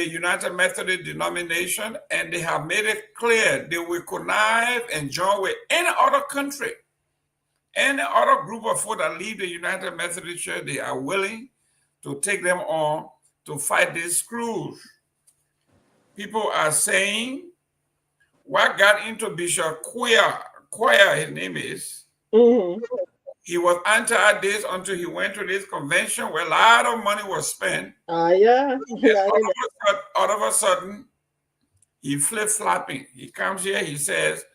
United Methodist denomination, and they have made it clear they will connive and join with any other country, any other group of folk that leave the United Methodist Church. They are willing to take them on to fight these screws. People are saying, what got into Bishop Quayle, his name is, he was anti this until he went to this convention where a lot of money was spent. All of a sudden, he flip-flopping. He comes here, he says,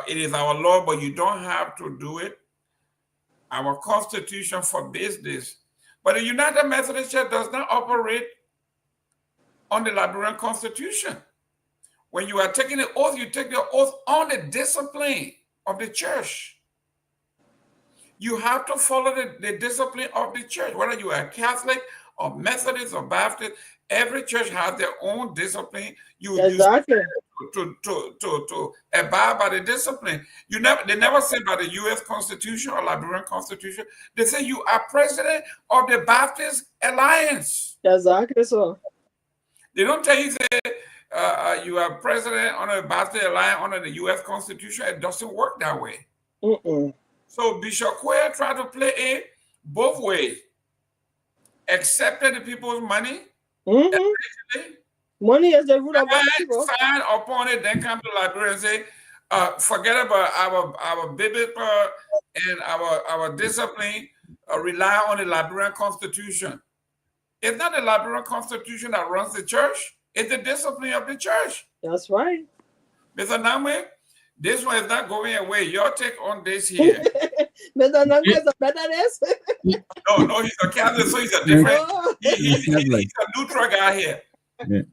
it is our law, but you don't have to do it. Our Constitution forbids this. But the United Methodist Church does not operate on the Liberian Constitution. When you are taking the oath, you take the oath on the discipline of the church. You have to follow the discipline of the church, whether you are Catholic or Methodist or Baptist. Every church has their own discipline. You to abide by the discipline. They never say by the U.S. Constitution or Liberian Constitution. They say you are president of the Baptist Alliance. Exactly so. They don't tell you that you are president under the Baptist Alliance under the U.S. Constitution. It doesn't work that way. So Bishop Quayle tried to play it both ways. Accepted the people's money. Money is the root of all. Sign upon it, then come to Liberia and say, forget about our biblical and our discipline. Rely on the Liberian Constitution. It's not the Liberian Constitution that runs the church. It's the discipline of the church. That's right. Mr. Nagbe, this one is not going away. Your take on this here. Mr. Nagbe is a Methodist? No, he's a Catholic, so he's a different. He's a neutral guy here. Yeah.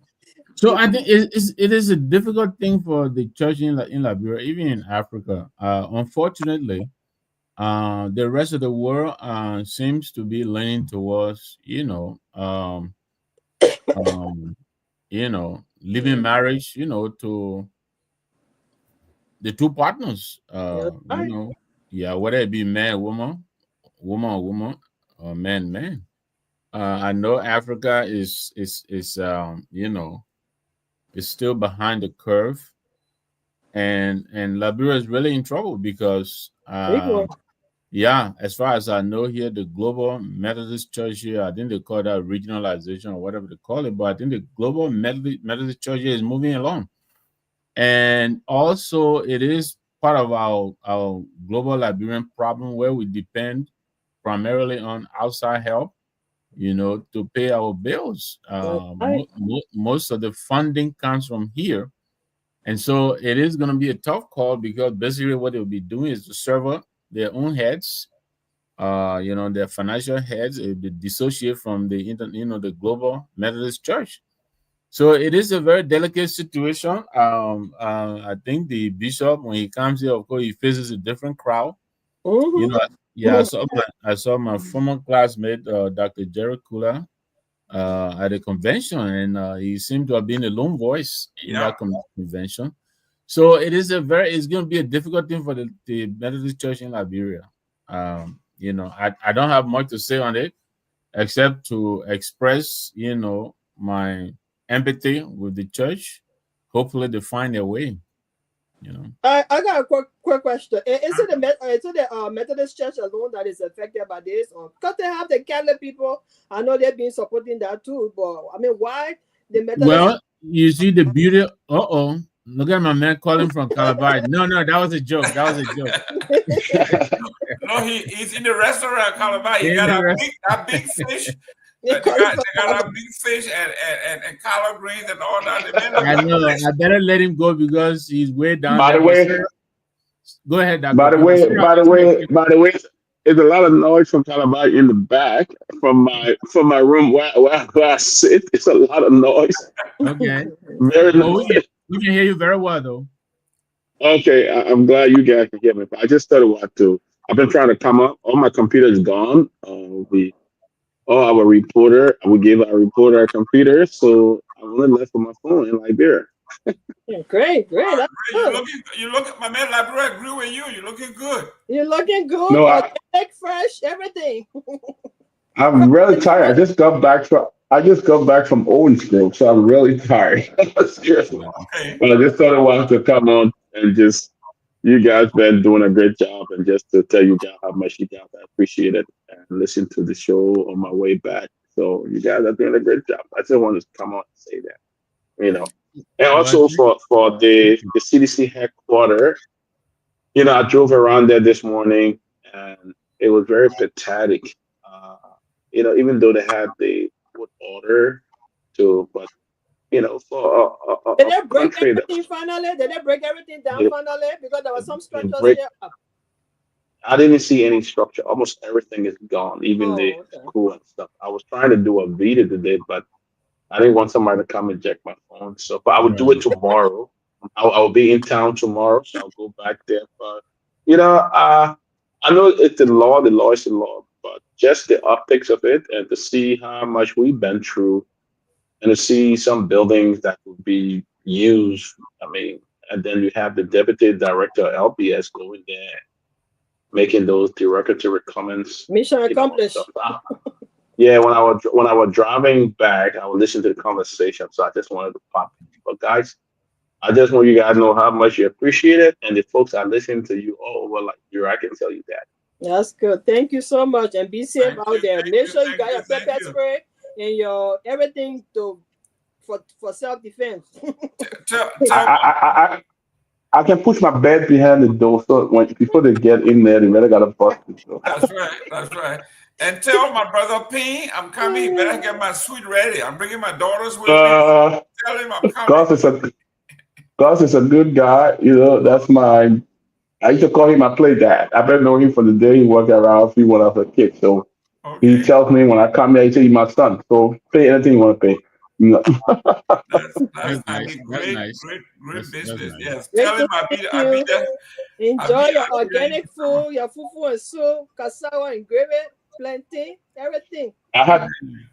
So I think it is a difficult thing for the church in Liberia, even in Africa. Unfortunately, the rest of the world seems to be leaning towards, living marriage, to the two partners. Whether it be man, woman, woman, or man. I know Africa is still behind the curve, and Liberia is really in trouble because as far as I know here, the Global Methodist Church here, I think they call that regionalization or whatever they call it, but I think the Global Methodist Church here is moving along. And also it is part of our global Liberian problem where we depend primarily on outside help, to pay our bills. Most of the funding comes from here. And so it is going to be a tough call because basically what they'll be doing is to serve their own heads, their financial heads, they dissociate from the Global Methodist Church. So it is a very delicate situation. I think the bishop, when he comes here, of course, he faces a different crowd. I saw my former classmate, Dr. Jerry Kula, at a convention, and he seemed to have been a lone voice in that convention. So it's going to be a difficult thing for the Methodist Church in Liberia. I don't have much to say on it, except to express, my empathy with the church. Hopefully they find their way. I got a quick question. Is it the Methodist Church alone that is affected by this, or because they have the Catholic people? I know they've been supporting that too, but I mean, why the Methodist? Well, you see the beauty. Look at my man calling from Calabar. No, that was a joke. No, he's in the restaurant Calabar. He got a big fish. They got a big fish and collard greens and all that. I know. I better let him go because he's way down. By the way, go ahead, Doctor. By the way, there's a lot of noise from Calabar in the back from my room where I sit. It's a lot of noise. Okay. Very noisy. We can hear you very well, though. Okay, I'm glad you guys can hear me. But I just started I've been trying to come up. All my computer is gone. Our reporter, we gave our reporter a computer, so I'm only left with my phone in Liberia. Great. That's good. You look at my man Liberia. I agree with you. You're looking good. You're looking good. No, I fresh, everything. I'm really tired. I just got back from Owensboro, so I'm really tired. Seriously. Okay. But I just thought I wanted to come on and you guys been doing a great job, and just to tell you guys how much you guys appreciate it and listen to the show on my way back. So you guys are doing a great job. I just wanted to come on and say that, And also for the CDC headquarters, I drove around there this morning and it was very pathetic. Even though they had the good order but for did they break everything finally? Did they break everything down finally? Because there was some structures here up. I didn't see any structure. Almost everything is gone, even the school and stuff. I was trying to do a video today, but I didn't want somebody to come and check my phone. But I will do it tomorrow. I'll be in town tomorrow, so I'll go back there. But I know it's the law. The law is the law, but just the optics of it and to see how much we've been through. And to see some buildings that would be used, and then you have the deputy director of LPS going there, making those derogatory comments. Mission accomplished. Yeah, when I was driving back, I would listen to the conversation, so I just wanted to pop in. But guys, I just want you guys to know how much you appreciate it, and the folks are listening to you all over I can tell you that. That's good. Thank you so much, and be safe out there. Make sure you got your pepper spray and your everything for self-defense. I can push my bed behind the door, so before they get in there, they better got a bust. That's right. And tell my brother Ping I'm coming. He better get my suite ready. I'm bringing my daughters with me. Tell him I'm coming. Gus is a good guy. You know, that's my. I used to call him my play dad. I've been knowing him for the day he worked around me when I was a kid. So he tells me when I come here, he says, "You're my son. So pay anything you want to pay." You know? That's nice. great, Nice. great business. Nice. Yes. Great Tell him to I'll be meet there. you. Enjoy your organic food, your fufu and soup, cassava and gravy, plantain, everything. I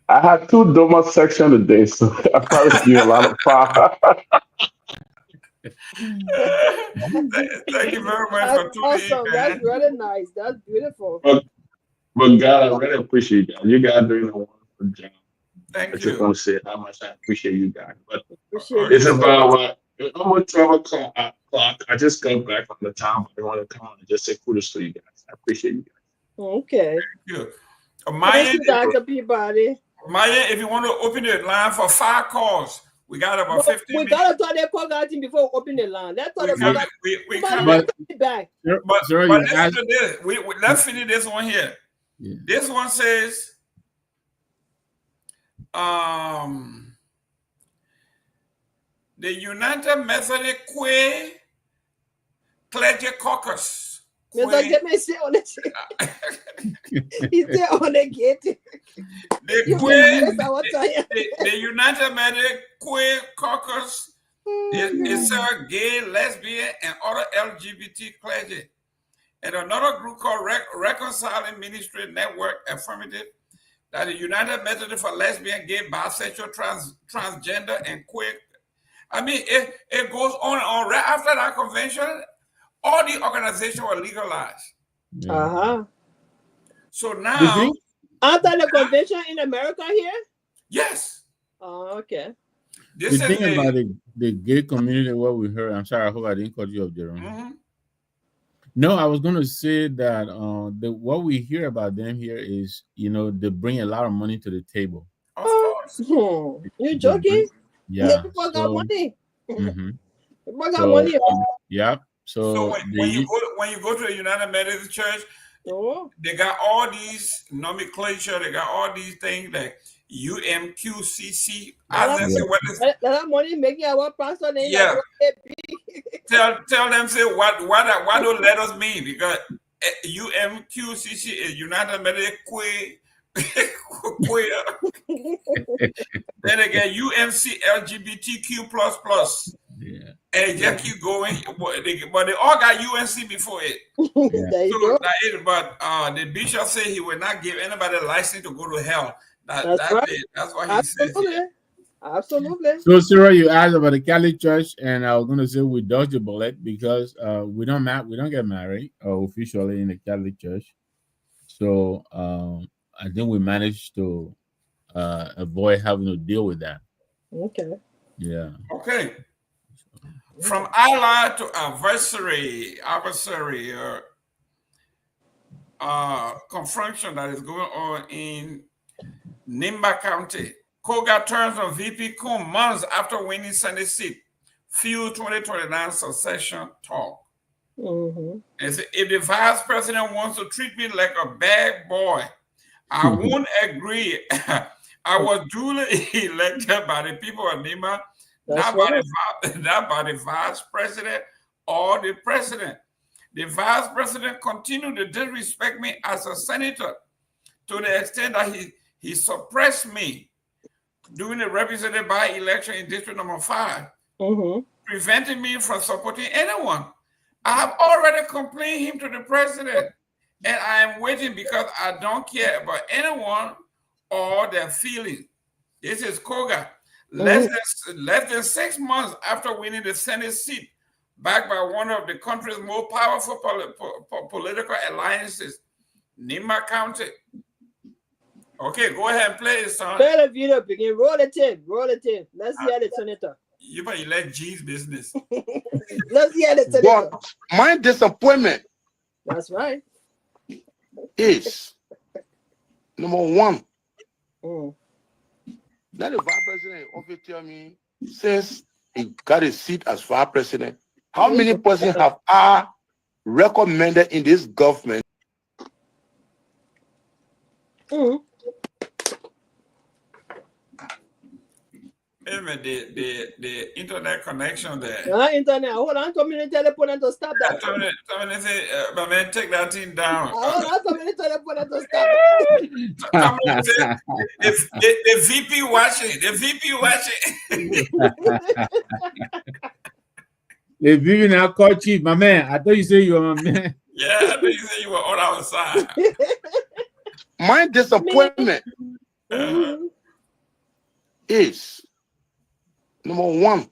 had 2 Dopoh sections today, so I probably give a lot of fire. Thank you very much That's for tuning awesome. in, That's man. really nice. That's beautiful. But God, I really appreciate that. You guys doing a wonderful job. Thank I just you. want to say how much I appreciate you guys. But Appreciate it's you. about what? Almost 12 o'clock. I just got back from the town. I want to come on and just say kudos to you guys. I appreciate you guys. Okay. Thank you. Thank you, Dr. Peabody. Myean, if you want to open the line for 5 calls, we got about 15 We minutes. gotta talk that call that thing before we open the line. Let's talk about we back. But listen to this. Let's finish this one here. Yeah. This one says, the United Methodist Quay Clergy Caucus. Get me say on it. He said on the gate. The United Methodist Queer Caucus is a gay, lesbian, and other LGBT clergy. And another group called Reconciling Ministry Network Affirmative, that the United Methodist for Lesbian, Gay, Bisexual, Transgender, and Queer. I mean, it goes on and on. Right after that convention, all the organizations were legalized. Yeah. So now, after the convention in America here? Yes. Oh, okay. The thing about the gay community, what we heard, I'm sorry, I hope I didn't cut you off, Jerome. No, I was going to say that what we hear about them here is, they bring a lot of money to the table. Of course. You joking? Yeah. People got money. People got money. Yeah. So when you go to the United Methodist Church, they got all these nomenclature. They got all these things like UMQCC. That money making our pastor name. Yeah. Tell them say what those letters mean, because UMQCC is United Methodist Queer. Then again, UMC LGBTQ++. Yeah. And just keep going, but they all got UNC before it. But the bishop said he will not give anybody a license to go to hell. That's what he says. Absolutely. So, Sarah, you asked about the Catholic Church, and I was going to say we dodged a bullet because we don't get married officially in the Catholic Church. So I think we managed to avoid having to deal with that. Okay. Yeah. Okay. From ally to adversary confrontation that is going on in Nimba County. Koga turns on VP Coon months after winning Senate seat. Fuel 2029 succession talk. And say, if the vice president wants to treat me like a bad boy, I won't agree. I was duly elected by the people of Nimba. Not by the vice president or the president. The vice president continued to disrespect me as a senator to the extent that he suppressed me during the representative by-election in District Number 5, preventing me from supporting anyone. I have already complained him to the president, and I am waiting because I don't care about anyone or their feelings. This is Koga. Less than 6 months after winning the Senate seat, backed by one of the country's most powerful political alliances, Nimba County. Okay, go ahead and play it, son. Play the video, begin. Roll the tape. Let's hear the senator. You better let G's business. Let's hear the senator. But my disappointment. That's right. Is number one. That the vice president often tell me, since he got a seat as vice president, how many persons have I recommended in this government The internet connection there. Internet. Hold on, community telephone to stop that. Tommy say, my man, take that thing down. Hold on, community telephone to stop that. Tommy say, the VP watching. The VP watching. The VP now call chief, my man. I thought you say you were my man. Yeah, I thought you said you were on our side. My disappointment is number one.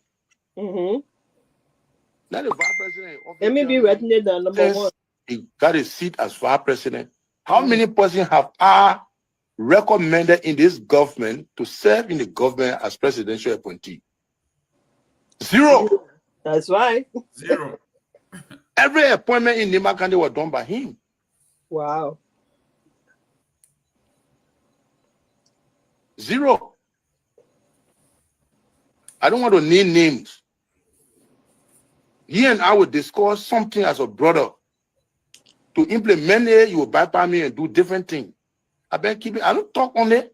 That the vice president. Let me be writing it down. Number one. He got a seat as vice president. How many persons have recommended in this government to serve in the government as presidential appointee? Zero. That's right. Zero. Every appointment in Nima County was done by him. Wow. Zero. I don't want to name names. He and I will discuss something as a brother. To implement it, you will bypass me and do different things. I don't talk on it.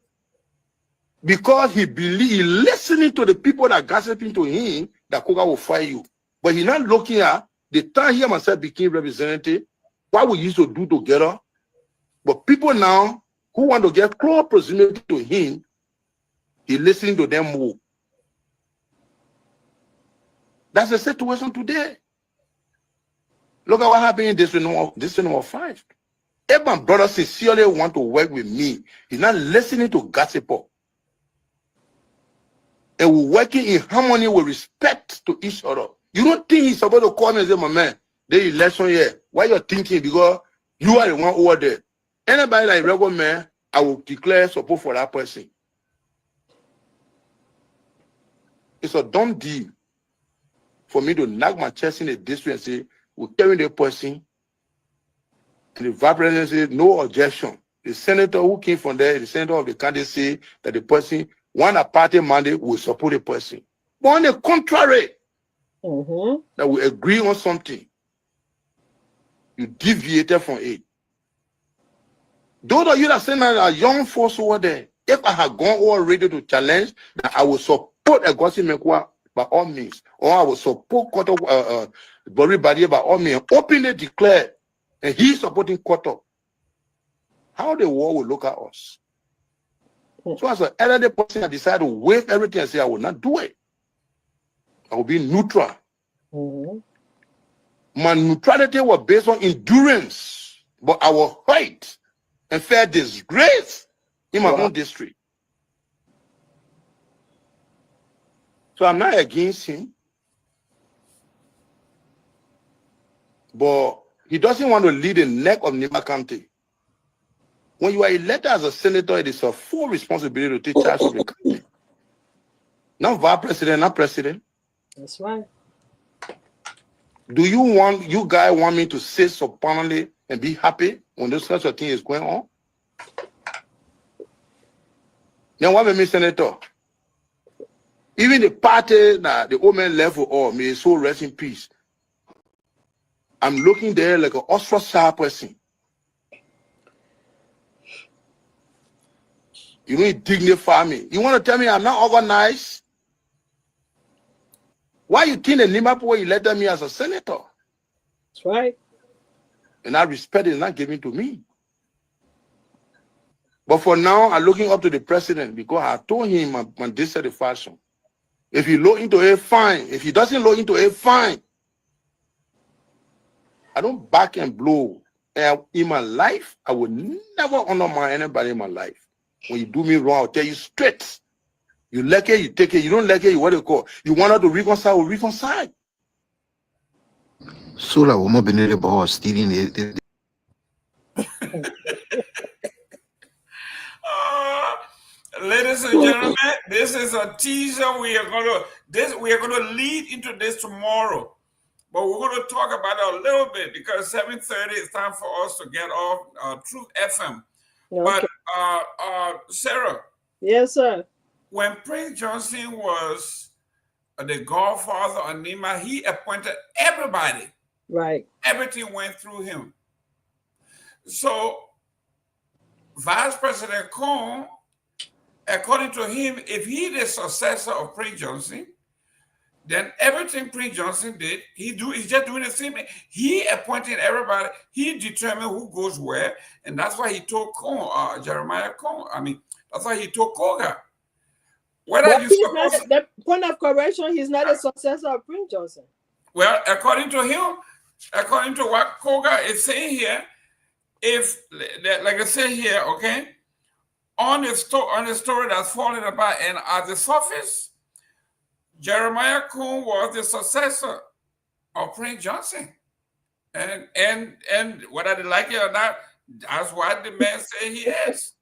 Because he listening to the people that gossiping to him, that Koga will fire you. But he's not looking at the time he myself became representative, what we used to do together. But people now who want to get close proximity to him, he listening to them more. That's the situation today. Look at what happened in this number 5. If my brother sincerely want to work with me, he's not listening to gossip. And we're working in harmony with respect to each other. You don't think he's supposed to call me and say, my man, the election here. Why you're thinking? Because you are the one over there. Anybody like regular man, I will declare support for that person. It's a dumb deal for me to knock my chest in the district and say, we're carrying the person. And the vice president said, no objection. The senator who came from there, the senator of the county say that the person, one a party mandate will support the person. But on the contrary, that we agree on something, you deviated from it. Those of you that say that are young folks over there, if I had gone already to challenge, that I will support a Gossip Mekwa by all means, or I will support Bori Badia by all means, openly declare, and he's supporting Koto. How the world will look at us. So as an elderly person, I decided to waive everything and say I will not do it. I will be neutral. My neutrality was based on endurance, but I was hurt and felt disgrace in my own district. So I'm not against him, but he doesn't want to lead the neck of Nima County. When you are elected as a senator, it is a full responsibility to take charge of the country. Not vice president, not president. That's right. Do you guys want me to sit supinely and be happy when this such a thing is going on? Then what made me senator? Even the party that the old man left for all, may his soul rest in peace. I'm looking there like an ostracized person. You don't dignify me. You want to tell me I'm not organized? Why you think the Limapo elected me as a senator? That's right. And that respect is not given to me. But for now, I'm looking up to the president because I told him on this fashion. If he look into it, fine. If he doesn't look into it, fine. I don't back and blow. And in my life, I would never undermine anybody in my life. When you do me wrong, I'll tell you straight. You like it, you take it. You don't like it, you what you call. You want to reconcile, we'll reconcile. So la woman been able to stealing it. Ladies and gentlemen, this is a teaser. We are gonna lead into this tomorrow. But we're going to talk about it a little bit because 7:30 is time for us to get off Truth FM. Okay. But Sarah. Yes, sir. When Prince Johnson was the godfather of Nima, he appointed everybody. Right. Everything went through him. So Vice President Kong, according to him, if he's the successor of Prince Johnson, then everything Prince Johnson did, he's just doing the same thing. He appointed everybody. He determined who goes where, and that's why he told Jeremiah Kong. I mean, that's why he told Koga. The point of correction, he's not a successor of Prince Johnson. Well, according to him, according to what Koga is saying here, if, like I say here, okay, on the story that's falling apart and at the surface, Jeremiah Kong was the successor of Prince Johnson. And whether they like it or not, that's what the man say he is.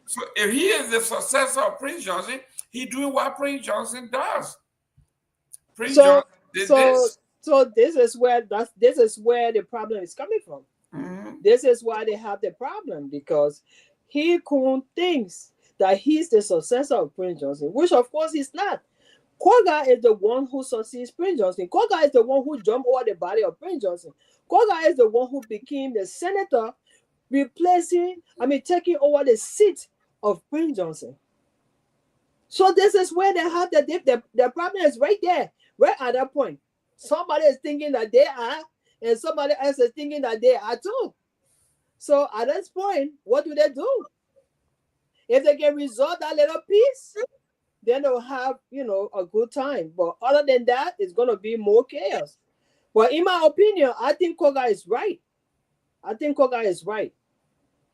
So if he is the successor of Prince Johnson, he's doing what Prince Johnson does. So this is where the problem is coming from. Mm-hmm. This is why they have the problem, because he thinks that he's the successor of Prince Johnson, which of course he's not. Koga is the one who succeeds Prince Johnson. Koga is the one who jumped over the body of Prince Johnson. Koga is the one who became the senator, taking over the seat of Prince Johnson. So this is where they have the problem is right there, right at that point. Somebody is thinking that they are, and somebody else is thinking that they are too. So at this point, what do? If they can resolve that little piece, then they'll have, a good time. But other than that, it's going to be more chaos. But in my opinion, I think Koga is right.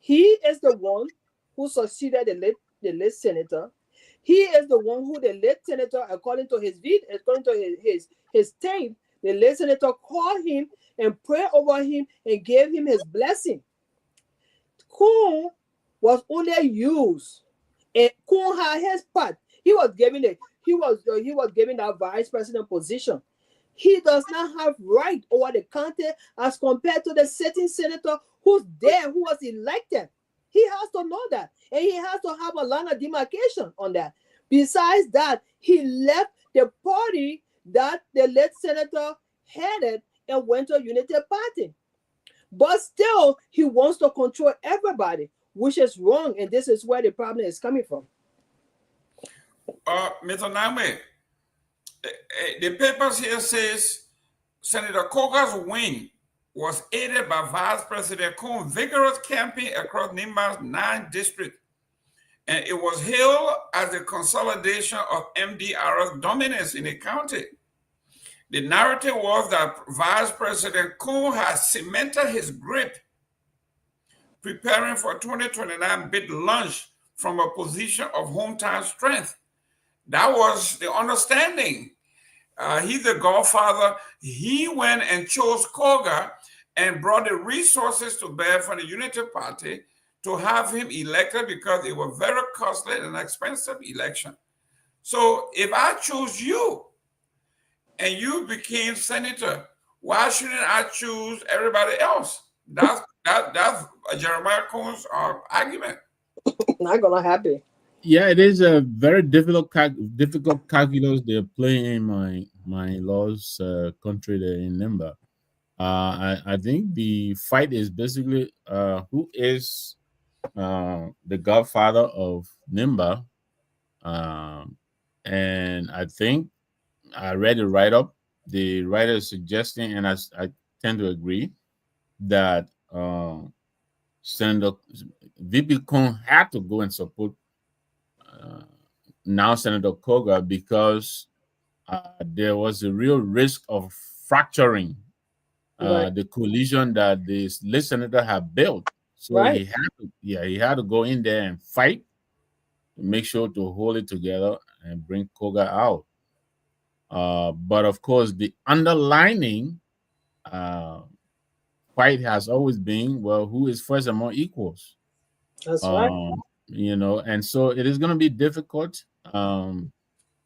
He is the one who succeeded the late senator. He is the one who the late senator, according to his tape, the late senator called him and prayed over him and gave him his blessing. Kung was only used, and Kung had his part. He was given that vice president position. He does not have right over the country as compared to the sitting senator who's there, who was elected. He has to know that, and he has to have a line of demarcation on that. Besides that, he left the party that the late senator headed and went to a Unity Party. But still, he wants to control everybody, which is wrong, and this is where the problem is coming from. Mr. Nagbe, the papers here says Senator Koga's win was aided by Vice President Kong's vigorous campaign across Nimba's 9 districts, and it was hailed as a consolidation of MDR's dominance in the county. The narrative was that Vice President Kong has cemented his grip, preparing for 2029 bid launch from a position of hometown strength. That was the understanding. He's the godfather. He went and chose Koga and brought the resources to bear for the Unity Party to have him elected, because it was very costly and expensive election. So if I choose you and you became senator, why shouldn't I choose everybody else? That's Jeremiah Kong's argument. Not gonna happen. Yeah, it is a very difficult calculus they're playing in my law's country there in Nimba. I think the fight is basically who is the godfather of Nimba, and I think I read the write-up. The writer is suggesting, and I tend to agree, that Senator VP Kong had to go and support now Senator Koga, because there was a real risk of fracturing the coalition that the late senator had built. So he had to go in there and fight to make sure to hold it together and bring Koga out. But of course, the underlining fight has always been, well, who is first among equals? That's right. And so it is going to be difficult.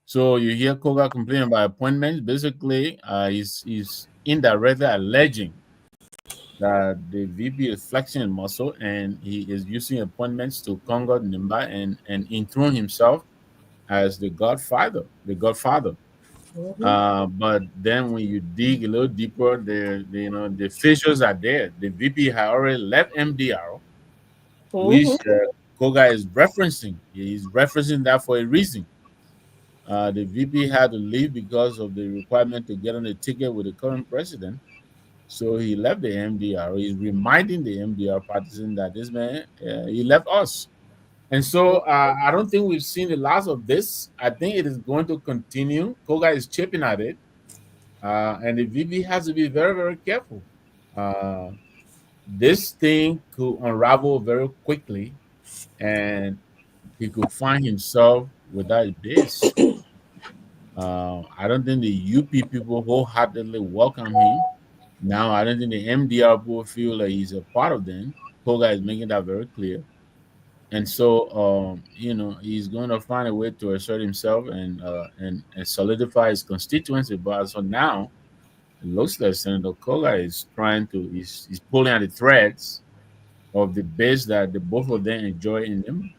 So you hear Koga complaining about appointments. Basically, he's indirectly alleging that the VP is flexing his muscle, and he is using appointments to conquer Nimba and enthrone himself as the godfather. Mm-hmm. But then when you dig a little deeper, the fissures are there. The VP had already left MDR which Koga is referencing. He's referencing that for a reason. The VP had to leave because of the requirement to get on a ticket with the current president. So he left the MDR. He's reminding the MDR partisan that this man, he left us. And so I don't think we've seen the last of this. I think it is going to continue. Koga is chipping at it. And the VP has to be very, very careful. This thing could unravel very quickly, and he could find himself without a base. I don't think the UP people wholeheartedly welcome him. Now, I don't think the MDR people feel like he's a part of them. Koga is making that very clear. And so, he's going to find a way to assert himself and solidify his constituency. But so now, it looks like Senator Koga is he's pulling at the threads of the base that the both of them enjoy in them.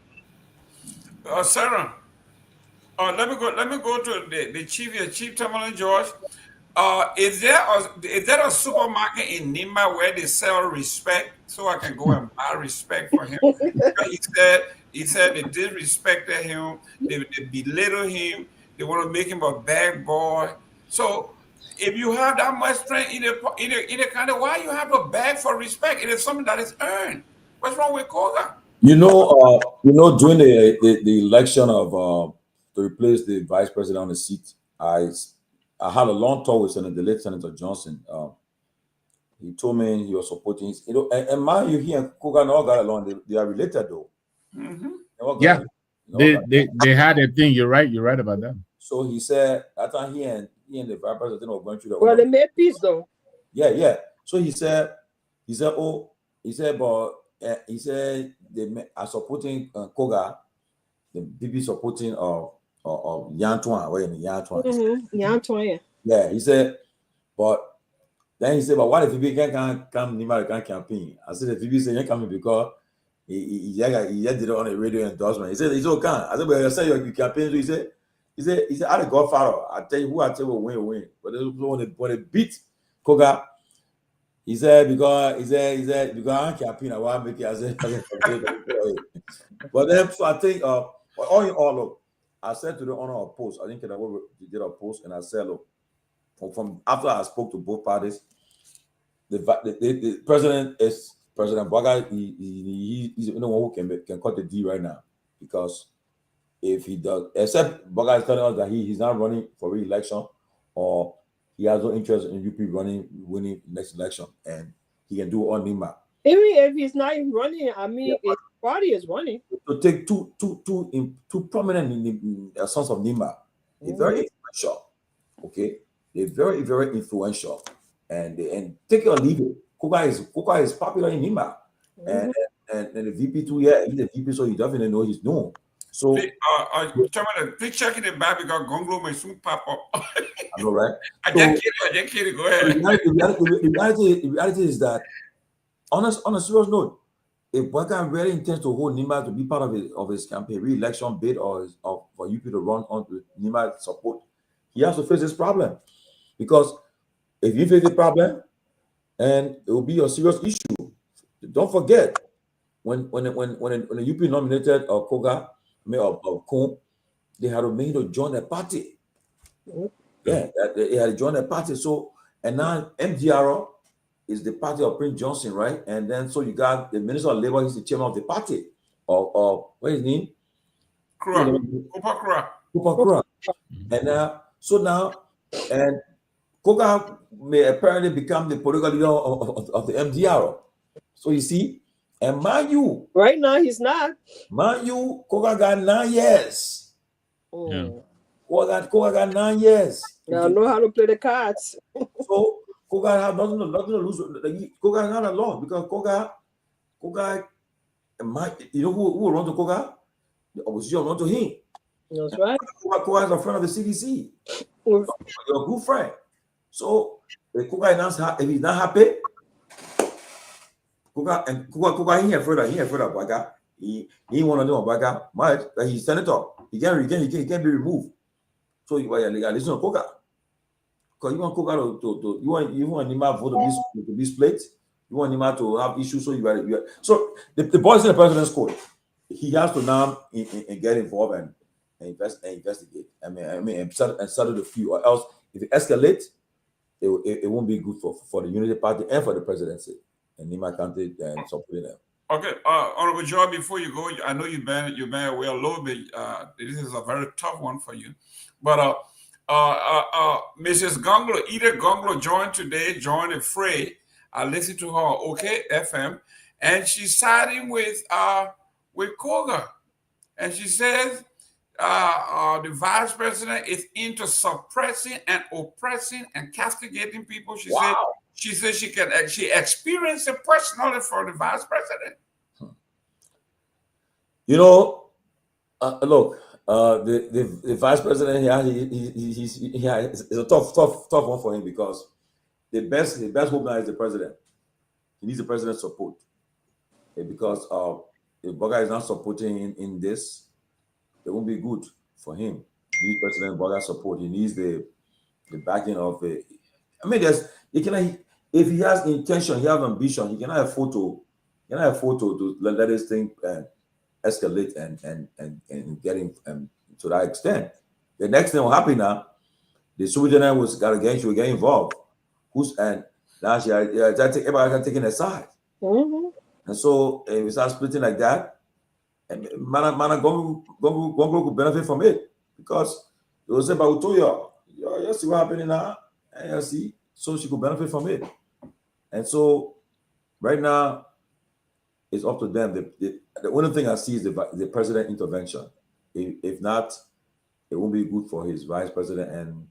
Sarah, let me go to the chief Tomalin George. Is there a supermarket in Nimba where they sell respect, so I can go and buy respect for him? he said they disrespected him, they belittle him, they want to make him a bad boy. So if you have that much strength in the country, why you have to beg for respect? It is something that is earned. What's wrong with Koga? During the election of to replace the vice president on the seat, I had a long talk with the late Senator Johnson. He told me he was supporting his, and mind you, he and Koga and all got along. They are related though. Yeah, they had a thing. You're right about that. So he said that time he and the vice president were going through the. Well, they made peace though. Yeah. So he said, they are supporting Koga, the people supporting Yantuan, where in Yantuan. Yantuan. Yeah, he said, but what if VP can't come Nima can campaign? I said the VP said you're coming because he did it on a radio endorsement. He said he's okay. I said, but you say you campaign. So he said I'm the godfather. I tell you will win. But when they beat Koga, he said because I'm campaign, I want to make it. I said, but then so I think all in all, look, I said to the owner of post, I think Kehleboe did a post, and I said, look, from after I spoke to both parties, the president is President Baga. He's the only one who can cut the deal right now, because if he does, except Baga is telling us that he's not running for re-election, or he has no interest in UP winning next election, and he can do it on Nima. Even if he's not running, I mean, his party is running. To take two prominent sons of Nima, they're very influential. Okay, they're very, very influential, and take it or leave it. Koga is popular in Nima, and the VP too. Yeah, he's the VP, so he definitely know he's known. So, please check in the back because Gongloe may soon pop up. I know, right? I just kidding. Go ahead. The reality is that, on a serious note, if Baga really intends to hold Nima to be part of his campaign re-election bid or for UP to run on with Nima support, he has to face this problem. Because if you face the problem, and it will be a serious issue. Don't forget when the UP nominated Koga, or Kun, they had made to join the party. Yeah, they had joined the party. So, and now MDR is the party of Prince Johnson, right? And then so you got the Minister of Labor, he's the chairman of the party. Or what is his name? Kupakura. And so now, and Koga may apparently become the political leader of the MDR. So you see, and mind you, right now he's not. Mind you, Koga got 9 years. Yeah. Koga got 9 years. I know how to play the cards. So Koga have nothing to lose. Koga is not alone, because Koga, who will run to Koga? The opposition will run to him. That's right. Koga is a friend of the CDC. You're a good friend. So if Koga is not, if he's not happy, Koga he afraid of Baga. He want to know Baga. But he's senator. He can't be removed. So you listen to Koga. Because you want Koga you want Nima vote to be split. You You want him to have issues, so you got. So the boy is in the president's court. He has to now get involved and investigate. I mean, and settle the feud, or else if it escalates, it won't be good for the Unity Party and for the presidency in Nima County and supporting them. Okay, Honorable Joe, before you go, I know you've been away a little bit. This is a very tough one for you, but Mrs. Gongloe, Edith Gongloe joined the fray. I listened to her on OK FM, and she's siding with Koga, and she says the vice president is into suppressing and oppressing and castigating people. She said she experienced it personally for the vice president. You know, look, the vice president here, it's a tough one for him, because the best hope now is the president. He needs the president's support, because if Boga is not supporting in this, it won't be good for him. He needs President Boga's support. He needs the backing of it. I mean, if he has intention, he has ambition, he cannot afford to let this thing escalate and get him to that extent. The next thing will happen now. The superintendent will get involved. Now everybody taking a side. Mm-hmm. And so if we start splitting like that, and Gongloe could benefit from it, because they will say, but we told you see what happening now, and you see, so she could benefit from it. And so right now, it's up to them. The only thing I see is the president intervention. If not, it won't be good for his vice president. And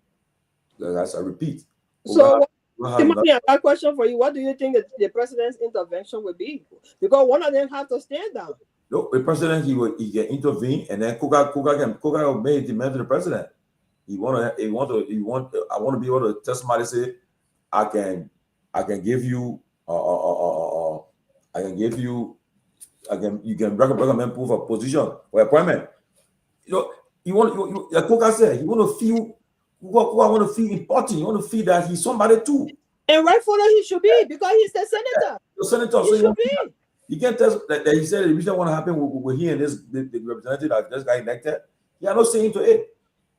as I repeat, so Timothy, I have a question for you. What do you think the president's intervention would be? Because one of them have to stand down. No, the president he can intervene, and then Koga made demand to the president. I want to be able to tell somebody, say, I can give you you can recommend proof of position or appointment. Like Koga said, you want to feel important. You want to feel that he's somebody too. And rightfully he should be, because he's the senator. The senator, he should be. You can't tell that he said the reason what happened with he and the representative that just got elected. He had no say into it.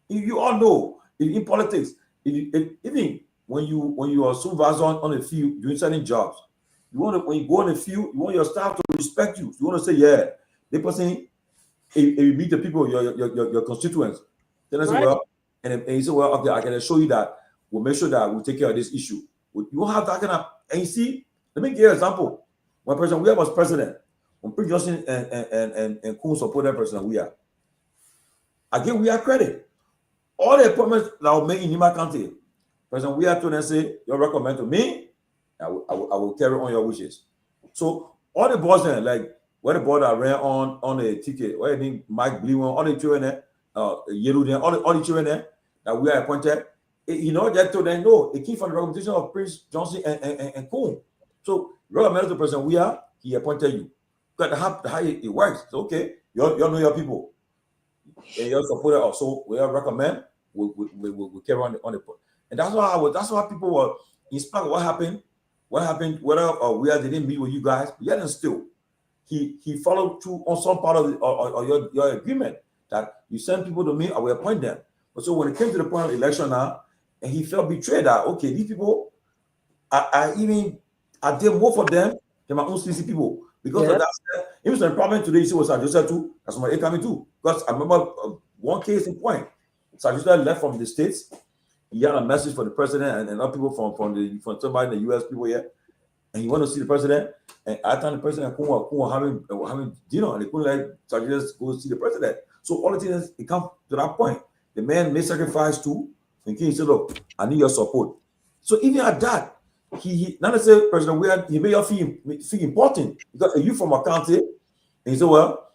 You all know in politics, even when you are supervisor on the field doing certain jobs, when you go on the field, you want your staff to respect you. You want to say, yeah, the person, if you meet the people, your constituents, then I say, well, and you say, well, okay, I can assure you that we'll make sure that we'll take care of this issue. You won't have that kind of, and you see, let me give you an example. When President Weah was president, when Prince Johnson and Kuhn supported President Weah, I give Weah credit. All the appointments that were made in Nima County, President Weah told them, say, your recommend to me, I will carry on your wishes. So all the boys there, like where the boy that ran on the ticket, where I think Mike Blew, all the children there, Yelu there, all the children there that we are appointed, that told them, no, it came from the recommendation of Prince Johnson and Kuhn. So recommended to President Weah, he appointed you. But how it works. So, okay, you know your people. And your supporter also, we recommend, we carry on the point. And that's why people were inspired. What happened, whether Weah didn't meet with you guys, but yet and still, he followed through on some part of your agreement that you send people to me, I will appoint them. But so when it came to the point of election now, and he felt betrayed that, okay, these people, I did more for them than my own CC people. Because of that, it was a problem today. You see what Sylvester too, that's my coming too. Because I remember one case in point. Sylvester left from the States. He had a message for the president and other people from somebody in the US people here. And he wanted to see the president. And at the time the president and Kuhn were having dinner, and they couldn't let Sylvester go see the president. So all the things, it comes to that point. The man made sacrifice too. And he said, look, I need your support. So even at that, he not necessarily President Weah, he made you feel important, because you from a county, and he said, well,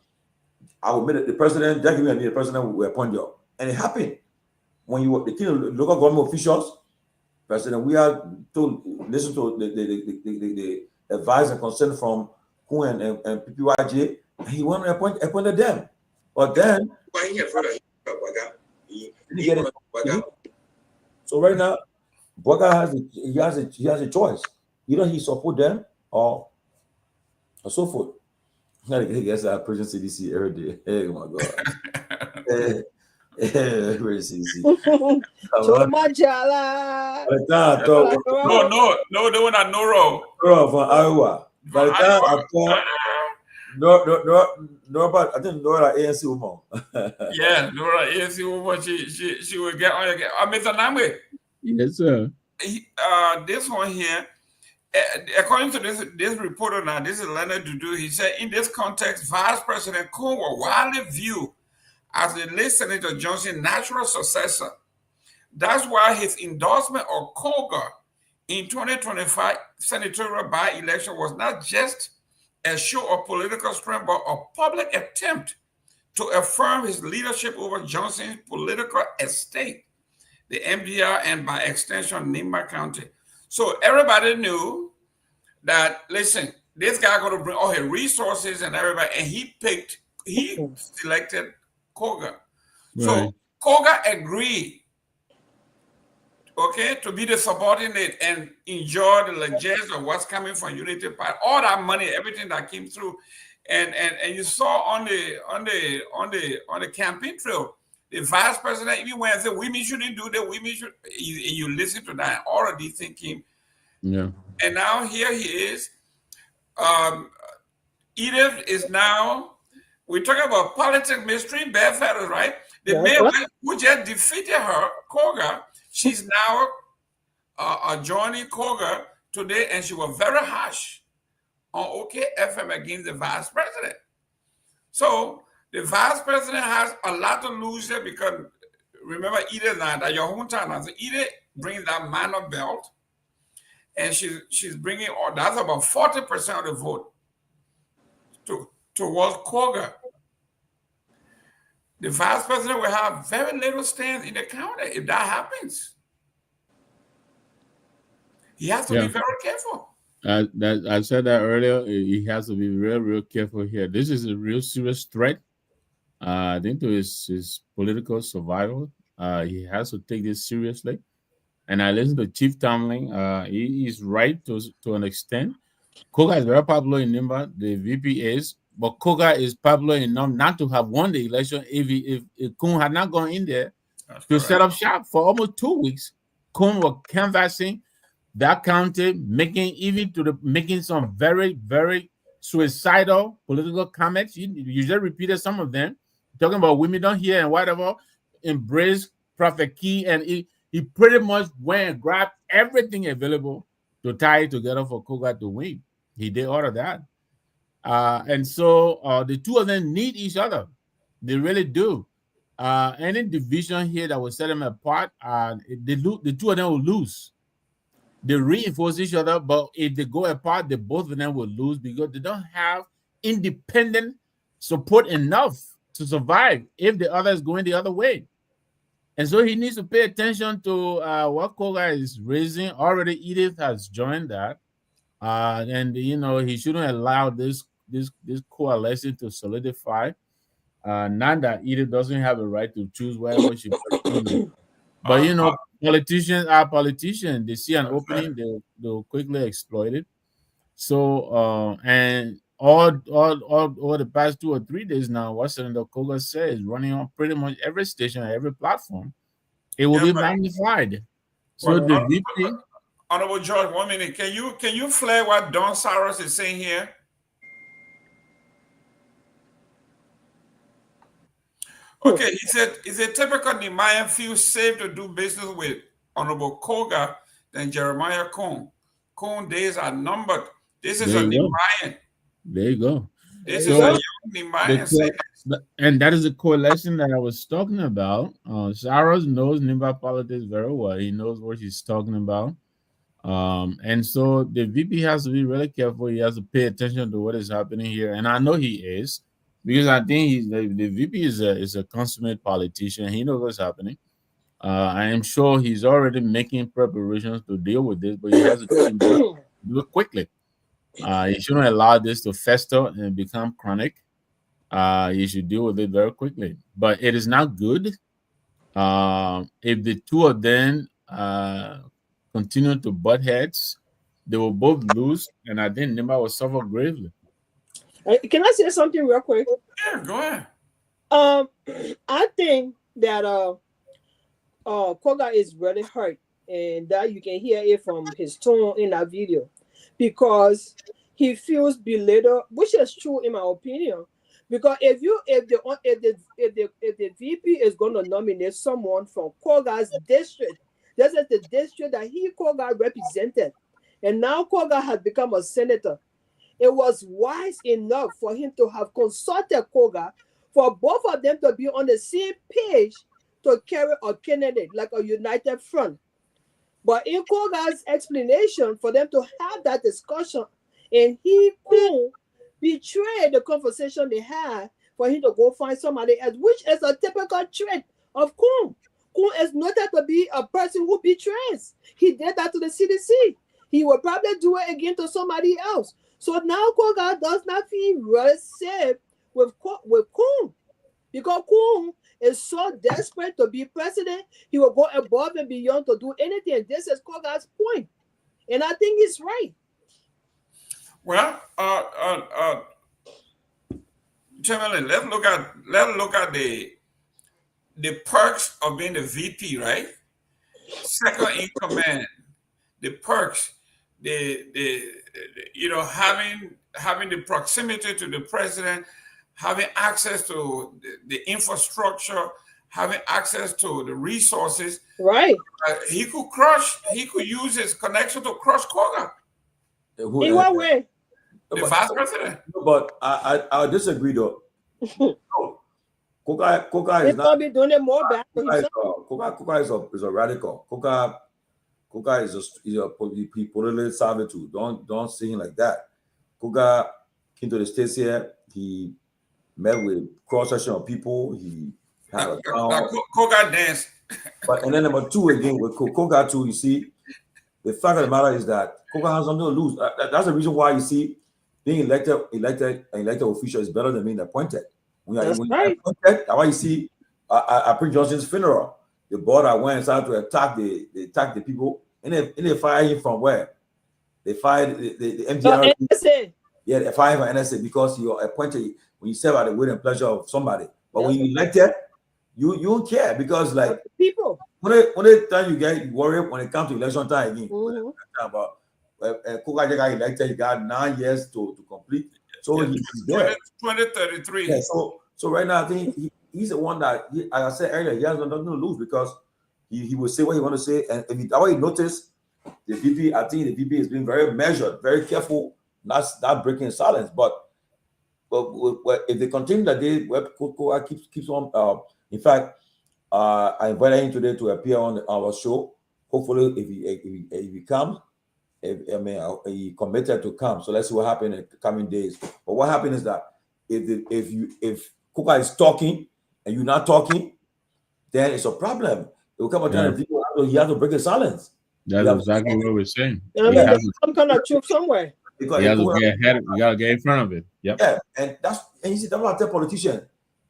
I will make the president, Jackie and the president will appoint you. And it happened when you were the local government officials. President Weah listen to the advice and consent from Kuhn and PPYJ, and he went and appointed them. But then so right now, Boga has a choice. Either he support them or so forth. I guess I prison CDC every day. Hey, oh my God. Where is CDC? Chomachala. By the time I thought, No, they were not Noro. from Iowa. By the time I thought, no, but I didn't know that ANC woman. Yeah, Nora ANC woman. She will get on again. Mr. Nagbe. Yes, sir. This one here, according to this reporter now, this is Leonard Dudu. He said, in this context, Vice President Coon was widely viewed as the late Senator Johnson's natural successor. That's why his endorsement of Koga in 2025 senatorial by-election was not just a show of political strength, but a public attempt to affirm his leadership over Johnson's political estate, the MDR, and by extension, Nimba County. So everybody knew that, listen, this guy going to bring all his resources and everybody, and he selected Koga. Right. So Koga agreed, okay, to be the subordinate and enjoy the luxuries of what's coming from Unity Party, all that money, everything that came through, and you saw on the campaign trail, the vice president even went and said, women shouldn't do that, women should. You listen to that, all of these things came. Yeah. And now here he is. Edith is now. We're talking about politics, mystery, bad feathers, right? The man who just defeated her, Koga, she's now joining Koga today, and she was very harsh on OKFM against the vice president. So the vice president has a lot to lose here because remember, Edith now that your hometown. So Edith brings that minor belt, and she's bringing that's about 40% of the vote towards Koga. The vice president will have very little stand in the county if that happens. He has to be very careful. I said that earlier. He has to be real careful here. This is a real serious threat. I think to his political survival. He has to take this seriously. And I listened to Chief Tomalin. He is right to an extent. Koga is very popular in Nimba. The VP is. But Koga is popular enough not to have won the election if Kun had not gone in there to set up shop for almost 2 weeks. Kun was canvassing that county, making some very, very suicidal political comments. You just repeated some of them, talking about women don't hear and whatever, embrace Prophet Key, and he pretty much went and grabbed everything available to tie it together for Koga to win. He did all of that. And so the two of them need each other. They really do. Any division here that will set them apart, the two of them will lose. They reinforce each other, but if they go apart, both of them will lose because they don't have independent support enough to survive if the other is going the other way. And so he needs to pay attention to what Koga is raising. Already Edith has joined that. And he shouldn't allow this coalition to solidify. Not that Edith doesn't have a right to choose wherever she wants. But politicians are politicians. They see an opening, they'll quickly exploit it. So and all over the past 2 or 3 days now, what Senator Koga says is running on pretty much every station, every platform. It will be magnified. So the VP. Honorable George, 1 minute. Can you flare what Don Saros is saying here? Okay, he said, "It's a typical Myean feels safe to do business with Honorable Koga than Jeremiah Coon. Coon days are numbered. This is a Myean. There you go. This is a young Myean. And that is the coalition that I was talking about. Saros knows Nimba politics very well. He knows what he's talking about. And so the VP has to be really careful. He has to pay attention to what is happening here. And I know he is, because I think the VP is a consummate politician. He knows what's happening. I am sure he's already making preparations to deal with this, but he has to do it quickly. He shouldn't allow this to fester and become chronic. He should deal with it very quickly. But it is not good if the two of them continue to butt heads. they will both lose, and I think Nimba will suffer gravely. Can I say something real quick? Yeah, go ahead. I think that Koga is really hurt, and that you can hear it from his tone in that video, because he feels belittled, which is true in my opinion. Because if the VP is going to nominate someone from Koga's district, this is the district that Koga represented, and now Koga has become a senator. It was wise enough for him to have consulted Koga, for both of them to be on the same page to carry a candidate, like a united front. But in Koga's explanation, for them to have that discussion, and he could betray the conversation they had for him to go find somebody else, which is a typical trait of Kun. Kun is noted to be a person who betrays. He did that to the CDC. He will probably do it again to somebody else. So now Koga does not feel really safe with Kun, because Kun is so desperate to be president, he will go above and beyond to do anything. This is Koga's point, and I think he's right. Well, gentlemen, let's look at the perks of being the VP, right? Second in command, the perks, having the proximity to the president, having access to the infrastructure, having access to the resources. Right. He could use his connection to crush Koga. In what way? The vice president. But I disagree though. Koga is not be doing it more bad. Koga is a radical. Koga is a politically servitude. Don't see him like that. Koga came to the States here. He met with cross-section of people. He had a Koga dance. And then number two again with Koga too, you see, the fact of the matter is that Koga has something to lose. That's the reason why you see being elected official is better than being appointed. When you're appointed, that's why you see at Prince Johnson's funeral, the border went inside to attack the people, and they fired him from where? They fired the MDR. NSA. Yeah, they fired him from NSA because you're appointed when you serve at the will and pleasure of somebody. But when you elected, you don't care, because like people. When the time you get worried when it comes to election time again. About Koga got elected, he got 9 years to complete. So he's there. 2033. Yeah, so right now I think he's the one that, as I said earlier, he has nothing to lose, because he will say what he want to say. And if you already notice, the VP, I think the VP has been very measured, very careful, not breaking silence. But if they continue that day, Koga keeps on. In fact, I invited him today to appear on our show. Hopefully, if he comes, he committed to come. So let's see what happens in the coming days. But what happens is that if Koga is talking and you're not talking, then it's a problem. It will come a time he has to break his silence. That's exactly what we're saying. There's some kind of truth somewhere. You gotta get in front of it. Yep. Yeah, and you see, that's what I tell politicians.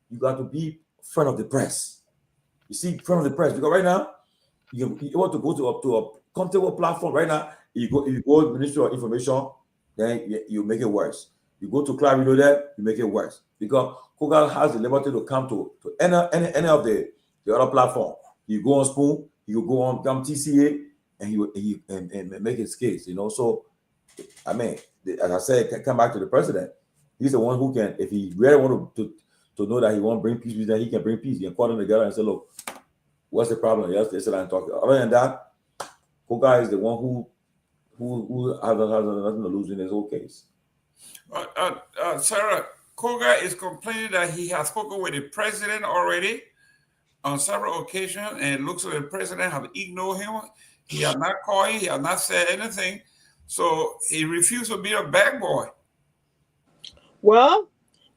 You got to be friend of the press. You see, friend of the press, because right now you want to go to a comfortable platform. Right now, if you go to Ministry of Information, then you make it worse. You go to Clarino there, you make it worse, because Koga has the liberty to come to any of the other platform. You go on Spoon, you go on TCA, and he make his case. So I mean, as I said, come back to the president. He's the one who can, if he really want to know that he won't bring peace, then he can bring peace. He can call them together and say, look, what's the problem? Yes, they said I'm talking. Other than that, Koga is the one who has nothing to lose in his whole case. Sarah, Koga is complaining that he has spoken with the president already on several occasions, and it looks like the president have ignored him. He has not called him. He has not said anything. So he refused to be a bad boy. Well,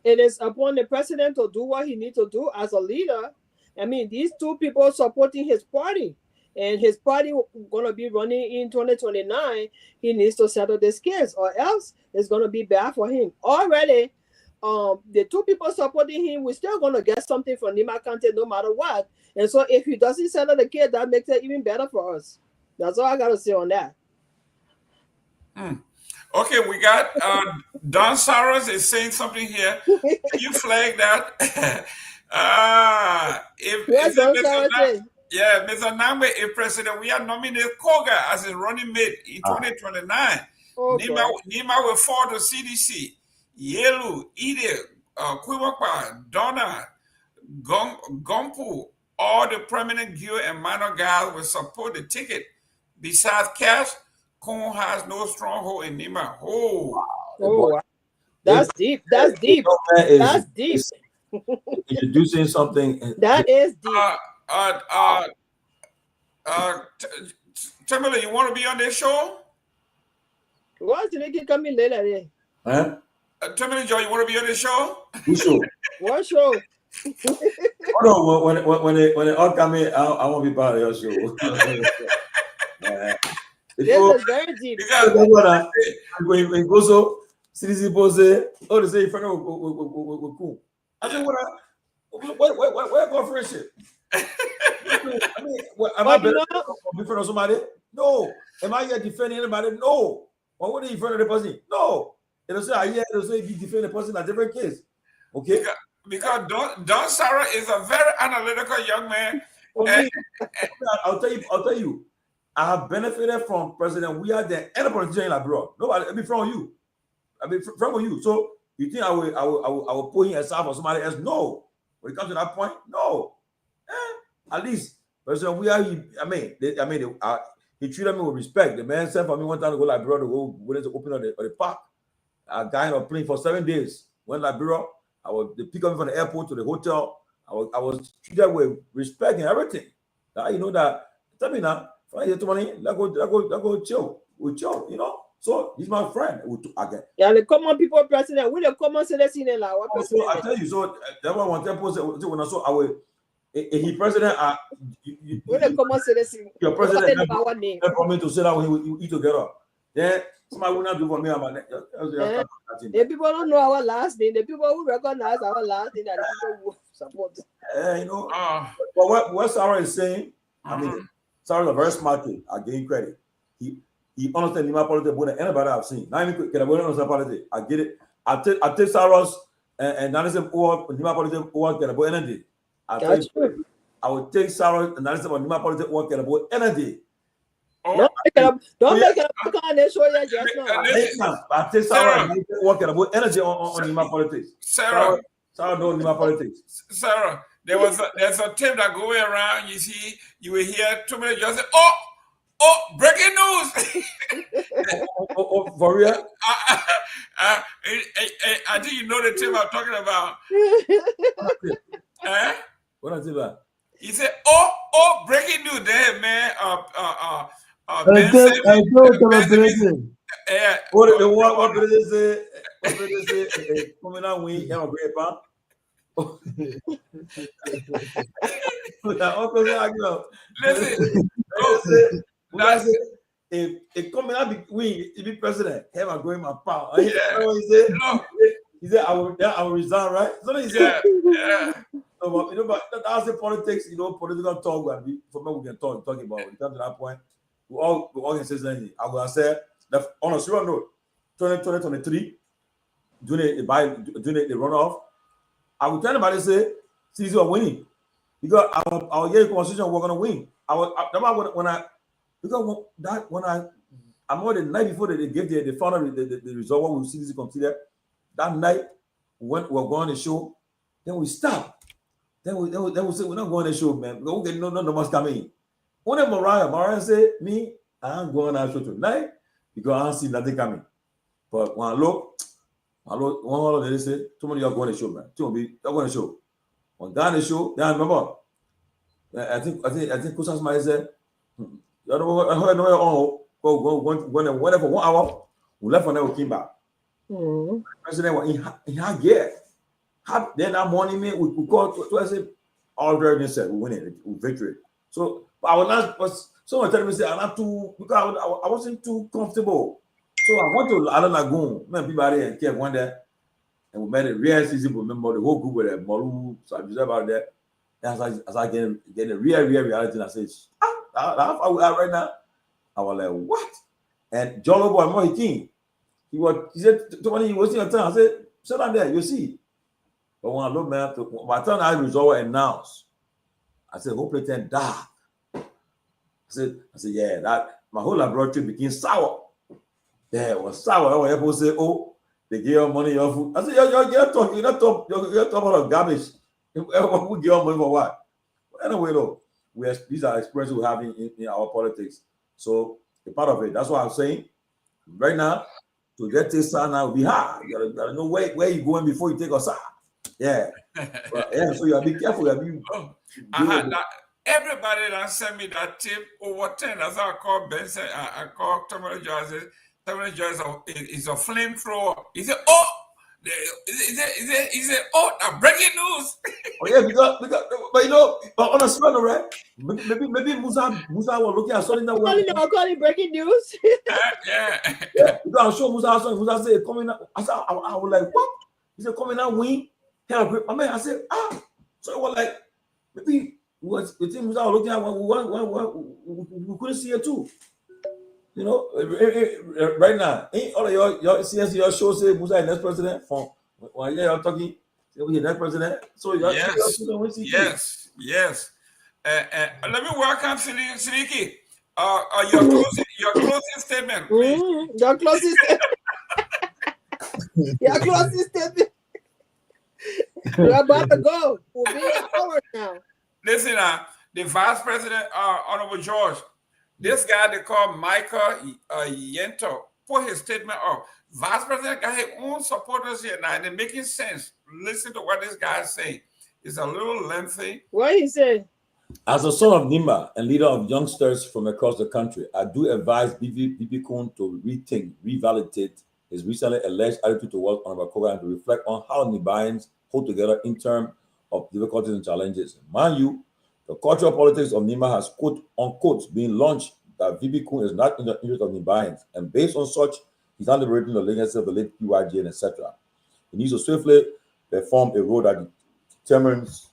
it is upon the president to do what he needs to do as a leader. I mean, these two people supporting his party, and his party going to be running in 2029. He needs to settle this case, or else it's going to be bad for him. Already, the two people supporting him, we're still going to get something from Nima County no matter what. And so if he doesn't settle the case, that makes it even better for us. That's all I got to say on that. Okay, we got Don Saros is saying something here. Can you flag that? What Don Saros say? Yeah, Mr. Nagbe, if President, we are nominated Koga as his running mate in 2029. Oh, Nima will fall to CDC. Yelu, Ide, Kwiwakpa, Donna, Gompu, all the prominent Gio and minor guys will support the ticket. Besides Cash, Kong has no stronghold in Nima. Wow. That's deep. That's deep. That's deep. Introducing something that is deep. Tomalin, you want to be on this show? What's the nigga coming later? Huh? Tomalin, Joe, you want to be on this show? Who show? What show? Oh, no, when they all come in, I want to be part of your show. This is very deep. When go so, CDC pose, oh, they say, friend, we're cool. I said, where go friendship? I mean, am I better in front of somebody? No. Am I here defending anybody? No. Or what are you in front of the person? No. It'll say, it'll say, you defend the person in a different case. Okay? Because Don Sarah is a very analytical young man. I'll tell you, I have benefited from President Weah than any politician in Liberia. Nobody, I mean, from you. I mean, from you. So you think I will put him aside for somebody else? No. When it comes to that point, no. At least President Weah, he treated me with respect. The man sent for me one time to go to Liberia to go to open up the park. A guy on a plane for 7 days. Went to Liberia. They pick up me from the airport to the hotel. I was treated with respect and everything. Now, you know that. Tell me now. Let's go chill. We chill, you know. So he's my friend. Again. Yeah, the common people president. We the common citizen in our president. So I tell you, so that one want to post when I saw our he president. We the common citizen. Your president for me to sit down when we eat together. Then somebody will not do for me. The people don't know our last name. The people who recognize our last name, that the people who support. You know. But what Sarah is saying, I mean. Sarah's a very smart kid. I give him credit. He understands Nima politics more than anybody I've seen. Now, understand politics. I get it. I take Sarah's and analysis or Nima politics or Kehleboe energy. I will take Sarah's analysis of Nima politics or Kehleboe energy. Don't make it a kind of show you just now. I take Sarah and or Kehleboe energy on Nima politics. Sarah knows Nima politics. Sarah. There's a tape that going around. You see, you will hear too many just say, breaking news. For real? I think you know the tape I'm talking about. What is it about? He said, breaking news there, man. Ben Sanvee. What did they say? What did they say? Coming out, we have a great part. Listen, if coming out between if be president, have a going my power. He said, I will resign, right? So he said, So, you know, but that's the politics, you know, political talk. For me, we can talk about when it comes to that point. We all can say anything. I will say that on a serious note, 2023, doing the runoff. I would tell anybody say, CDC are winning because our year constitution we're gonna win. When I'm more the night before they gave the final the result what we CDC consider that night when we're going to show, then we stop. Then we say we're not going to show, man. We get no numbers coming. Only Mariah say me, I'm going to show tonight because I don't see nothing coming. But when I look, one they say, too many are going to show, man. You're going to show. On down the show, then remember, I think Kusas might say, I heard no go whatever 1 hour, we left on there, we came back. President in high gear. Then that morning, we called to say, all very said, we win it, we victory. So, but I was not, someone telling me, I'm not too, because I wasn't too comfortable. So I went to Allen Lagoon, man, Peabody and Kev went there, and we made a real season. Remember the whole group with a Molu, so I was about there. And as I get a real reality, and I said, how far we are right now? I was like, what? And John Lobo and Mohi King, he said, Tomalin, you wasting your time. I said, sit down there, you see. But when I look, man, by the time I result announced, I said, whole pretend dark. I said, yeah, that my whole laboratory became sour. Yeah, it was sour. When people say, oh, they give you money, your food. I said, you're talking about garbage. Who give you money for what? Anyway, though, these are experiences we have in our politics. So a part of it. That's what I'm saying. Right now, to get this SAR now will be hard. You gotta know where you're going before you take a SAR. Yeah. Yeah, so you gotta be careful. Everybody that sent me that tip over 10. That's how I called Ben. I called Tomalin Joyce. Tomalin Joyce is a flamethrower. He said, oh, he said, oh, now breaking news. Oh yeah, because but you know, on a smell, right? Maybe Musa was looking at something that was calling breaking news. Yeah. Because I'm sure Musa said coming out. I was like, what? He said coming out win. Help. I mean, I said, so it was like maybe the thing Musa was looking at we couldn't see it too. You know, right now, ain't all of your show say Musa is next president from when you're talking. The next president. So yes. Let me welcome Seleke. Your closing statement, please. Your closing statement. Your closing statement. We're about to go. We'll be an hour now. Listen, the Vice President, Honorable George, this guy they call Michael Yento, put his statement up. Vice President got his own supporters here now, and they're making sense. Listen to what this guy is saying. It's a little lengthy. What he said? As a son of Nimba and leader of youngsters from across the country, I do advise BP Kun to rethink, revalidate his recently alleged attitude towards Honorable Koga and to reflect on how Nimbayans hold together in terms of difficulties and challenges. Mind you, the cultural politics of Nimba has quote unquote been launched that VP Kun is not in the interest of Nimbayans, and based on such, he's not liberating the legacy of the late PYG and etc. He needs to swiftly perform a role that determines.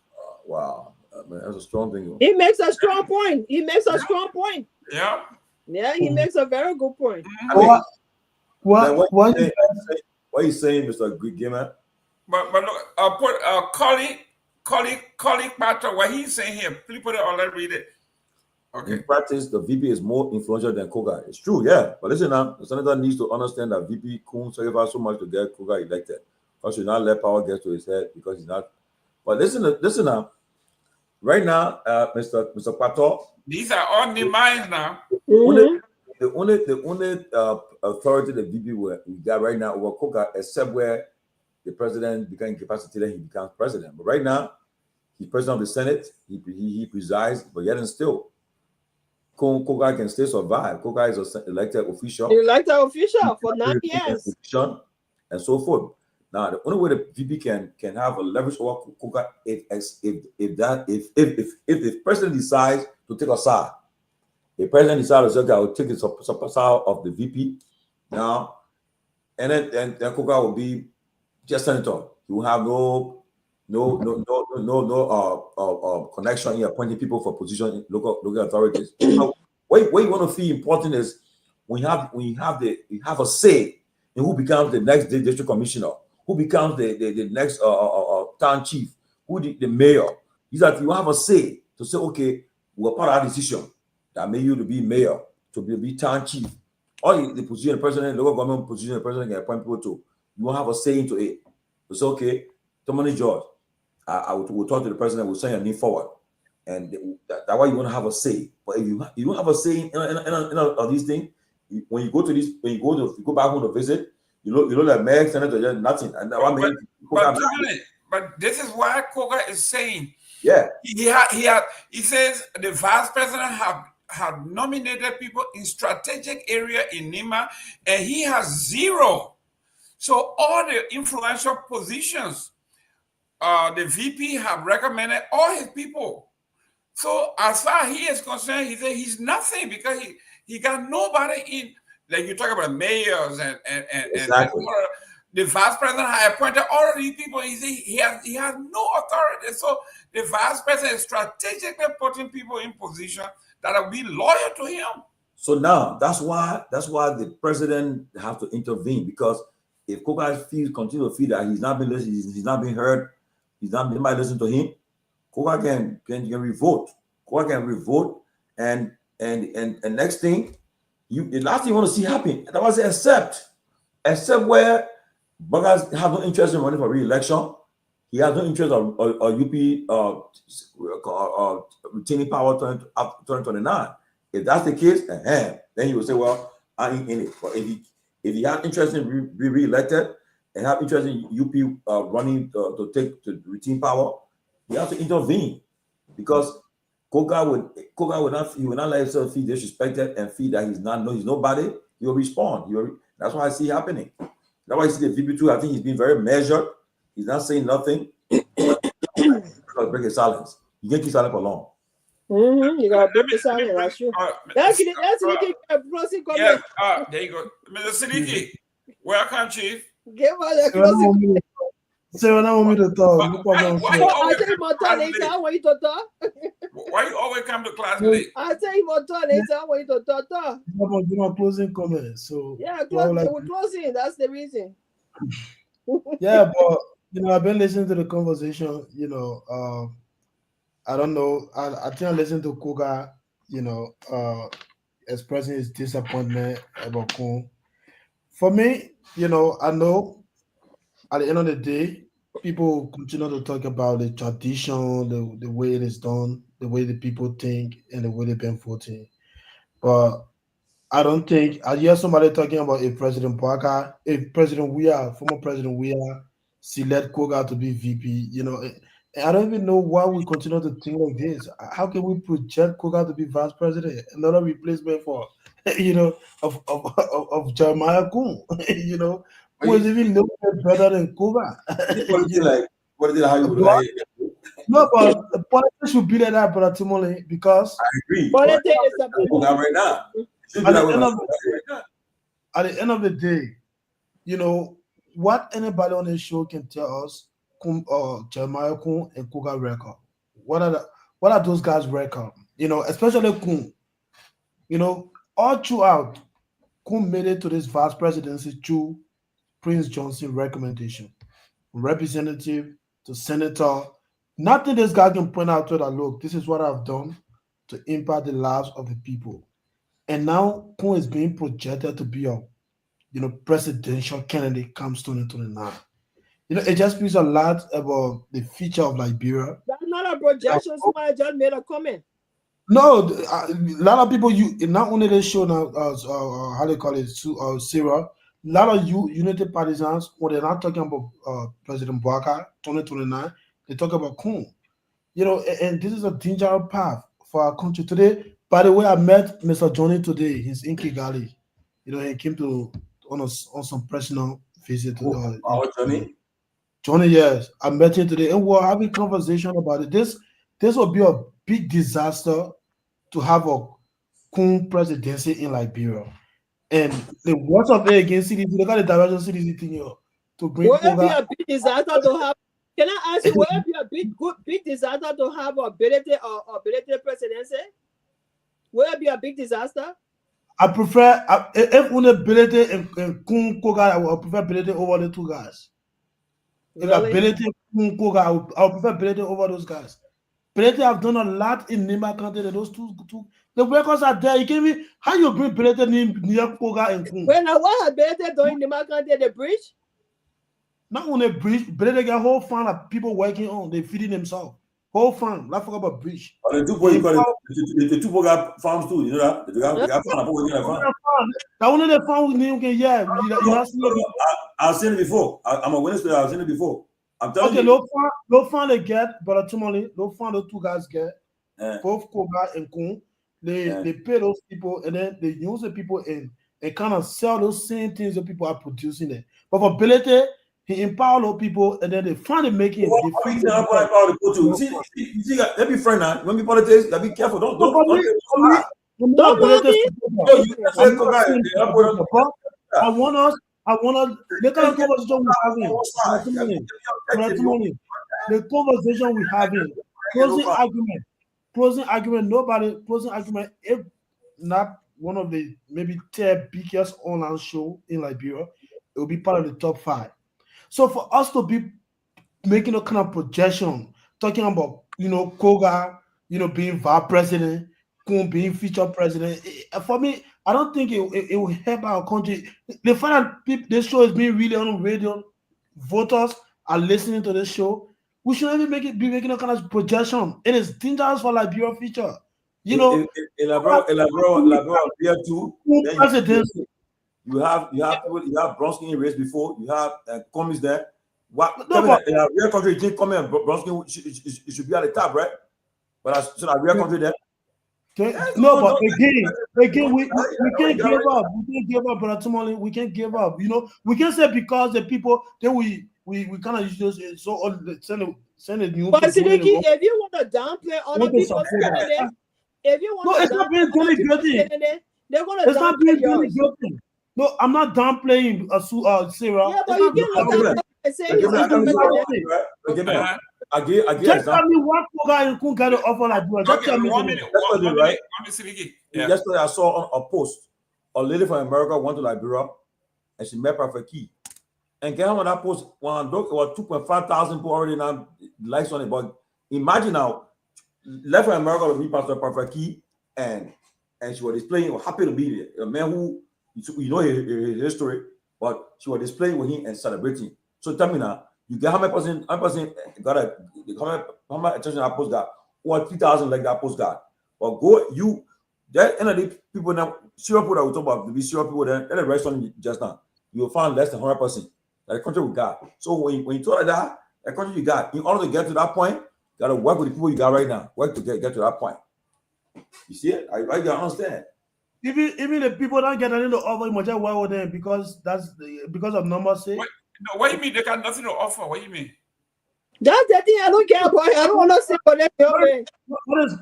Wow, man, that's a strong thing. He makes a strong point. He makes a strong point. Yeah. Yeah, he makes a very good point. I mean, what he's saying, Mr. Gayman? But look, put colleague matter what he's saying here. Please put it on. Let's read it. Okay. In practice, the VP is more influential than Koga. It's true, yeah. But listen now, the senator needs to understand that VP Kun sacrificed so much to get Koga elected. Because should not let power get to his head because he's not. But listen now. Right now, Mr. Pato. These are on the minds now. The only authority the VP we got right now over Koga, except where the president becomes incapacitated, he becomes president. But right now, he's president of the Senate. He presides, but yet and still, Koga can still survive. Koga is an elected official. Elected official for 9 years. And so forth. Now, the only way the VP can have a leverage over Koga if the president decides to take a side. The president decides to say, okay, I will take the side of the VP now, and then Koga will be just senator. He will have no connection in appointing people for position in local authorities. What you want to feel important is we have a say in who becomes the next district commissioner, who becomes the next town chief, who the mayor. Is that you have a say to say, okay, we're part of our decision that made you to be mayor, to be town chief, or the position of president, local government position of president can appoint people to. You will have a say into it. You say, okay, Tomalin George, I will talk to the president, we'll send your name forward. And that's why you want to have a say. But if you don't have a say in these things, when you go back home to visit, you look like Meg, Senator, nothing. And but this is why Koga is saying, yeah, he says the vice president have nominated people in strategic area in Nima, and he has zero. So all the influential positions, the VP have recommended all his people. So as far as he is concerned, he said he's nothing because he got nobody in. Like you talk about mayors and exactly. The vice president has appointed all of these people. He has no authority. So the vice president is strategically putting people in position that will be loyal to him. So now that's why the president has to intervene, because if Koga continue to feel that he's not being listened, he's not being heard, nobody listen to him, Koga can revolt. Koga can revolt, and next thing, the last thing you want to see happen, that was except where Burgers have no interest in running for re-election. He has no interest of UP retaining power up 2029. If that's the case, then he will say, well, I ain't in it. But if he has interest in be re-elected and have interest in UP running to retain power, he has to intervene, because Koga will not let himself feel disrespected and feel that he's nobody. He will respond. That's why I see happening. That's why I see the VP2. I think he's been very measured. He's not saying nothing. Because break his silence. You can't keep silent for long. You gotta break the silence. That's true. That's it. Yeah. There you go, Mr. Seleke. Welcome, Chief. Give us a closing. So when I want me to talk, no problem. I'll tell you more time later. I want you to talk. Why you always come to class late? I'll tell you more time later. I want you to talk. Give my closing comments. So yeah, we're closing. That's the reason. Yeah, but I've been listening to the conversation. I don't know. I think I listened to Koga. Expressing his disappointment about Kun. For me, I know. At the end of the day, people continue to talk about the tradition, the way it is done, the way the people think, and the way they've been voting. But I don't think I hear somebody talking about a President Parker, former President Weah, select Koga to be VP. I don't even know why we continue to think like this. How can we project Koga to be vice president, another replacement for, of Jeremiah Kun, who is even little bit better than Koga? What is it? How you would like it? No, but the politics should be like that, brother Tomalin, because I agree. Politics is a right now. At the end of the day, what anybody on this show can tell us, Jeremiah Kun and Koga record. What are those guys' record? Especially Kun. All throughout, Kun made it to this vice presidency through Prince Johnson recommendation, from representative to senator. Nothing this guy can point out to that, look, this is what I've done to impact the lives of the people. And now Kun is being projected to be a presidential candidate comes 2029. It just speaks a lot about the future of Liberia. That's not a projection. Somebody just made a comment. No, a lot of people, not only this show now, how they call it, Sarah, a lot of United Partisans, when they're not talking about President Bouaka 2029, they talk about Kun. And this is a dangerous path for our country. Today, by the way, I met Mr. Johnny today. He's in Kigali. He came on some personal visit. Johnny? Johnny, yes. I met him today, and we're having conversation about it. This will be a big disaster to have a Kun presidency in Liberia. And the worst of it against CDC, look at the direction CDC thing here to bring over. Be a big disaster to have. Can I ask you, would it be a big disaster to have a ability presidency? Would it be a big disaster? I prefer if one ability and Kun Koga, I would prefer ability over the two guys. If ability Kun Koga, I would prefer ability over those guys. Ability have done a lot in Nima County. Those two, the workers are there. You can be how you bring ability near Koga and Kun. When what have ability done in Nima County, the bridge? Not on a bridge, but they got a whole farm of people working on. They feeding themselves. Whole farm. Not forget about bridge. The two people got farms too. You know that? They got farm. That one of the farms you can I've seen it before. I'm a witness to it. I've seen it before. I'm telling you. Okay, no farm they get, but ultimately, no farm those two guys get. Both Koga and Kun. They pay those people and then they use the people and kind of sell those same things that people are producing there. But for ability, he empower those people and then they finally make it. You see, let me friend now. When we politics, let be careful. Don't I want us. Look at the conversation we're having. Closing argument. Nobody. Closing argument. If not one of the maybe 10 biggest online show in Liberia. It will be part of the top 5. So for us to be making a kind of projection, talking about Koga, being vice president, Kun being future president, for me, I don't think it will help our country. The fact that this show is being really on radio, voters are listening to this show. We shouldn't even be making a kind of projection. It is dangerous for Liberia future. In Liberia too. You have people, you have Bronski in race before, you have commies there. What? No, in a real country, you think coming and Bronski should be at the top, right? But as a real country there. No, but again, we can't give up. We can't give up, brother Tomalin. We can't give up. We can say because the people then we kind of use so send a new. But Seleke, if you want to downplay other people, if you want it's not being really guilty. They're going to downplay yours. No, I'm not downplaying Sarah. Yeah, but you can look at and say just tell me what Koga and Kun got to offer Liberia. Just tell me. 1 minute, right? Yesterday I saw a post. A lady from America went to Liberia and she met Prophet Key. And get on that post, it was 2,500 people already now likes on it. But imagine now, left from America to meet Pastor Prophet Key, and she was displaying, was happy to be there. A man who his history, but she was displaying with him and celebrating. So tell me now, you get how many person got how much attention that post got? Or 3,000 like that post got. But that end of the people now, serial people that we talk about, to be serial people, then the rest on just now, you will find less than 100%. That the country we got. So when you talk like that, the country you got, in order to get to that point, you gotta work with the people you got right now. Work to get to that point. You see it? I gotta understand. Even the people don't get anything to offer much well with them because of numbers sake. What do you mean they got nothing to offer? What do you mean? That's the thing I don't care about. I don't want to say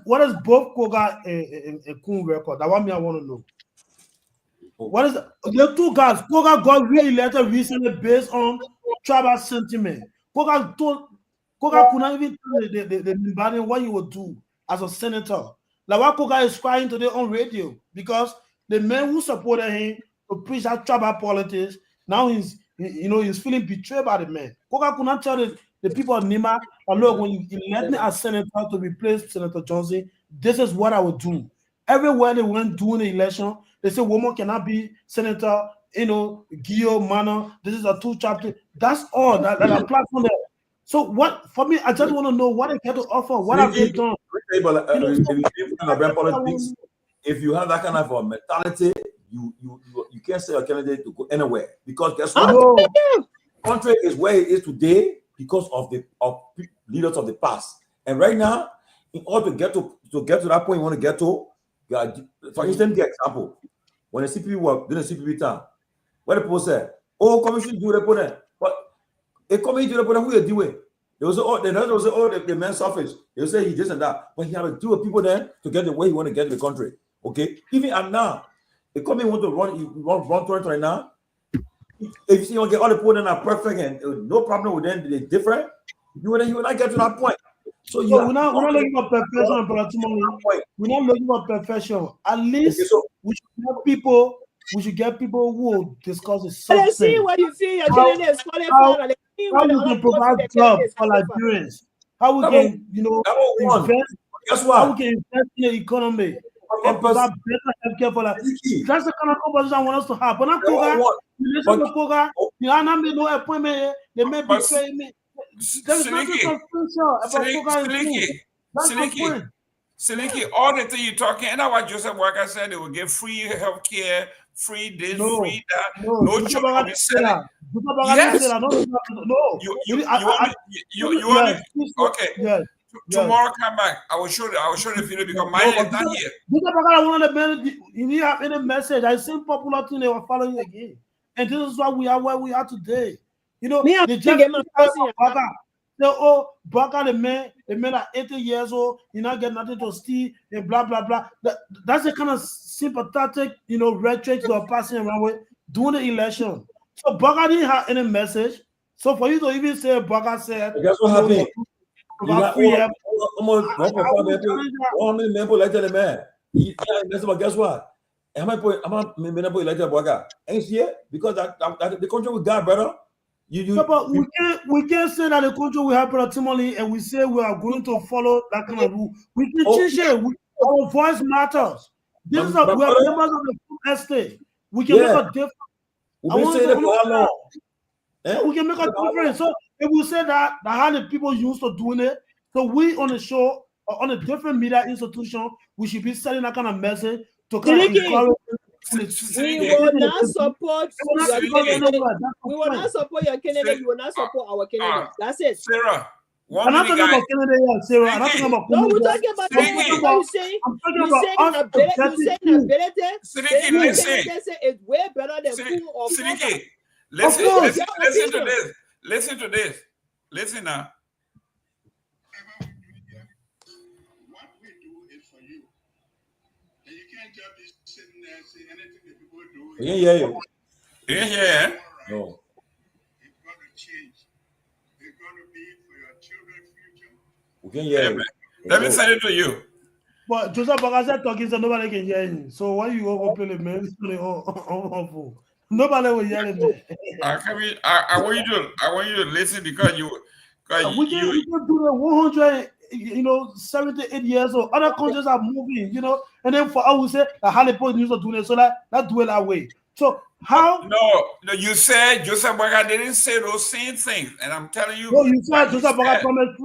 what is both Koga and Kun record? That one me I want to know. What is the two guys? Koga got re-elected recently based on tribal sentiment. Koga could not even tell the Peabody what he would do as a senator. Like what Koga is crying today on radio because the men who supported him to preach that tribal politics, now he's feeling betrayed by the men. Koga could not tell the people of Nima, look, when you elect me as senator to replace Senator Johnson, this is what I would do. Everywhere they went during the election, they say woman cannot be senator, Gio, Mana, this is a 2 chapter. That's all that applies from there. So what for me, I just want to know what they get to offer, what have they done? If you have that kind of a mentality, you can't say a candidate to go anywhere because guess what? The country is where it is today because of leaders of the past. And right now, in order to get to that point you want to get to, for instance, the example, when the CPP work, then the CPP time, what the people say, oh, commission do the opponent, but a commission do the opponent, who you do it? They will say, the man selfish. They will say he this and that, but he had to do with people then to get the way he want to get in the country. Okay, even and now, the commission want to run 2020 now. If you see you get all the people that are perfect and no problem with them, they're different, you will not get to that point. So we're not looking for perfection, brother Tomalin. We're not looking for perfection. At least we should get people who will discuss the substance. Let's see what you see. How we can provide jobs for Liberians. How we can, invest. How we can invest in the economy and provide better healthcare for Liberians. That's the kind of conversation I want us to have. But not Koga. Listen to Koga. You have not made no appointment. They may betray me. Seleke, all the thing you're talking, and what Joseph Walker said, they will get free health care, free this, free that. No children will be selling. Yes. Okay. Tomorrow come back. I will show the video because mine is not here. You have any message? I same popular thing they were following again. And this is why we are where we are today. The Baka, the man at 80 years old, you not get nothing to steal and blah blah blah. That's the kind of sympathetic, rhetoric they are passing around with during the election. So Baka didn't have any message. So for you to even say Baka said, guess what happened? Almost 1.5 people like the man. Guess what? How many elected Boga? Ain't here because that the country we got, brother. But we can't say that the country we have Brother Tomalin and we say we are going to follow that kind of rule. We can change it. Our voice matters. We are members of the estate. We can make a difference. We've been saying it for how long? We can make a difference. So if we say that how the people used to doing it, so we on the show or on a different media institution, we should be sending that kind of message to kind of encourage. We will not support your candidate. We will not support your candidate. You will not support our candidate. That's it. Sarah. I'm not talking about Canada yet, Sarah. I'm not talking about no, we're talking about you saying. It's way better than food or listen to this. Listen to this. Listen now. What we do is for you. And you can't just be sitting there and say anything that people do. Yeah. No. It's going to change. It's going to be for your children's future. We can hear you. Let me send it to you. But Joseph Bagaza talking so nobody can hear him. So why you go play the man? Nobody will hear him. I want you to listen because we can do the 100, 78 years old. Other countries are moving, and then for us we say the Kehleboe news are doing it, so that do it that way. So how? No, you said Joseph Baga didn't say those same things, and I'm telling you. No, you said Joseph Baga promised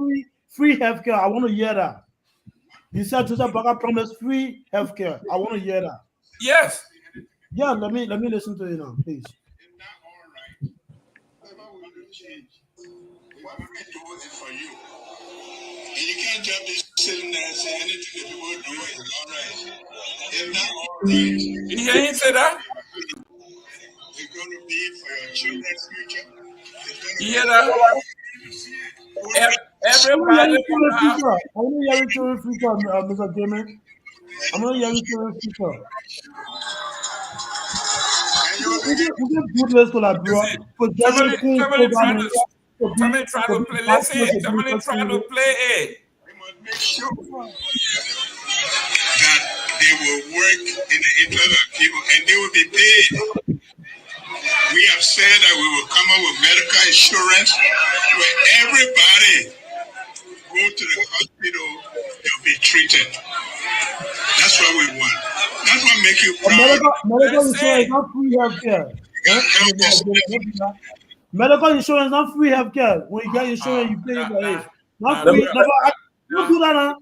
free healthcare. I want to hear that. You said Joseph Baga promised free healthcare. I want to hear that. Yes. Yeah, let me listen to you now, please. It's not all right. Whatever we will change. What we do is for you. And you can't just be sitting there and say anything that people do is all right. It's not all right. Did you hear him say that? It's going to be for your children's future. You hear that? Everybody. I'm going to hear it to future, Mr. Gayman. I'm going to hear it to future. We can do this to that, bro. Somebody trying to play. Listen, somebody trying to play it. We must make sure that they will work in the interest of people and they will be paid. We have said that we will come up with medical insurance where everybody go to the hospital, they'll be treated. That's what we want. That's what makes you proud. Medical insurance, not free healthcare. Medical insurance, not free healthcare. When you get insurance, you pay for it. Not free. Don't do that now.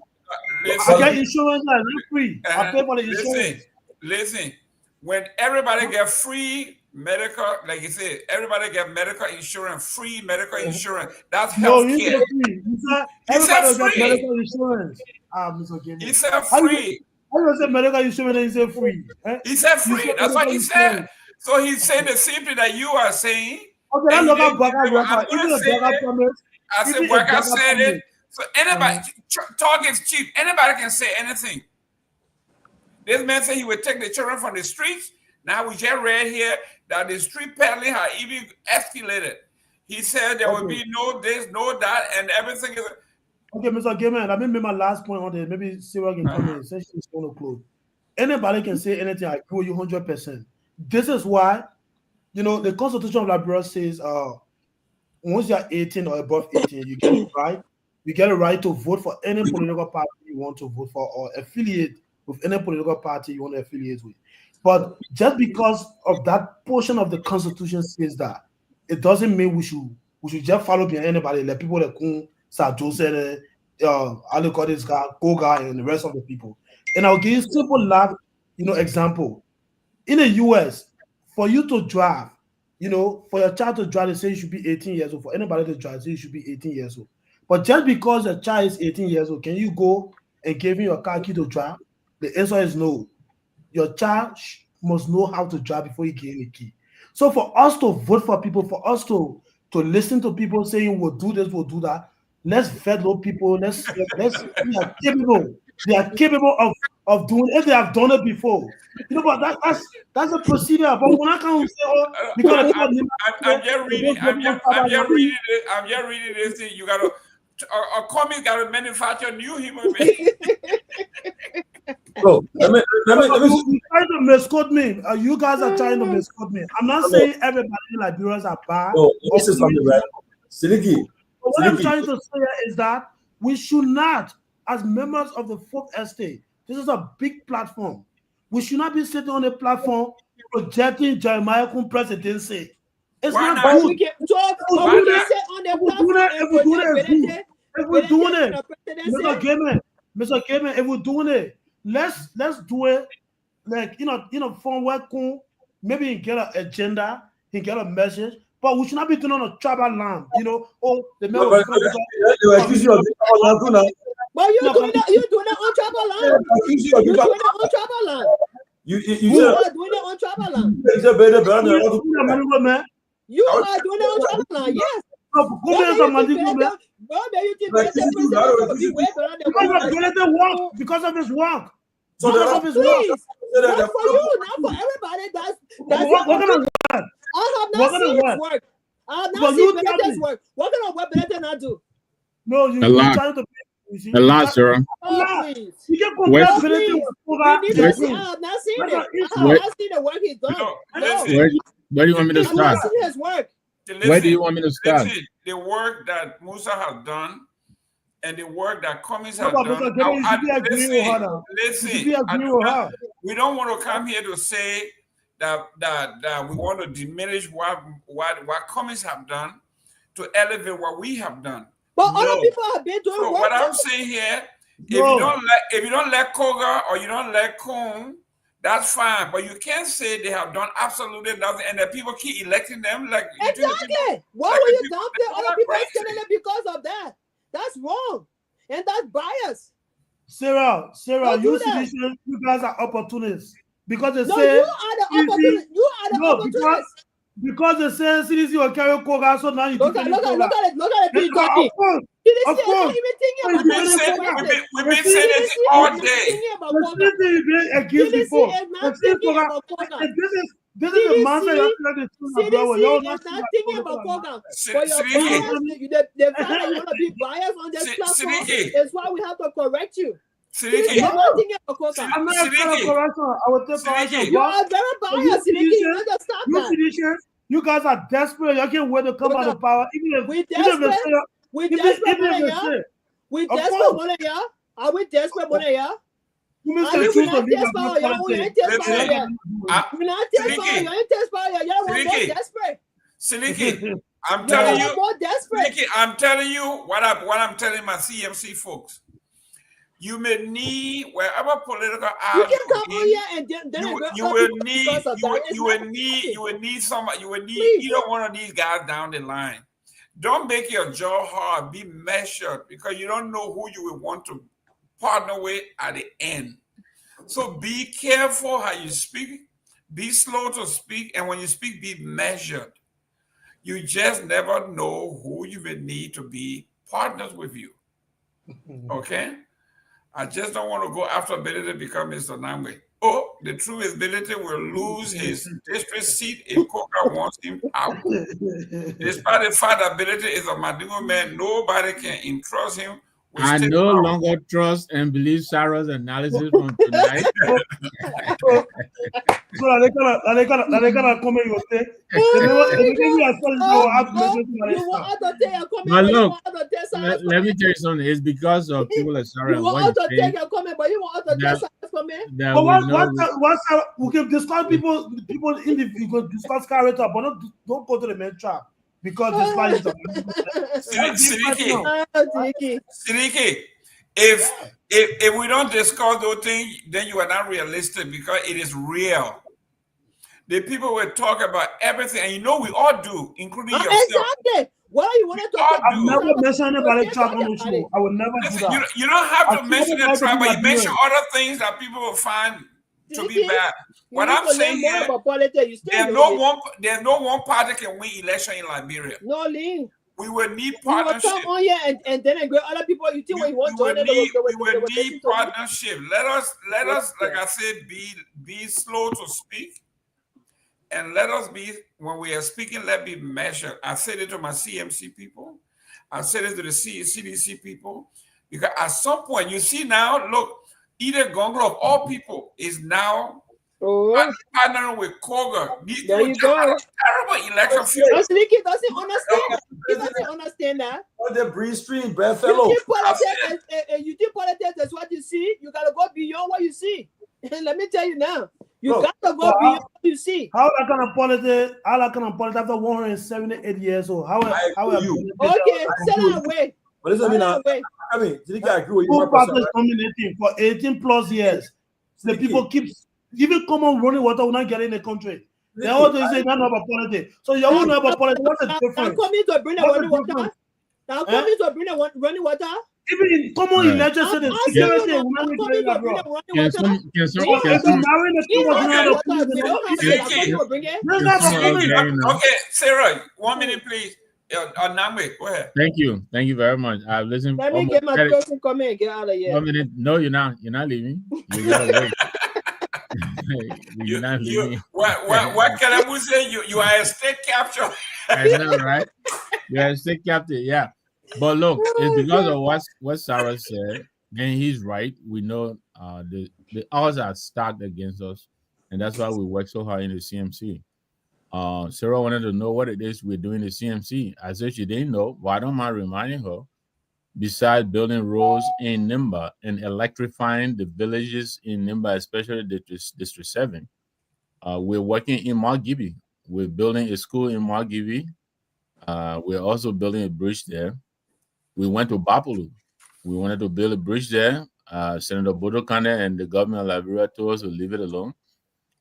I get insurance, not free. I pay for the insurance. Listen. When everybody get free medical, like you said, everybody get medical insurance, free medical insurance. That's health care. No, he said free. Medical insurance. Mr. Gayman. He said free. How do you say medical insurance and he said free? He said free. That's what he said. So he's saying the same thing that you are saying. Okay, I look at Garguah. Even the Garguah promise. I said Garguah said it. So anybody, talk is cheap. Anybody can say anything. This man said he would take the children from the streets. Now we just read here that the street peddling had even escalated. He said there will be no this, no that, and everything is. Okay, Mr. Gayman, let me make my last point on this. Maybe Sarah can come in. Since she's going to close. Anybody can say anything. I agree with you 100%. This is why, the Constitution of Liberia says, once you are 18 or above 18, you get it right. You get a right to vote for any political party you want to vote for or affiliate with any political party you want to affiliate with. But just because of that portion of the Constitution says that, it doesn't mean we should just follow behind anybody, like people like Joseph, this guy, Koga, and the rest of the people. And I'll give you a simple example. In the US, for you to drive, for your child to drive, they say you should be 18 years old. For anybody to drive, they say you should be 18 years old. But just because your child is 18 years old, can you go and give him your car key to drive? The answer is no. Your child must know how to drive before you give him a key. So for us to vote for people, for us to listen to people saying we'll do this, we'll do that, let's vet those people. They are capable. They are capable of doing it if they have done it before. But that's a procedure. But when I come and say, because I'm just reading this thing. You gotta a comic gotta manufacture new human beings. So let me You're trying to misquote me. You guys are trying to misquote me. I'm not saying everybody in Liberians are bad. no, this is something right. Siliki. But what I'm trying to say is that we should not, as members of the folk estate, this is a big platform. We should not be sitting on a platform projecting Jeremiah Kun presidency. It's Why not not? good. We can talk, If but we we do can that- sit on the if we do platform that- and if we do that, protect good. Benedict. If we're doing it, Presidency. Mr. Gayman, if we're doing it, let's do it like form where maybe he get an agenda, he get a message, but we should not be doing on a tribal land. The man was accuse you of being tribal land too now. But you doing it on tribal land. Accuse you of You being doing it on tribal land. You You are doing it on tribal land. You said better You are doing it on tribal land. Yes. Because of his work. So please, not for you, not for everybody. That's I have not seen his work. I have not seen Benedict's work. What kind of work Benedict not do? No, you trying to. A lot, Sarah. Please. You can compare Benedict with I have not seen it. I have not seen the work he's done. Where do you want me to I start? have not seen his work. Where do you want me to start? Listen, the work that Musa has done and the work that Cummings has No, done. Listen, we don't want to come here to say that we want to diminish what Cummings have done to elevate what we have done. But other people have been doing so work. What I'm saying here, if you don't let Koga or you don't let Kun, that's fine. But you can't say they have done absolutely nothing and that people keep electing them like exactly. Why will you downplay other people's candidate because of that? That's wrong, and that's bias. Sarah, you guys are opportunists because they say you are the opportunist. You are the opportunist. Because they say CDC will carry Koga, so now you look at it, talking. Of course. We've been saying it all day. This is the mindset CDC is not thinking about Koga. For your bias, the fact that you want to be biased on this platform is why we have to correct you. CDC is not thinking about Koga. I'm not correction. I will take correction. You are very biased, CDC. You need to stop that. You guys are desperate. You can't wait to come out of power. We desperate. We desperate, Moneya. We desperate, Moneya. Are we desperate, Moneya? We not desperate. We ain't desperate. We not desperate. You ain't desperate. Y'all want more desperate. Siliki, I'm telling you. More desperate. Siliki, I'm telling you what I'm telling my CMC folks. You may need wherever political you can come on here and then you will need somebody. You will need either one of these guys down the line. Don't make your job hard. Be measured because you don't know who you will want to partner with at the end. So be careful how you speak. Be slow to speak, and when you speak, be measured. You just never know who you will need to be partners with you. Okay. I just don't want to go after Benedict because Mr. Nagbe. Oh, the truth is Benedict will lose his district seat if Koga wants him out. Despite the fact that Benedict is a Madingo man, nobody can entrust him. I no longer trust and believe Sarah's analysis from tonight. So they gonna come in with it. But look, let me tell you something. It's because of people like Sarah. You want to take your comment, but you want to take your comment. But we can discuss people in the we can discuss character, but don't go to the main trap. Because this line is Siliki, if we don't discuss those things, then you are not realistic because it is real. The people will talk about everything, and you know we all do, including yourself. Exactly. What do you want to talk about? I've never mentioned anybody trap on the show. I would never do that. You don't have to mention the trap, but you mention other things that people will find to be bad. What I'm saying here, there's no one party can win election in Liberia. No, Lee. We will need partnership. You will come on here and then agree other people. You think when you want to join them, we will need partnership. Let us, like I said, be slow to speak, and let us be when we are speaking. Let be measured. I said it to my CMC people. I said it to the CDC people because at some point, you see now, look. Kehleboe Gongloe of all people is now partnering with Koga. These There people you just had go. a terrible election field. Seleke doesn't understand. He doesn't understand that. Oh, the breeze stream, bedfellow. You think politics is what you see. You gotta go beyond what you see. Let me tell you now. You got to go beyond what you see. How that kind of politics? How that kind of politics after 178 years old? How you? Okay, send it away. But listen, I mean, Seleke, I agree with you. Two parties dominating for 18 plus years. The people keep even common running water will not get in the country. They always say not about politics. So you won't know about politics. What's the difference? I'm coming to bring the running water. I'm coming to bring the running water. Even in common election, say the security will not be playing abroad. Okay, Sarah, 1 minute, please. Nagbe, go ahead. Thank you very much. I've listened. Let me get my person come in and get out of here. 1 minute. No, you're not leaving. You gotta wait. You're not leaving. What Kehleboe say? You are a state capture. I know, right? You're a state captain, yeah. But look, it's because of what Sarah said, and he's right. We know the odds are stacked against us, and that's why we work so hard in the CMC. Sarah wanted to know what it is we're doing in the CMC. I said she didn't know, but I don't mind reminding her. Besides building roads in Nimba and electrifying the villages in Nimba, especially District 7, we're working in Margibi. We're building a school in Margibi. We're also building a bridge there. We went to Bapulu. We wanted to build a bridge there. Senator Bodo Kane and the government of Liberia told us to leave it alone.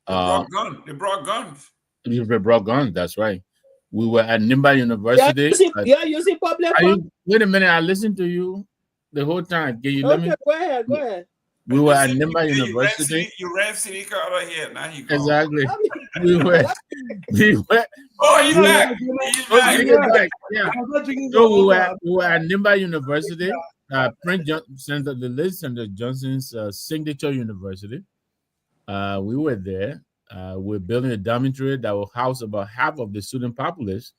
They brought guns. They brought guns, that's right. We were at Nimba University. You're using public funds? Wait a minute, I listened to you the whole time. Can you let me? Go ahead. We were at Nimba University. You ran Seleke out of here. Now he gone. Exactly. We were. Oh, he's back. He's back. Yeah. So we were at Nimba University, Senator Johnson's signature university. We were there. We're building a dormitory that will house about half of the student populace,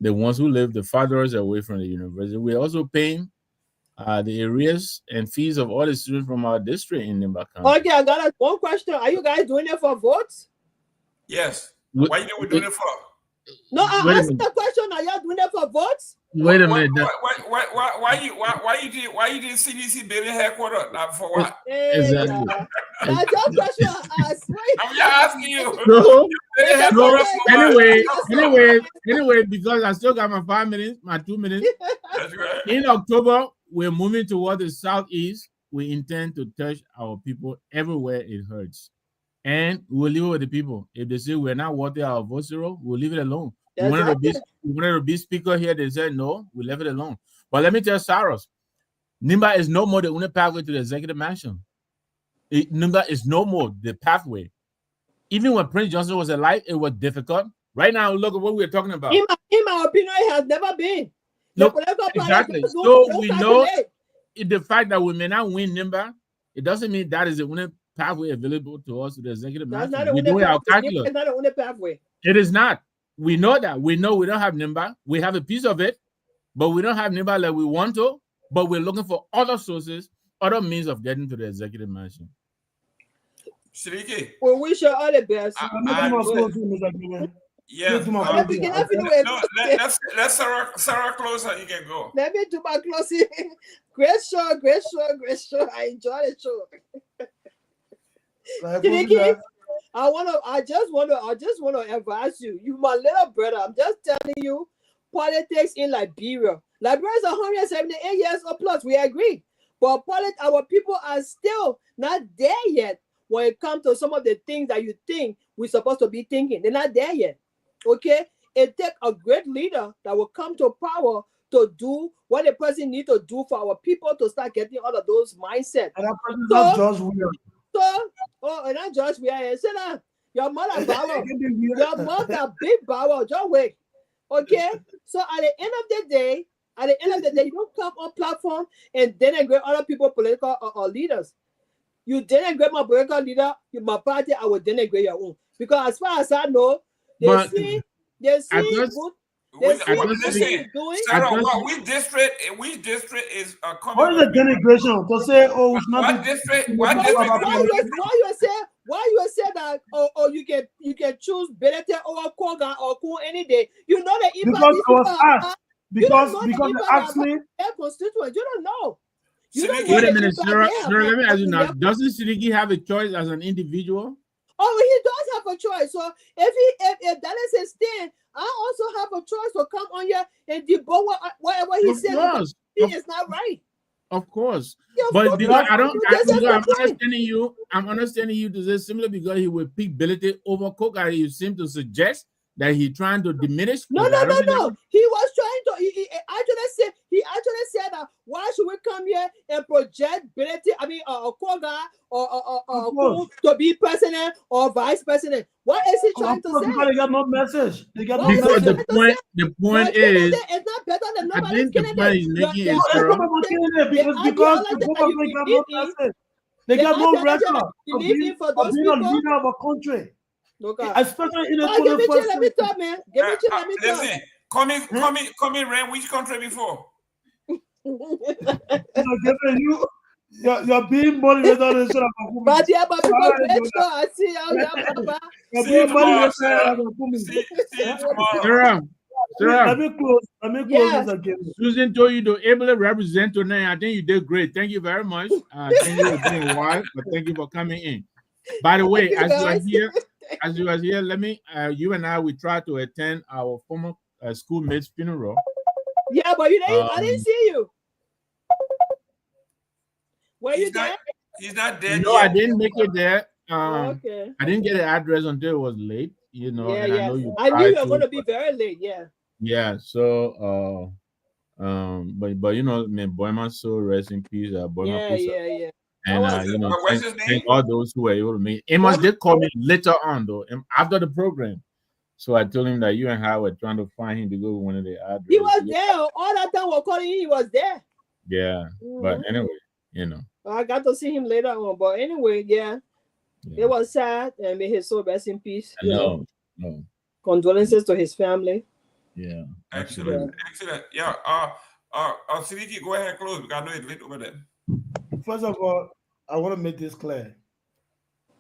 the ones who live the farthest away from the university. We're also paying the arrears and fees of all the students from our district in Nimba County. Okay, I got one question. Are you guys doing it for votes? Yes. Why you think we're doing it for? No, I asked the question. Are you doing it for votes? Wait a minute. Why you did CDC building headquarters? Not for what? Exactly. That's your question I asked. I'm just asking you. Anyway, because I still got my 5 minutes, my 2 minutes. That's right. In October, we're moving toward the southeast. We intend to touch our people everywhere it hurts. And we'll leave it with the people. If they say we're not worthy our vote zero, we'll leave it alone. We wanted to be speaker here. They said no, we left it alone. But let me tell Saros, Nimba is no more the only pathway to the executive mansion. Nimba is no more the pathway. Even when Prince Johnson was alive, it was difficult. Right now, look at what we're talking about. In my opinion, it has never been. No, exactly. So we know the fact that we may not win Nimba, it doesn't mean that is the only pathway available to us to the executive mansion. We're doing our calculus. It's not the only pathway. It is not. We know that. We know we don't have Nimba. We have a piece of it, but we don't have Nimba like we want to. But we're looking for other sources, other means of getting to the executive mansion. Seleke. We wish you all the best. Yeah. Let's Sarah close and you can go. Let me do my closing. Great show. I enjoy the show. I just want to advise you. You my little brother. I'm just telling you, politics in Liberia. Liberia is 178 years or plus. We agree, but our people are still not there yet. When it comes to some of the things that you think we're supposed to be thinking, they're not there yet. Okay, it takes a great leader that will come to power to do what the person needs to do for our people to start getting all of those mindsets. And that person is not George Williams. And not George Williams. Your mother Bower. Your mother big Bower. Just wait. Okay. So at the end of the day, you don't come on platform and denigrate other people, political or leaders. You denigrate my political leader, my party, I will denigrate your own. Because as far as I know, they see Listen, Sarah, which district is coming? What is the denigration to say? Oh, it's not what district? Why you say that? You can choose Belete over Koga or Kun any day. You know the because I was asked. Because they asked me. Constituent, you don't know. Wait a minute, Sarah, let me ask you now. Doesn't Seleke have a choice as an individual? Oh, he does have a choice. So if that is his stand, I also have a choice to come on here and debate whatever he says. He is not right. Of course. Yeah, But because I'm understanding you to say similar because he will pick Belete over Koga. You seem to suggest that he's trying to diminish. No. He was trying to. He actually said that why should we come here and project Belete? I mean, Koga or to be president or vice president. What is he trying to say? Because they got no message. They got no because message. The point is, it's not better than nobody. I think the point is making is because the government got no message. They got no record of being a leader of a country. Especially in the 21st Let me talk, man. Listen, come in, Ren. Which country before? You're being motivated on the show. But people I see how you're Sarah, let me close this again. Susan told you to ably represent tonight. I think you did great. Thank you very much. I think you were doing a while, but thank you for coming in. By the way, as you are here, let me. You and I, we try to attend our former schoolmate's funeral. Yeah, but you didn't. I didn't see you. Were you there? He's not dead. No, yet. I didn't make it there. Okay. I didn't get the address until it was late. You know, Yeah, and yeah. I knew you were going to be very late. Yeah. Yeah. So, but you know, Boyman, so rest in peace. Yeah. And thank all those who were able to make it. Amos did call me later on though, after the program. So I told him that you and I were trying to find him to go to one of the addresses. He was there. All that time we're calling him, he was there. Yeah. But anyway, you know. I got to see him later on. But anyway, yeah. It was sad, and may his soul rest in peace. No. Condolences to his family. Yeah. Excellent. Yeah. Seleke, go ahead, close. Because I know it's late over there. First of all, I want to make this clear.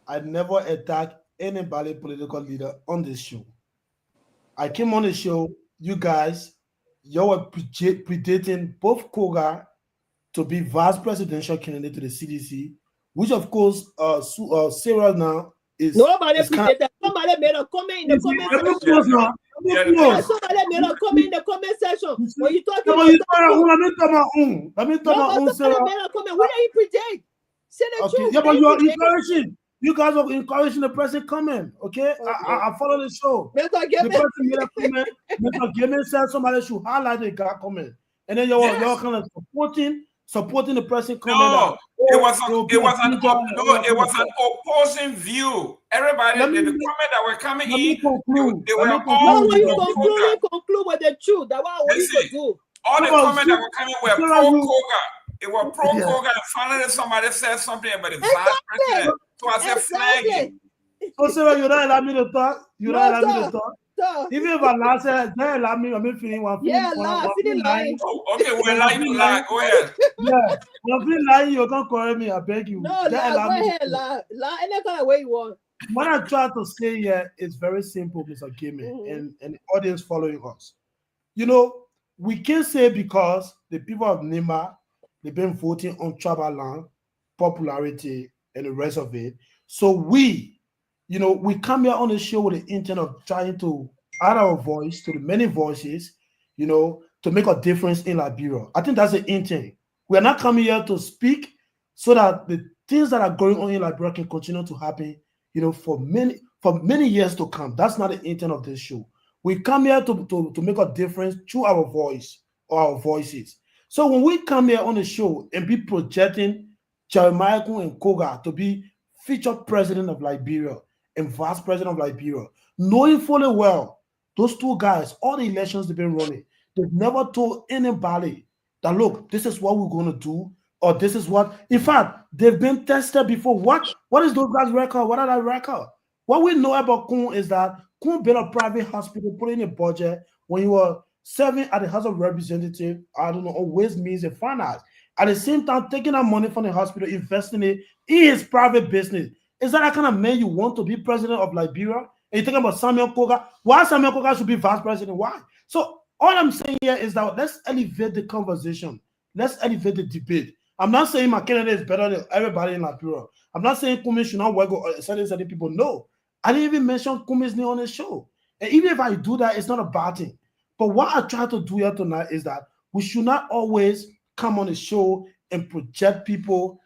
I never attack anybody political leader on this show. I came on the show, you guys, you were predating both Koga to be vice presidential candidate to the CDC, which of course, Sarah now is. Nobody predated. Somebody made a comment in the comment section. Somebody made a comment in the comment section. When you talking about let me talk my own. Somebody made a comment. Who did he predate? Say the truth. Yeah, but you are encouraging. You guys are encouraging the person comment. Okay? I follow the show. The person made a comment. Mr. Gayman said somebody should highlight the guy comment, and then you're kind of supporting the person comment. No, it was an opposing view. Everybody, the comment that were coming in, they were all. When you conclude with the truth, that's what you could do. All the comments that were coming were pro-Koga. It was pro-Koga, and finally somebody said something about the vice president. So I said flagging. So Sarah, you don't allow me to talk? You don't allow me to talk? Even if I lie, don't allow me. I'm feeling one. Yeah, feeling lying. Okay, we're lying to lie. Go ahead. Yeah, I'm feeling lying. You can't correct me. I beg you. No, lie. Go ahead, lie any kind of way you want. What I try to say here is very simple, Mr. Gayman, and the audience following us. You know, we can say because the people of Nima, they've been voting on tribal land, popularity, and the rest of it. So we come here on the show with the intent of trying to add our voice to the many voices, to make a difference in Liberia. I think that's the intent. We are not coming here to speak so that the things that are going on in Liberia can continue to happen, for many years to come. That's not the intent of this show. We come here to make a difference through our voice or our voices. So when we come here on the show and be projecting Jeremiah and Koga to be featured president of Liberia and vice president of Liberia, knowing fully well those two guys, all the elections they've been running, they've never told anybody that, look, this is what we're going to do, or this is what. In fact, they've been tested before. What is those guys' record? What are their record? What we know about Kun is that Kun built a private hospital, put in a budget, when you were serving at the House of Representatives, I don't know, on Ways, Means, and Finance. At the same time, taking that money from the hospital, investing it in his private business. Is that kind of man you want to be president of Liberia? And you're talking about Samuel Koga. Why Samuel Koga should be vice president? Why? So all I'm saying here is that let's elevate the conversation. Let's elevate the debate. I'm not saying my candidate is better than everybody in Liberia. I'm not saying Kumi should not work with certain people. No. I didn't even mention Kumi's name on the show. And even if I do that, it's not a bad thing. But what I try to do here tonight is that we should not always come on the show and project people,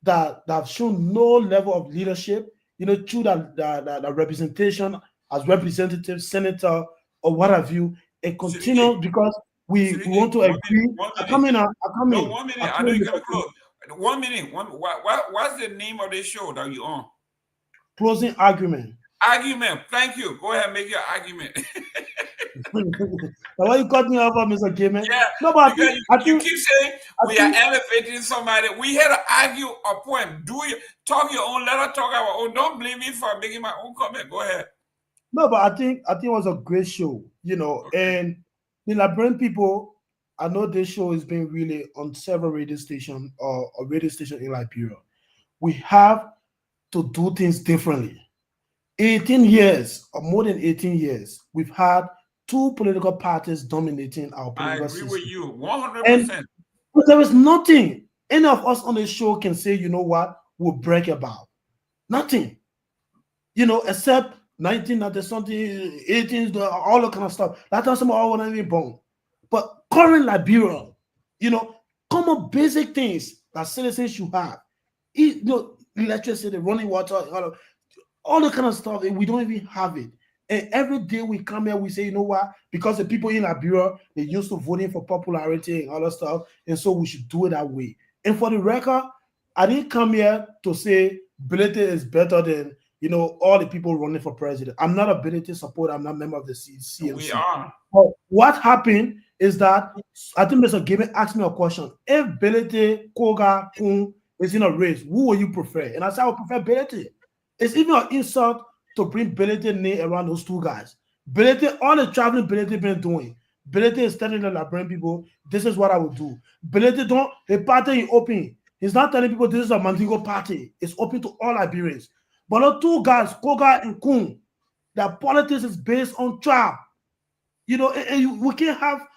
that have shown no level of leadership, through that representation as representative, senator, or what have you, and continue because we want to agree. I come in. 1 minute. I know you got to close. 1 minute. What's the name of the show that you on? Closing argument. Argument. Thank you. Go ahead and make your argument. Why you cut me off, Mr. Gayman? Yeah, no, but you keep saying we are elevating somebody. We had to argue a point. Talk your own, let us talk our own. Don't blame me for making my own comment. Go ahead. No, but I think it was a great show, okay. And the Liberian people, I know this show is being really on several radio stations or a radio station in Liberia. We have to do things differently. 18 years or more than 18 years, we've had two political parties dominating our political system. I agree with you 100%. And there is nothing any of us on the show can say, you know what, we'll break about. Nothing. Except 1990 something, 18, all that kind of stuff. That time some all want to be born. But current Liberia, common basic things that citizens should have. Electricity, running water, all the kind of stuff, we don't even have it. And every day we come here, we say, you know what? Because the people in Liberia, they used to voting for popularity and all that stuff, and so we should do it that way. And for the record, I didn't come here to say Bilete is better than all the people running for president. I'm not a Bilete supporter. I'm not a member of the CNC. We are. But what happened is that I think Mr. Gayman asked me a question. If Bilete, Koga, Kun is in a race, who will you prefer? And I said I would prefer Bilete. It's even an insult to bring Bilete name around those two guys. Bilete, all the traveling Bilete been doing. Bilete is telling the Liberian people, this is what I would do. Bilete the party is open. He's not telling people this is a Mandingo party. It's open to all Liberians. But the two guys, Koga and Kun, their politics is based on tribe. We can't have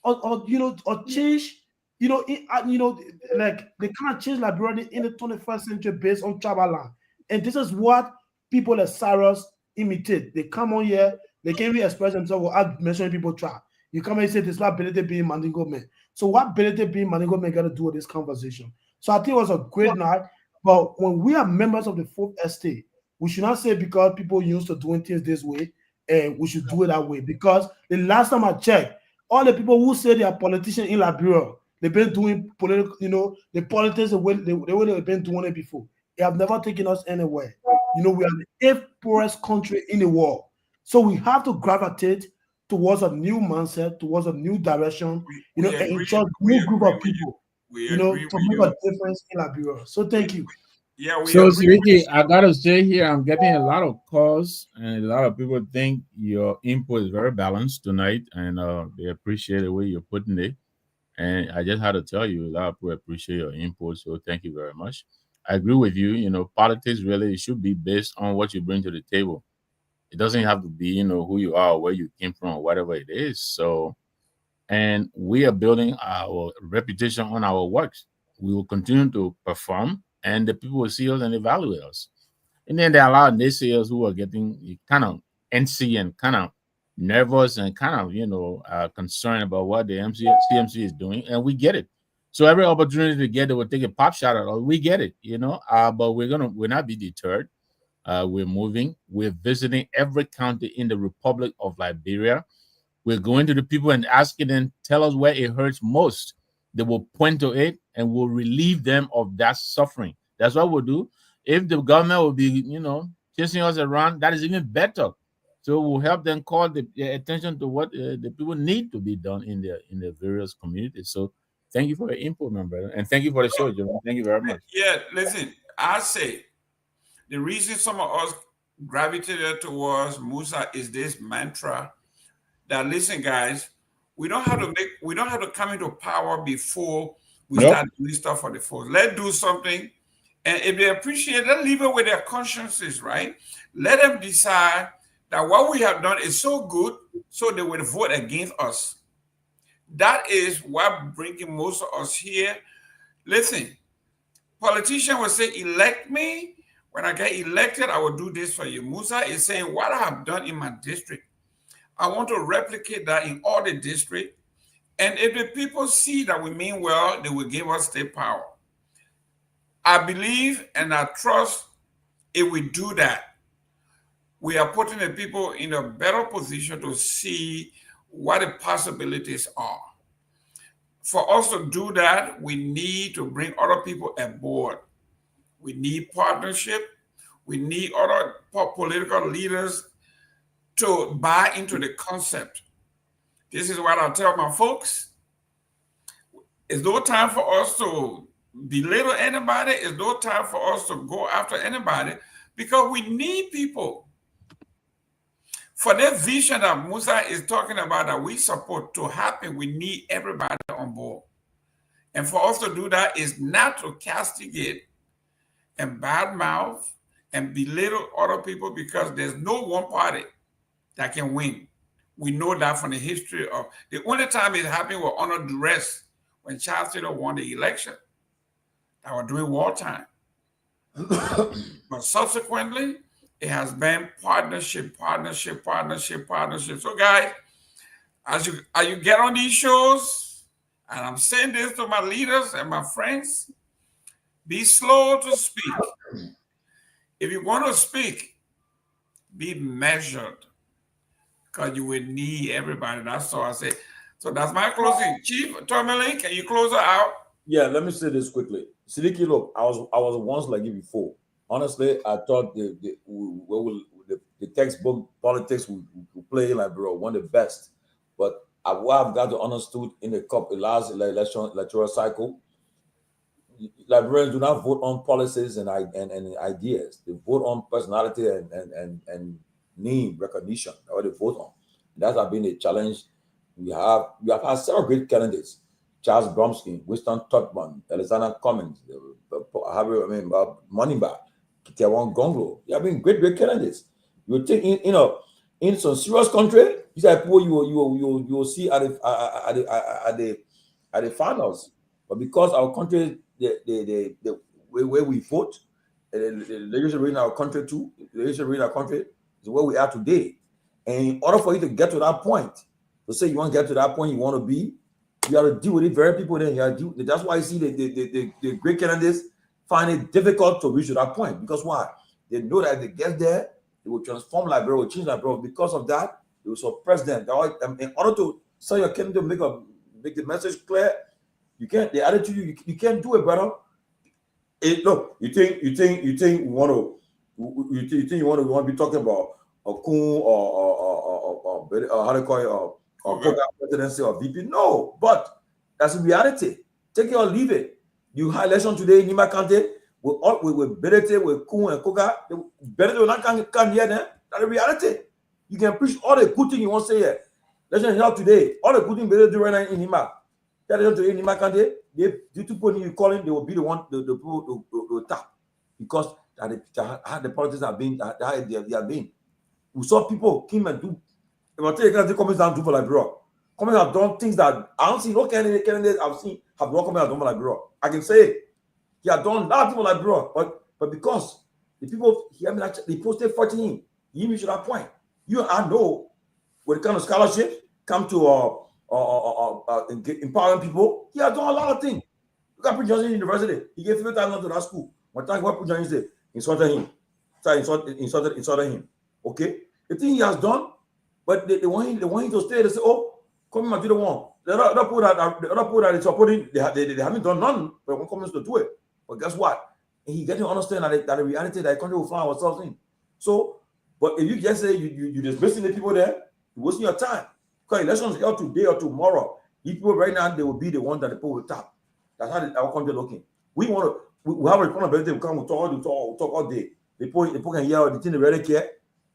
or change, like they can't change Liberia in the 21st century based on tribal land. And this is what people like Cyrus imitate. They come on here, they can't even express themselves without mentioning people tribe. You come and say this is not Bilete being Mandingo man. So what Bilete being Mandingo man got to do with this conversation? So I think it was a great night. But when we are members of the fourth estate, we should not say because people used to doing things this way, and we should do it that way. Because the last time I checked, all the people who say they are politicians in Liberia, they've been doing political, the politics the way they've been doing it before. They have never taken us anywhere. We are the 8th poorest country in the world. So we have to gravitate towards a new mindset, towards a new direction, and ensure a new group of people, to make a difference in Liberia. So thank you. Yeah, so Seleke, I gotta say here, I'm getting a lot of calls, and a lot of people think your input is very balanced tonight, and they appreciate the way you're putting it. And I just had to tell you, a lot of people appreciate your input, so thank you very much. I agree with you. Politics really should be based on what you bring to the table. It doesn't have to be, who you are, where you came from, or whatever it is. So, and we are building our reputation on our works. We will continue to perform, and the people will see us and evaluate us. And then there are a lot of naysayers who are getting kind of antsy and kind of nervous and kind of, concerned about what the CMC is doing, and we get it. So every opportunity to get it, we'll take a pop shot at it. We get it, but we'll not be deterred. We're moving. We're visiting every county in the Republic of Liberia. We're going to the people and asking them, tell us where it hurts most. They will point to it and we'll relieve them of that suffering. That's what we'll do. If the government will be, chasing us around, that is even better. So we'll help them call the attention to what the people need to be done in the various communities. So thank you for your input, my brother. And thank you for the show, Jerome. Thank you very much. Yeah, listen, I say the reason some of us gravitated towards Musa is this mantra that listen, guys, we don't have to come into power before we start doing stuff for the folks. Let's do something. And if they appreciate it, let's leave it with their consciences, right? Let them decide that what we have done is so good, so they will vote against us. That is what bringing most of us here. Listen, politicians will say, elect me. When I get elected, I will do this for you. Musa is saying, what I have done in my district, I want to replicate that in all the districts. And if the people see that we mean well, they will give us state power. I believe and I trust if we do that, we are putting the people in a better position to see what the possibilities are. For us to do that, we need to bring other people aboard. We need partnership. We need other political leaders to buy into the concept. This is what I tell my folks. It's no time for us to belittle anybody. It's no time for us to go after anybody because we need people. For that vision that Musa is talking about that we support to happen, we need everybody on board. And for us to do that is not to castigate and badmouth and belittle other people because there's no one party that can win. We know that from the history of the only time it happened was under duress when Charles Taylor won the election. That was during wartime. But subsequently, it has been partnership. So guys, as you get on these shows, and I'm saying this to my leaders and my friends, be slow to speak. If you want to speak, be measured, because you will need everybody. That's all I say. So that's my closing. Chief Tomalin, can you close it out? Yeah, let me say this quickly. Seleke, look, I was once like you before. Honestly, I thought the textbook politics we play like bro one of the best. But what I've got to understood in the last electoral cycle, Liberians do not vote on policies and ideas. They vote on personality and name recognition. That's what they vote on. That has been a challenge. We have had several great candidates: Charles Bromsky, Winston Totman, Alexander Cummings, Moneyba, Kehleboe Gongloe. They have been great candidates. You would think in some serious country, these are people you will see at the finals. But because our country, the way we vote, the legislature in our country too, the legislature in our country is where we are today. And in order for you to get to that point, to say you want to get to that point you want to be, you have to deal with it very people. Then you have to deal. That's why you see the great candidates find it difficult to reach to that point. Because why? They know that if they get there, they will transform Liberia, will change Liberia. Because of that, they will suppress them. In order to sell your candidate, make the message clear, you can't. The attitude you can't do it, brother. Look, you think you want to be talking about a Kun or how do you call it presidency or VP? No, but that's the reality. Take it or leave it. You had election today in Nima County with Berete, with Kun and Koga. Berete will not come here then. That's the reality. You can preach all the good things you want to say here. Election here today. All the good things Berete do right now in Nima. That election today in Nima County, the two people you calling, they will be the one the people to tap because the politics have been they have been. We saw people came and do. If I tell you guys, the comments down do for Liberia. Comments have done things that I don't see no candidates I've seen have not come out done for Liberia. I can say it. He had done a lot of people like Liberia, but because the people they posted 14, he reached that point. You and I know when it comes to scholarships, come to empowering people, he has done a lot of things. Look at Prince Johnson University. He gave $50,000 to that school. One time what Prince Johnson said, insulted him. Okay? The thing he has done, but they want him to stay. They say, oh, come and do the one. The other people that is supporting, they haven't done none, but one comes to do it. But guess what? And he getting to understand that the reality that the country will find ourselves in. So, but if you just say you dismissing the people there, you're wasting your time. Because elections here today or tomorrow, these people right now, they will be the one that the people will tap. That's how our country looking. We have a responsibility. We come, we talk all day. The people can hear the thing they really care.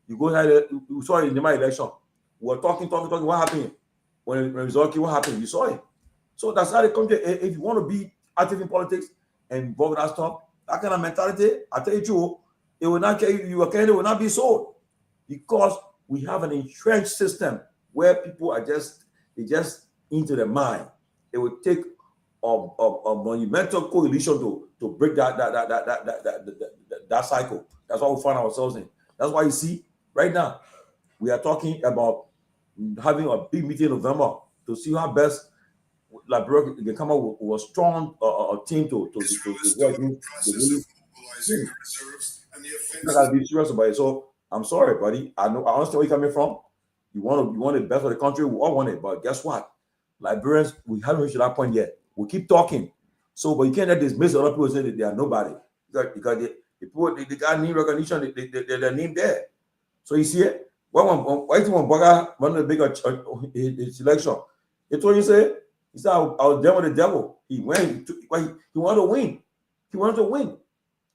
You go ahead, you saw it in my election. We're talking. What happened? When it was okay, what happened? You saw it. So that's how they come to. If you want to be active in politics and involved in that stuff, that kind of mentality, I tell you true, it will not your candidate will not be sold, because we have an entrenched system where people are just into the mind. It would take a monumental coalition to break that cycle. That's what we find ourselves in. That's why you see right now we are talking about having a big meeting in November to see how best Liberia can come up with a strong team to work with. Be serious about it. So I'm sorry, buddy. I understand where you're coming from. You want the best for the country. We all want it, but guess what? Liberians, we haven't reached that point yet. We keep talking. So, but you can't let dismiss other people say that they are nobody, because the people they got name recognition. Their name there. So you see it. When Baga wanted to make a selection, it's what you say. He said, "I'll demo the devil." He went. He wanted to win. He wanted to win.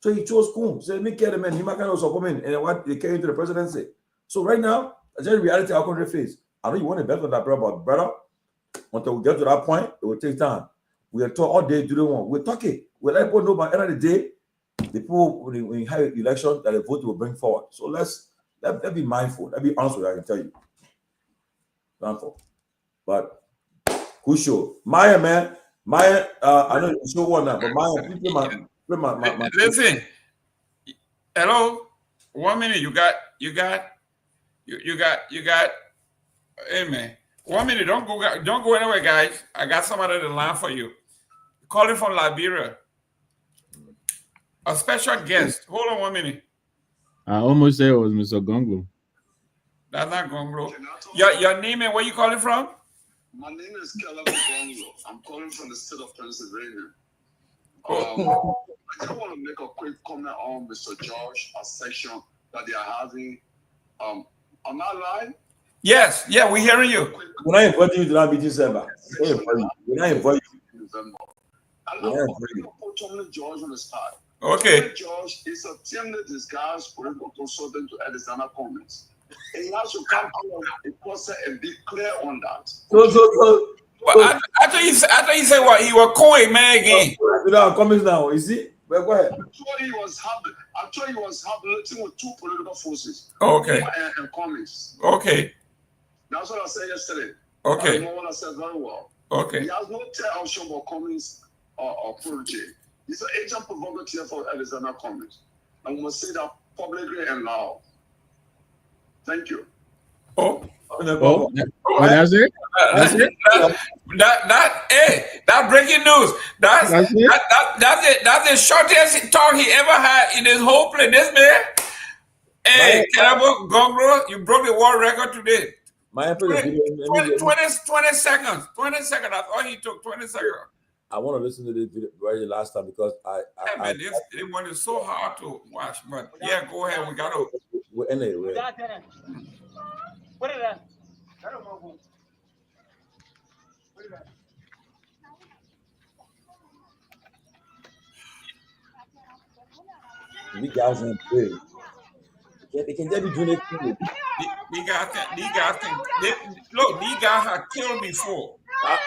So he chose Kum. He said, "Me care the man. He might kind of support him." And what they came into the presidency. So right now, that's just reality our country face. I know you want to bet on that, but brother, until we get to that point, it will take time. We are talking all day, do the one. We're talking. We're let people know by the end of the day, the people when you have an election that the vote will bring forward. So let's be mindful. Let's be honest with you, I can tell you. Mindful. But who show? Myean, man. Myean, I know you show one now, but Myean, play my listen. Hello. 1 minute. You got. Hey man. 1 minute. Don't go anywhere, guys. I got somebody on the line for you. Calling from Liberia. A special guest. Hold on 1 minute. I almost said it was Mr. Gongloe. That's not Gongloe. Your name and where you calling from? My name is Kehleboe Gongloe. I'm calling from the state of Pennsylvania. I just want to make a quick comment on Mr. George, a section that they are having. Am I live? Yes, yeah, we're hearing you. We're not inviting you to that meeting, December. We're not inviting you. I want to put Tomalin George on the spot. Okay. Tomalin George is a teamless disguised political consultant to Arizona comments. And he has to come out of the process and be clear on that. But after he said what he was calling man again. Without comments now, is it? Well, go ahead. Actually, he was habulating with two political forces. Okay. And comments. Okay. That's what I said yesterday. Okay. I know what I said very well. Okay. He has no tell option for comments or protege. He's an agent provocateur for Arizona comments. And we must say that publicly and loud. Thank you. That's it. That's it. That breaking news. That's the shortest talk he ever had in his whole play. This man. Hey, Kehleboe Gongloe, you broke the world record today. 20 seconds. 20 seconds. That's all he took. 20 seconds. I want to listen to this video very last time because this one is so hard to watch. But yeah, go ahead. We got to. Anyway. We guys in big. They can just be doing it. These guys have killed before.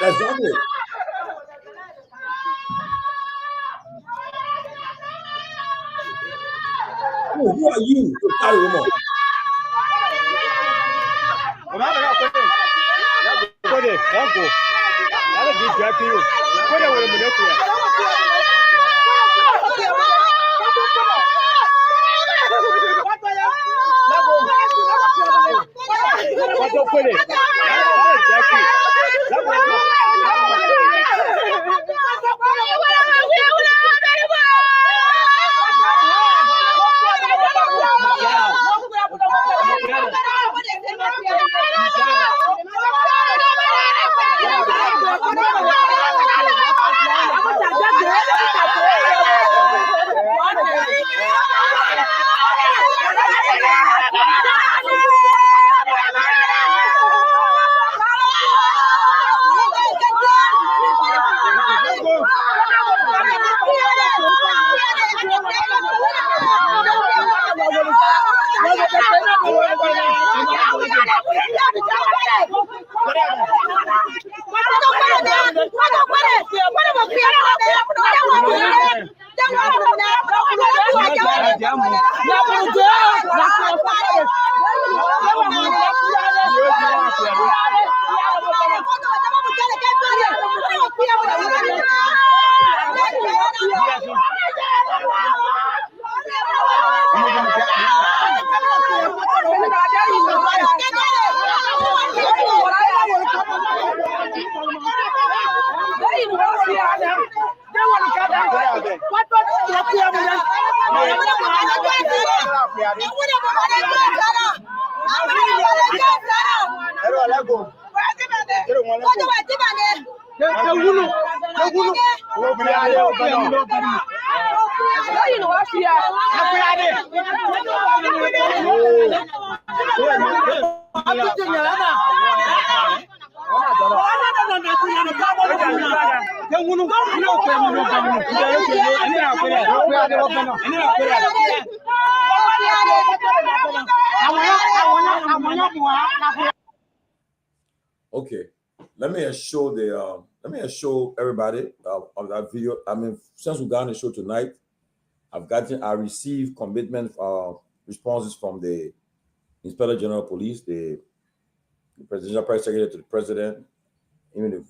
That's it. Who are you to carry him on? Okay, let me assure everybody of that video. I mean, since we got on the show tonight, I received commitment responses from the Inspector General of Police, the Presidential Press Secretary to the President, even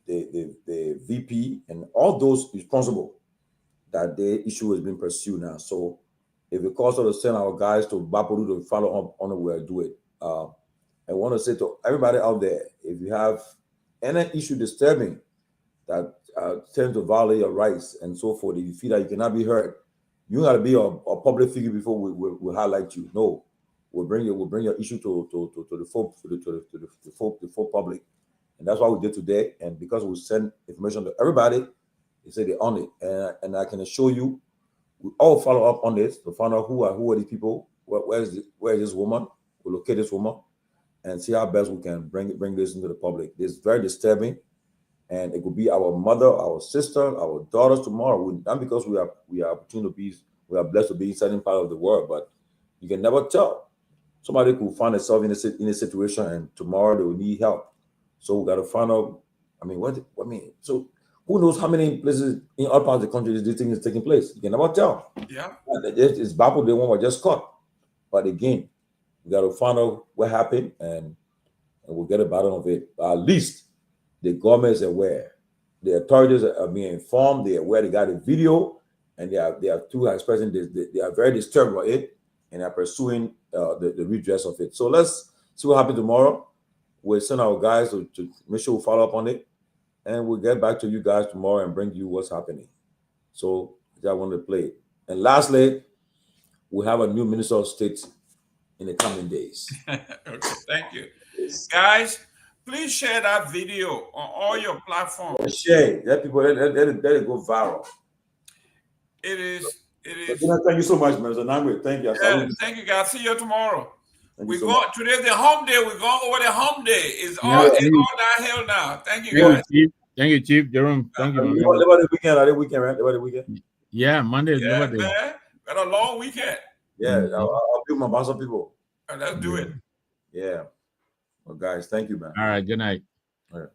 the VP and all those responsible that the issue has been pursued now. So if it calls us to send our guys to Peabody to follow up on it, we'll do it. I want to say to everybody out there, if you have any issue disturbing that tends to violate your rights and so forth, if you feel that you cannot be heard, you got to be a public figure before we'll highlight you. No, we'll bring your issue to the full public, and that's what we did today. And because we send information to everybody, they say they're on it, and I can assure you, we all follow up on this to find out who are these people, where is this woman, we'll locate this woman, and see how best we can bring this into the public. This is very disturbing, and it could be our mother, our sister, our daughters tomorrow. Not because we are blessed to be in a certain part of the world, but you can never tell. Somebody could find themselves in a situation, and tomorrow they will need help. So we got to find out. So who knows how many places in all parts of the country this thing is taking place? You can never tell. Yeah, it's Bible. The one was just caught, but again, we got to find out what happened, and we'll get a bottom of it. At least the government is aware. The authorities are being informed. They are aware. They got a video, and they are too expressing this. They are very disturbed by it, and are pursuing the redress of it. So let's see what happens tomorrow. We'll send our guys to make sure we follow up on it, and we'll get back to you guys tomorrow and bring you what's happening. So I wanted to play it. And lastly, we have a new Minister of State in the coming days. Okay, thank you. Guys, please share that video on all your platforms. Share it. Let it go viral. It is. Thank you so much, Mr. Nagbe. Thank you. Yeah, thank you, guys. See you tomorrow. Today's the home day. We're going over the home day. It's all downhill now. Thank you, guys. Thank you, Chief Jerome. Thank you. Labor Day weekend. Are they weekend, right? Labor Day weekend. Yeah, Monday is Labor Day. Man. Got a long weekend. Yeah, I'll build my boss of people. Let's do it. Yeah. Well, guys, thank you, man. All right. Good night. All right.